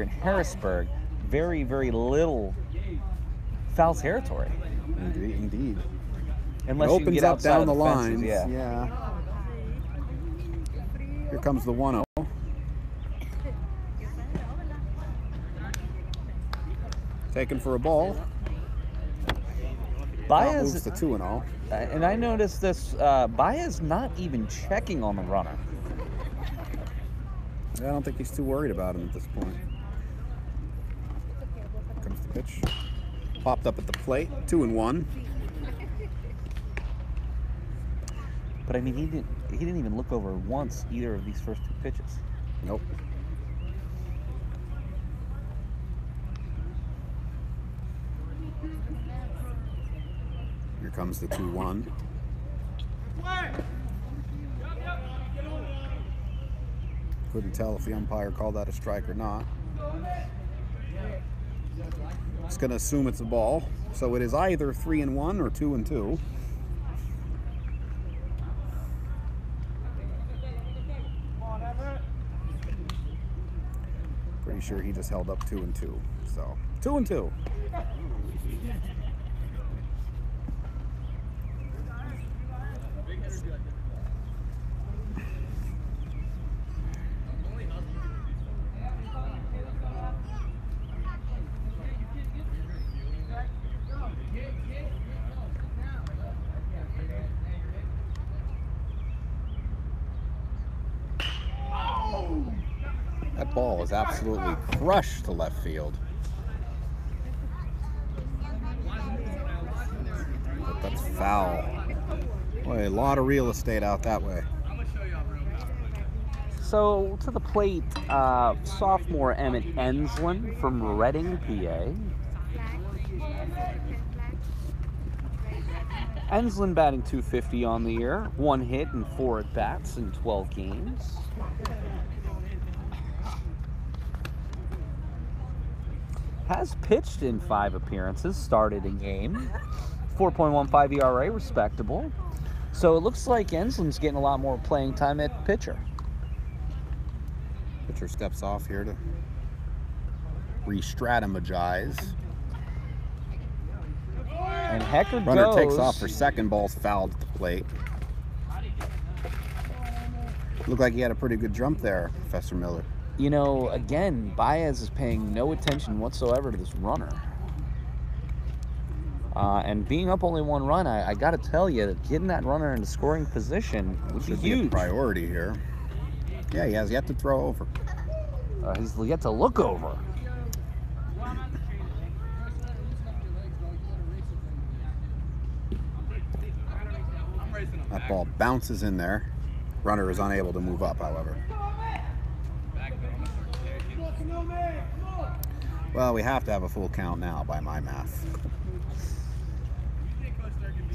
Speaker 1: Harrisburg. Very, very little foul territory.
Speaker 3: Indeed.
Speaker 1: Unless
Speaker 3: it
Speaker 1: you
Speaker 3: opens
Speaker 1: get
Speaker 3: up
Speaker 1: outside
Speaker 3: down
Speaker 1: of
Speaker 3: the
Speaker 1: fences,
Speaker 3: lines. Yeah. Here comes the 1-0. Taken for a ball.
Speaker 1: Baez
Speaker 3: moves to 2-0.
Speaker 1: And I noticed this. Baez not even checking on the runner.
Speaker 3: I don't think he's too worried about him at this point. Here comes the pitch. Popped up at the plate. 2-1.
Speaker 1: But I mean, he didn't even look over once either of these first 2 pitches.
Speaker 3: Nope. Here comes the 2-1. Couldn't tell if the umpire called that a strike or not. Just going to assume it's a ball. So it is either 3-1 or 2-2. Pretty sure he just held up 2-2. So 2-2. That ball is absolutely crushed to left field. But that's foul. Boy, a lot of real estate out that way.
Speaker 1: So to the plate, sophomore Emmett Enslin from Reading, PA. Enslin batting .250 on the year, 1 hit and 4 at-bats in 12 games. Has pitched in 5 appearances, started a game. 4.15 ERA, respectable. So it looks like Enslin's getting a lot more playing time at pitcher.
Speaker 3: Pitcher steps off here to re-strategize.
Speaker 1: And Hecker
Speaker 3: Runner
Speaker 1: goes.
Speaker 3: takes off for second, ball's fouled at the plate. Looked like he had a pretty good jump there, Professor Miller.
Speaker 1: You know, again, Baez is paying no attention whatsoever to this runner. And being up only 1 run, I got to tell you, getting that runner into scoring position would be
Speaker 3: Should be a
Speaker 1: huge.
Speaker 3: priority here. Yeah, he has yet to throw over.
Speaker 1: He's yet to look over.
Speaker 3: That ball bounces in there. Runner is unable to move up, however. Well, we have to have a full count now by my math.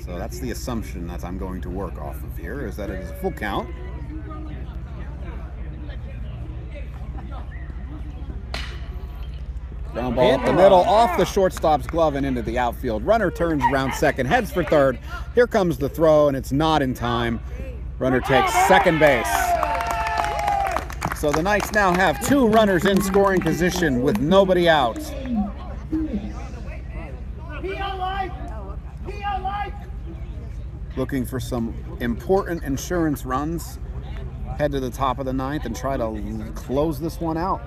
Speaker 3: So that's the assumption that I'm going to work off of here, is that it is a full count. Ground ball up the middle, off the shortstop's glove and into the outfield. Runner turns around second, heads for third. Here comes the throw, and it's not in time. Runner takes second base. So the Knights now have 2 runners in scoring position with nobody out. Looking for some important insurance runs. Head to the top of the 9th and try to close this one out.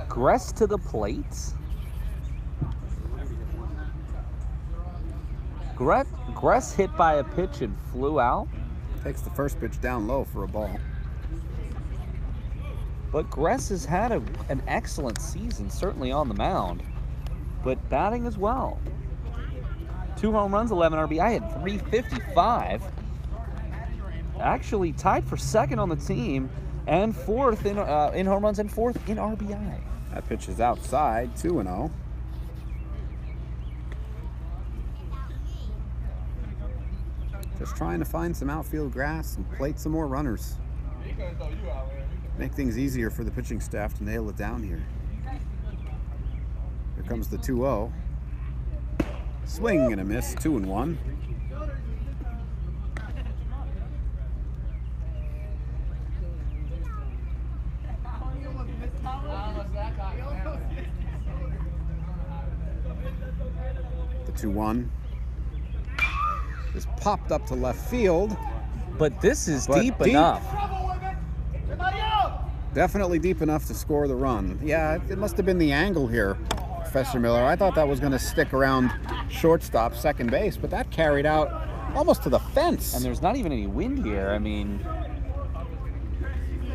Speaker 1: Gress to the plate. Gress hit by a pitch and flew out.
Speaker 3: Takes the first pitch down low for a ball.
Speaker 1: But Gress has had an excellent season, certainly on the mound, but batting as well. 2 home runs, 11 RBI, at 355. Actually tied for second on the team and 4th in home runs and 4th in RBI.
Speaker 3: That pitch is outside, 2-0. Just trying to find some outfield grass and plate some more runners. Make things easier for the pitching staff to nail it down here. Here comes the 2-0. Swing and a miss, 2-1. The 2-1 is popped up to left field.
Speaker 1: But this is
Speaker 3: But
Speaker 1: deep
Speaker 3: deep.
Speaker 1: enough.
Speaker 3: Definitely deep enough to score the run. Yeah, it must have been the angle here, Professor Miller. I thought that was going to stick around shortstop, second base, but that carried out almost to the fence.
Speaker 1: And there's not even any wind here. I mean,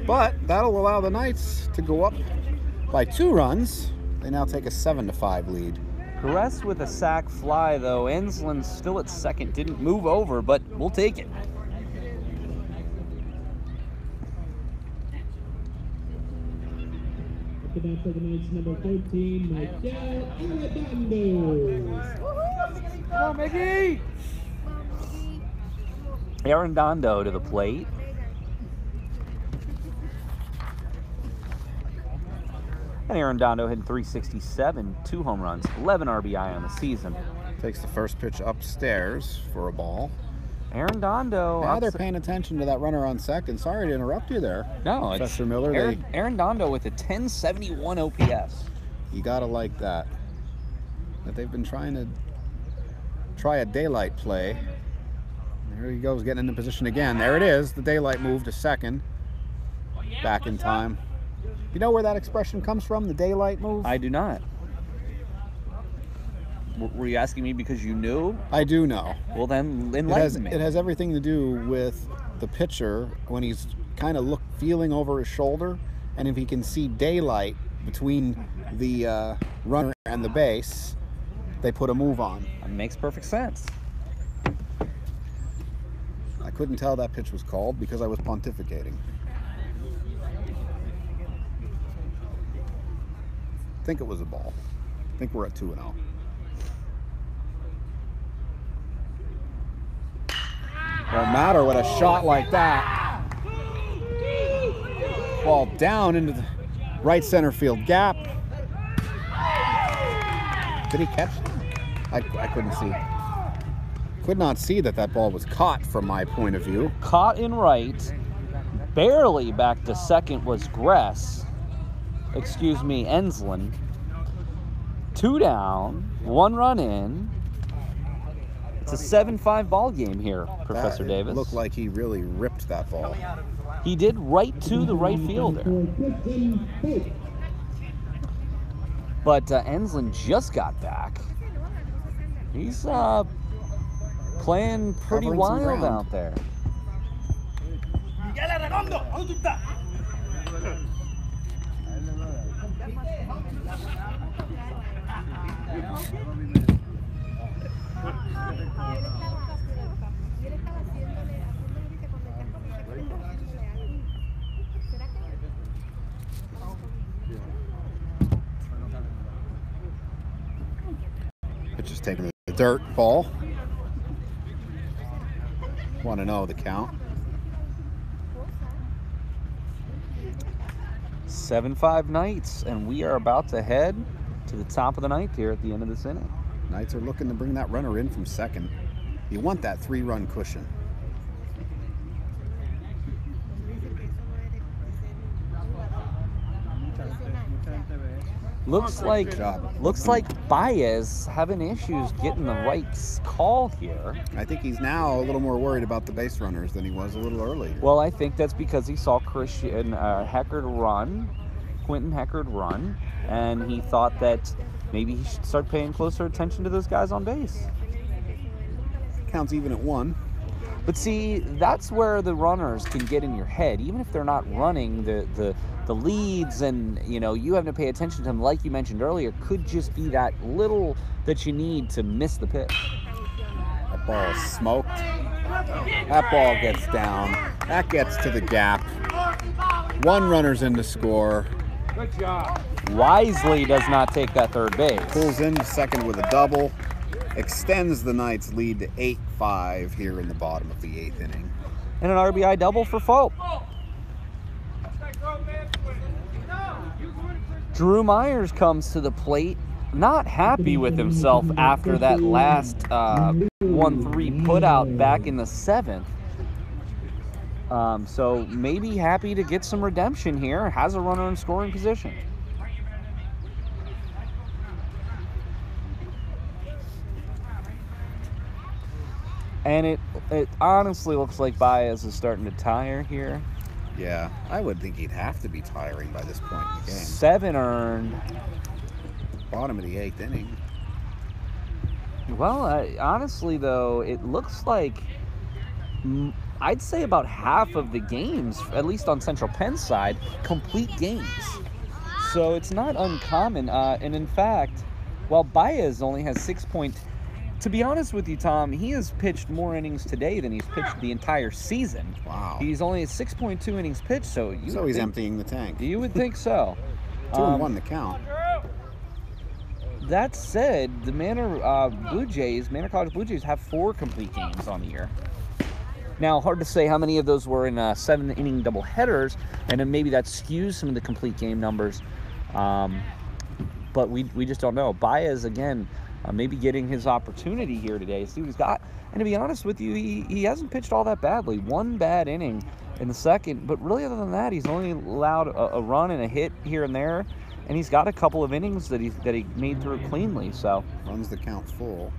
Speaker 3: But that'll allow the Knights to go up by 2 runs. They now take a 7-5 lead.
Speaker 1: Gress with a sac fly, though. Enslin still at second. Didn't move over, but we'll take it.
Speaker 2: At the bat for the Knights, number 13, Gabe Arellano.
Speaker 4: Come on, Mickey!
Speaker 1: Arellano to the plate. And Arellano hitting .367, 2 home runs, 11 RBI on the season.
Speaker 3: Takes the first pitch upstairs for a ball.
Speaker 1: Arellano.
Speaker 3: Now they're paying attention to that runner on second. Sorry to interrupt you there,
Speaker 1: No, it's
Speaker 3: Professor Miller.
Speaker 1: Arellano with a 1071 OPS.
Speaker 3: You gotta like that. That they've been trying to try a daylight play. There he goes, getting into position again. There it is. The daylight move to second. Back in time. You know where that expression comes from, the daylight move?
Speaker 1: I do not. Were you asking me because you knew?
Speaker 3: I do know.
Speaker 1: Well, then
Speaker 3: It
Speaker 1: enlighten me.
Speaker 3: has everything to do with the pitcher when he's kind of feeling over his shoulder, and if he can see daylight between the runner and the base, they put a move on.
Speaker 1: It makes perfect sense.
Speaker 3: I couldn't tell that pitch was called because I was pontificating. I think it was a ball. I think we're at 2-0. Won't matter with a shot like that. Ball down into the right center field gap. Did he catch it? I couldn't see. Could not see that ball was caught from my point of view.
Speaker 1: Caught in right. Barely back to second was Gress. Excuse me, Enslin. 2 down, 1 run in. It's a 7-5 ball game here, Professor Davis.
Speaker 3: It looked like he really ripped that ball.
Speaker 1: He did right to the right fielder. But Enslin just got back. He's playing pretty
Speaker 3: Covering some
Speaker 1: wild
Speaker 3: ground.
Speaker 1: out there.
Speaker 3: Pitch is taking the dirt ball. Want to know the count?
Speaker 1: 7-5 Knights, and we are about to head to the top of the ninth here at the end of this inning.
Speaker 3: Knights are looking to bring that runner in from second. You want that 3-run cushion.
Speaker 1: Looks like Baez having issues getting the right call here.
Speaker 3: I think he's now a little more worried about the base runners than he was a little earlier.
Speaker 1: Well, I think that's because he saw Quentin Heckard run, and he thought that maybe he should start paying closer attention to those guys on base.
Speaker 3: Counts even at 1.
Speaker 1: But see, that's where the runners can get in your head, even if they're not running the leads, and you have to pay attention to them. Like you mentioned earlier, could just be that little that you need to miss the pitch.
Speaker 3: That ball is smoked. That ball gets down. That gets to the gap. 1 runner's in to score.
Speaker 1: Good job. Wisely does not take that third base.
Speaker 3: Pulls in second with a double. Extends the Knights' lead to 8-5 here in the bottom of the 8th inning.
Speaker 1: And an RBI double for Fope. Drew Myers comes to the plate, not happy with himself after that last 1-3 putout back in the 7th. So maybe happy to get some redemption here. Has a runner in scoring position. And it honestly looks like Baez is starting to tire here.
Speaker 3: Yeah, I would think he'd have to be tiring by this point in the game.
Speaker 1: 7 earned.
Speaker 3: Bottom of the 8th inning.
Speaker 1: Well, honestly, though, it looks like I'd say about half of the games, at least on Central Penn's side, complete games. So it's not uncommon. And in fact, while Baez only has 6 points, to be honest with you, Tom, he has pitched more innings today than he's pitched the entire season.
Speaker 3: Wow.
Speaker 1: He's only at 6.2 innings pitched, so
Speaker 3: he's emptying the tank.
Speaker 1: You would think so.
Speaker 3: 2-1 the count.
Speaker 1: That said, the Manor College Blue Jays have 4 complete games on the year. Now, hard to say how many of those were in 7-inning doubleheaders, and then maybe that skews some of the complete game numbers. But we just don't know. Baez, again, maybe getting his opportunity here today, see what he's got. And to be honest with you, he hasn't pitched all that badly. 1 bad inning in the 2nd, but really other than that, he's only allowed a run and a hit here and there, and he's got a couple of innings that he made through cleanly. So
Speaker 3: runs the count full,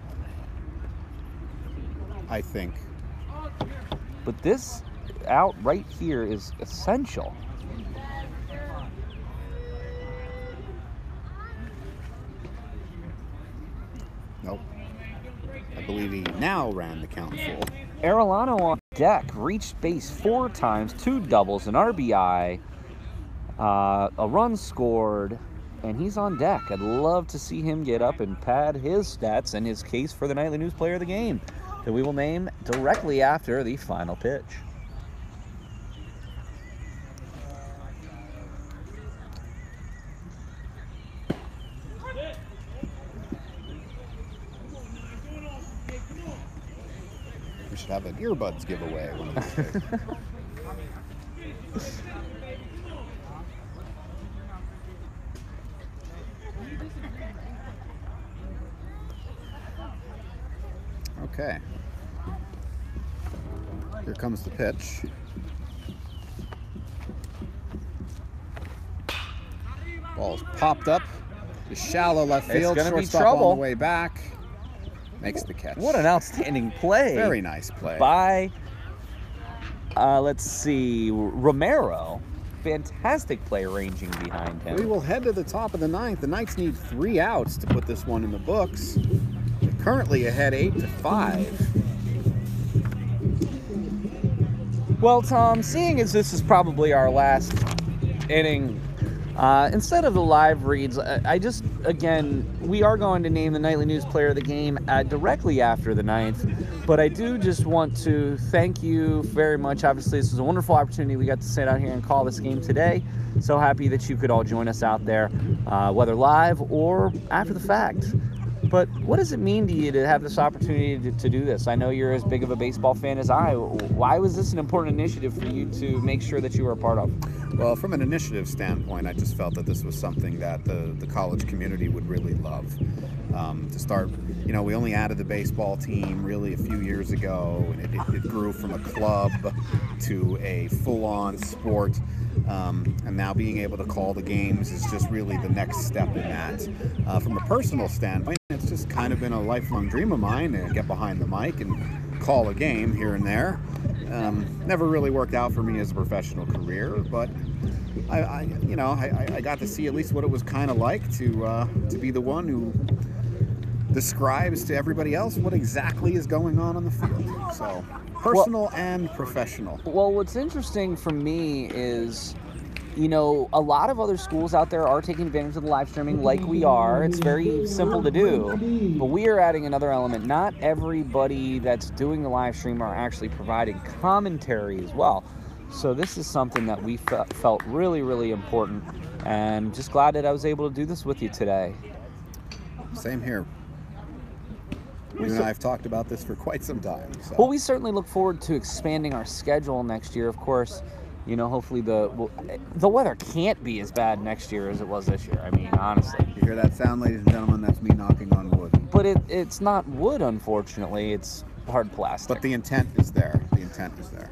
Speaker 3: I think.
Speaker 1: But this out right here is essential.
Speaker 3: Nope. I believe he now ran the count full.
Speaker 1: Arellano on deck, reached base 4 times, 2 doubles, an RBI, a run scored, and he's on deck. I'd love to see him get up and pad his stats and his case for the Nightly News Player of the Game that we will name directly after the final pitch.
Speaker 3: We should have an earbuds giveaway one of these days. Okay. Here comes the pitch. Ball's popped up to shallow left field.
Speaker 1: It's gonna be
Speaker 3: Shortstop
Speaker 1: trouble.
Speaker 3: on the way back. Makes the catch.
Speaker 1: What an outstanding play.
Speaker 3: Very nice play.
Speaker 1: By, let's see, Romero. Fantastic play ranging behind him.
Speaker 3: We will head to the top of the 9th. The Knights need 3 outs to put this one in the books. They're currently ahead 8-5.
Speaker 1: Well, Tom, seeing as this is probably our last inning, instead of the live reads, I just, again, we are going to name the Nightly News Player of the Game directly after the 9th, but I do just want to thank you very much. Obviously, this was a wonderful opportunity. We got to sit out here and call this game today. So happy that you could all join us out there, whether live or after the fact. But what does it mean to you to have this opportunity to do this? I know you're as big of a baseball fan as I. Why was this an important initiative for you to make sure that you were a part of?
Speaker 3: Well, from an initiative standpoint, I just felt that this was something that the college community would really love. To start, you know, we only added the baseball team really a few years ago, and it grew from a club to a full-on sport. And now being able to call the games is just really the next step in that. From a personal standpoint, it's just kind of been a lifelong dream of mine to get behind the mic and call a game here and there. Never really worked out for me as a professional career, but I got to see at least what it was kind of like to be the one who describes to everybody else what exactly is going on the field. So personal and professional.
Speaker 1: Well, what's interesting for me is, you know, a lot of other schools out there are taking advantage of the live streaming like we are. It's very simple to do, but we are adding another element. Not everybody that's doing the live stream are actually providing commentary as well. So this is something that we felt really, really important, and just glad that I was able to do this with you today.
Speaker 3: Same here. You and I have talked about this for quite some time. So.
Speaker 1: Well, we certainly look forward to expanding our schedule next year. Of course, you know, hopefully the weather can't be as bad next year as it was this year. I mean, honestly.
Speaker 3: You hear that sound, ladies and gentlemen? That's me knocking on wood.
Speaker 1: But it's not wood, unfortunately. It's hard plastic.
Speaker 3: But the intent is there. The intent is there.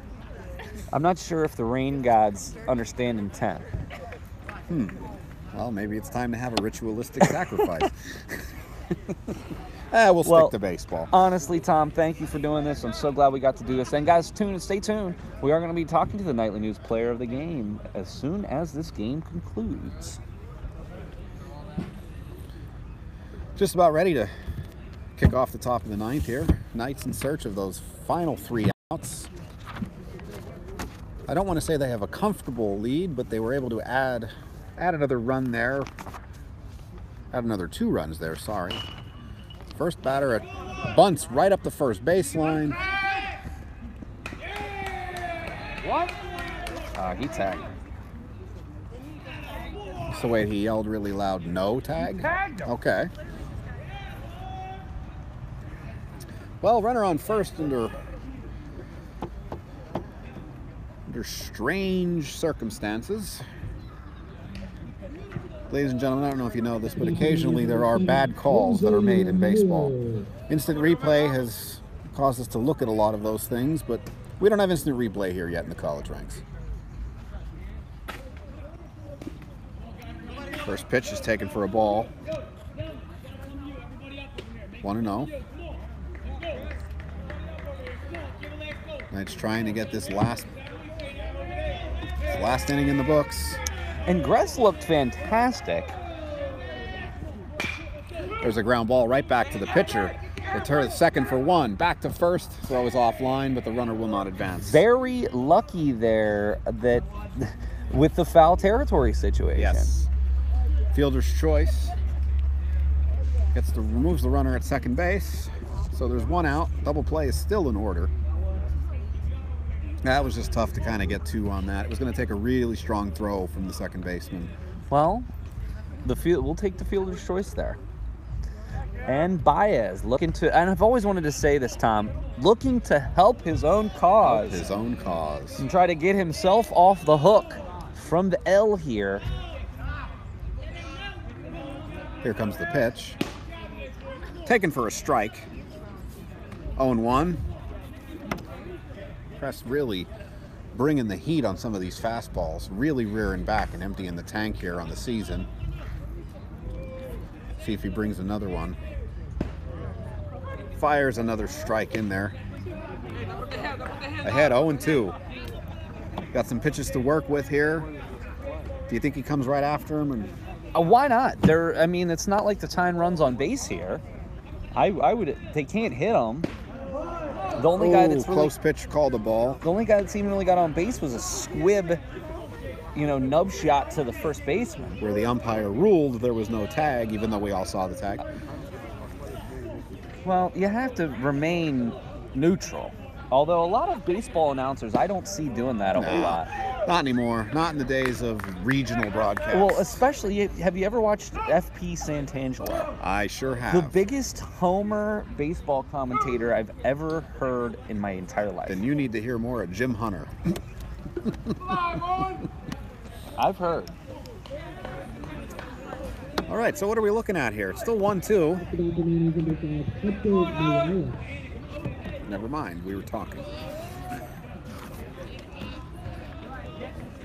Speaker 1: I'm not sure if the rain gods understand intent.
Speaker 3: Well, maybe it's time to have a ritualistic sacrifice. We'll stick to baseball.
Speaker 1: Honestly, Tom, thank you for doing this. I'm so glad we got to do this. And guys, stay tuned. We are going to be talking to the Nightly News Player of the Game as soon as this game concludes.
Speaker 3: Just about ready to kick off the top of the 9th here. Knights in search of those final 3 outs. I don't want to say they have a comfortable lead, but they were able to add another run there. Add another 2 runs there, sorry. First batter at bunts right up the first baseline.
Speaker 1: What? He tagged.
Speaker 3: So wait, he yelled really loud, no tag? Okay. Well, runner on first under strange circumstances. Ladies and gentlemen, I don't know if you know this, but occasionally there are bad calls that are made in baseball. Instant replay has caused us to look at a lot of those things, but we don't have instant replay here yet in the college ranks. First pitch is taken for a ball. 1-0. Knights trying to get this last inning in the books.
Speaker 1: And Gress looked fantastic.
Speaker 3: There's a ground ball right back to the pitcher. Return second for one. Back to first. Throw is offline, but the runner will not advance.
Speaker 1: Very lucky there that with the foul territory situation.
Speaker 3: Yes. Fielder's choice. Removes the runner at second base. So there's one out. Double play is still in order. That was just tough to kind of get to on that. It was going to take a really strong throw from the second baseman.
Speaker 1: Well, we'll take the fielder's choice there. And Baez looking to, and I've always wanted to say this, Tom, looking to help his own cause.
Speaker 3: His own cause.
Speaker 1: And try to get himself off the hook from the L here.
Speaker 3: Here comes the pitch. Taken for a strike. 0-1. Press really bringing the heat on some of these fastballs. Really rearing back and emptying the tank here on the season. See if he brings another one. Fires another strike in there. Ahead 0-2. Got some pitches to work with here. Do you think he comes right after him? And
Speaker 1: why not? I mean, it's not like the tying runs on base here. They can't hit him. The only guy that's really,
Speaker 3: close pitch called a ball.
Speaker 1: The only guy that's even really got on base was a squib, nub shot to the first baseman.
Speaker 3: Where the umpire ruled there was no tag, even though we all saw the tag.
Speaker 1: Well, you have to remain neutral. Although a lot of baseball announcers, I don't see doing that a whole lot.
Speaker 3: Not anymore. Not in the days of regional broadcasts.
Speaker 1: Well, especially, have you ever watched FP Santangelo?
Speaker 3: I sure have.
Speaker 1: The biggest homer baseball commentator I've ever heard in my entire life.
Speaker 3: Then you need to hear more of Jim Hunter.
Speaker 1: I've heard.
Speaker 3: All right, so what are we looking at here? It's still 1-2. Never mind, we were talking.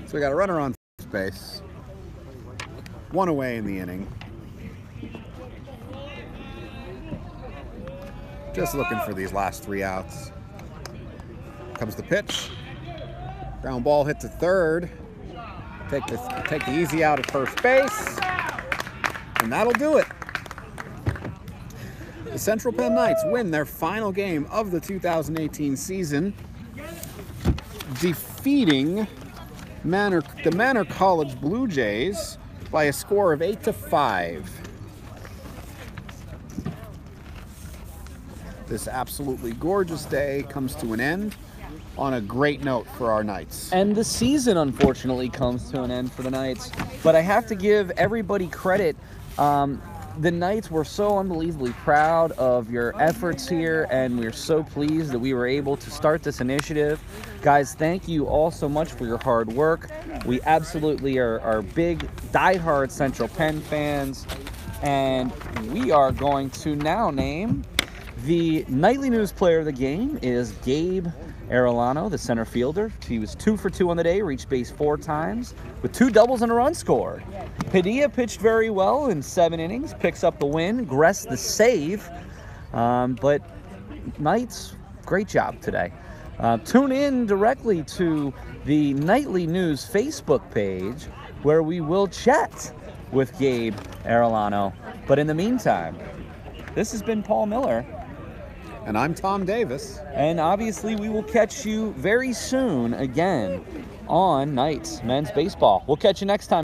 Speaker 3: So we got a runner on first base. One away in the inning. Just looking for these last 3 outs. Comes the pitch. Ground ball hit to third. Take the easy out at first base. And that'll do it. The Central Penn Knights win their final game of the 2018 season, defeating the Manor College Blue Jays by a score of 8-5. This absolutely gorgeous day comes to an end on a great note for our Knights.
Speaker 1: And the season, unfortunately, comes to an end for the Knights. But I have to give everybody credit. The Knights were so unbelievably proud of your efforts here, and we're so pleased that we were able to start this initiative. Guys, thank you all so much for your hard work. We absolutely are big, diehard Central Penn fans, and we are going to now name the Nightly News Player of the game is Gabe Arellano, the center fielder. He was 2 for 2 on the day, reached base 4 times with 2 doubles and a run scored. Padilla pitched very well in 7 innings, picks up the win. Gress the save. But Knights, great job today. Tune in directly to the Nightly News Facebook page where we will chat with Gabe Arellano. But in the meantime, this has been Paul Miller.
Speaker 3: And I'm Tom Davis.
Speaker 1: And obviously we will catch you very soon again on Knights Men's Baseball. We'll catch you next time.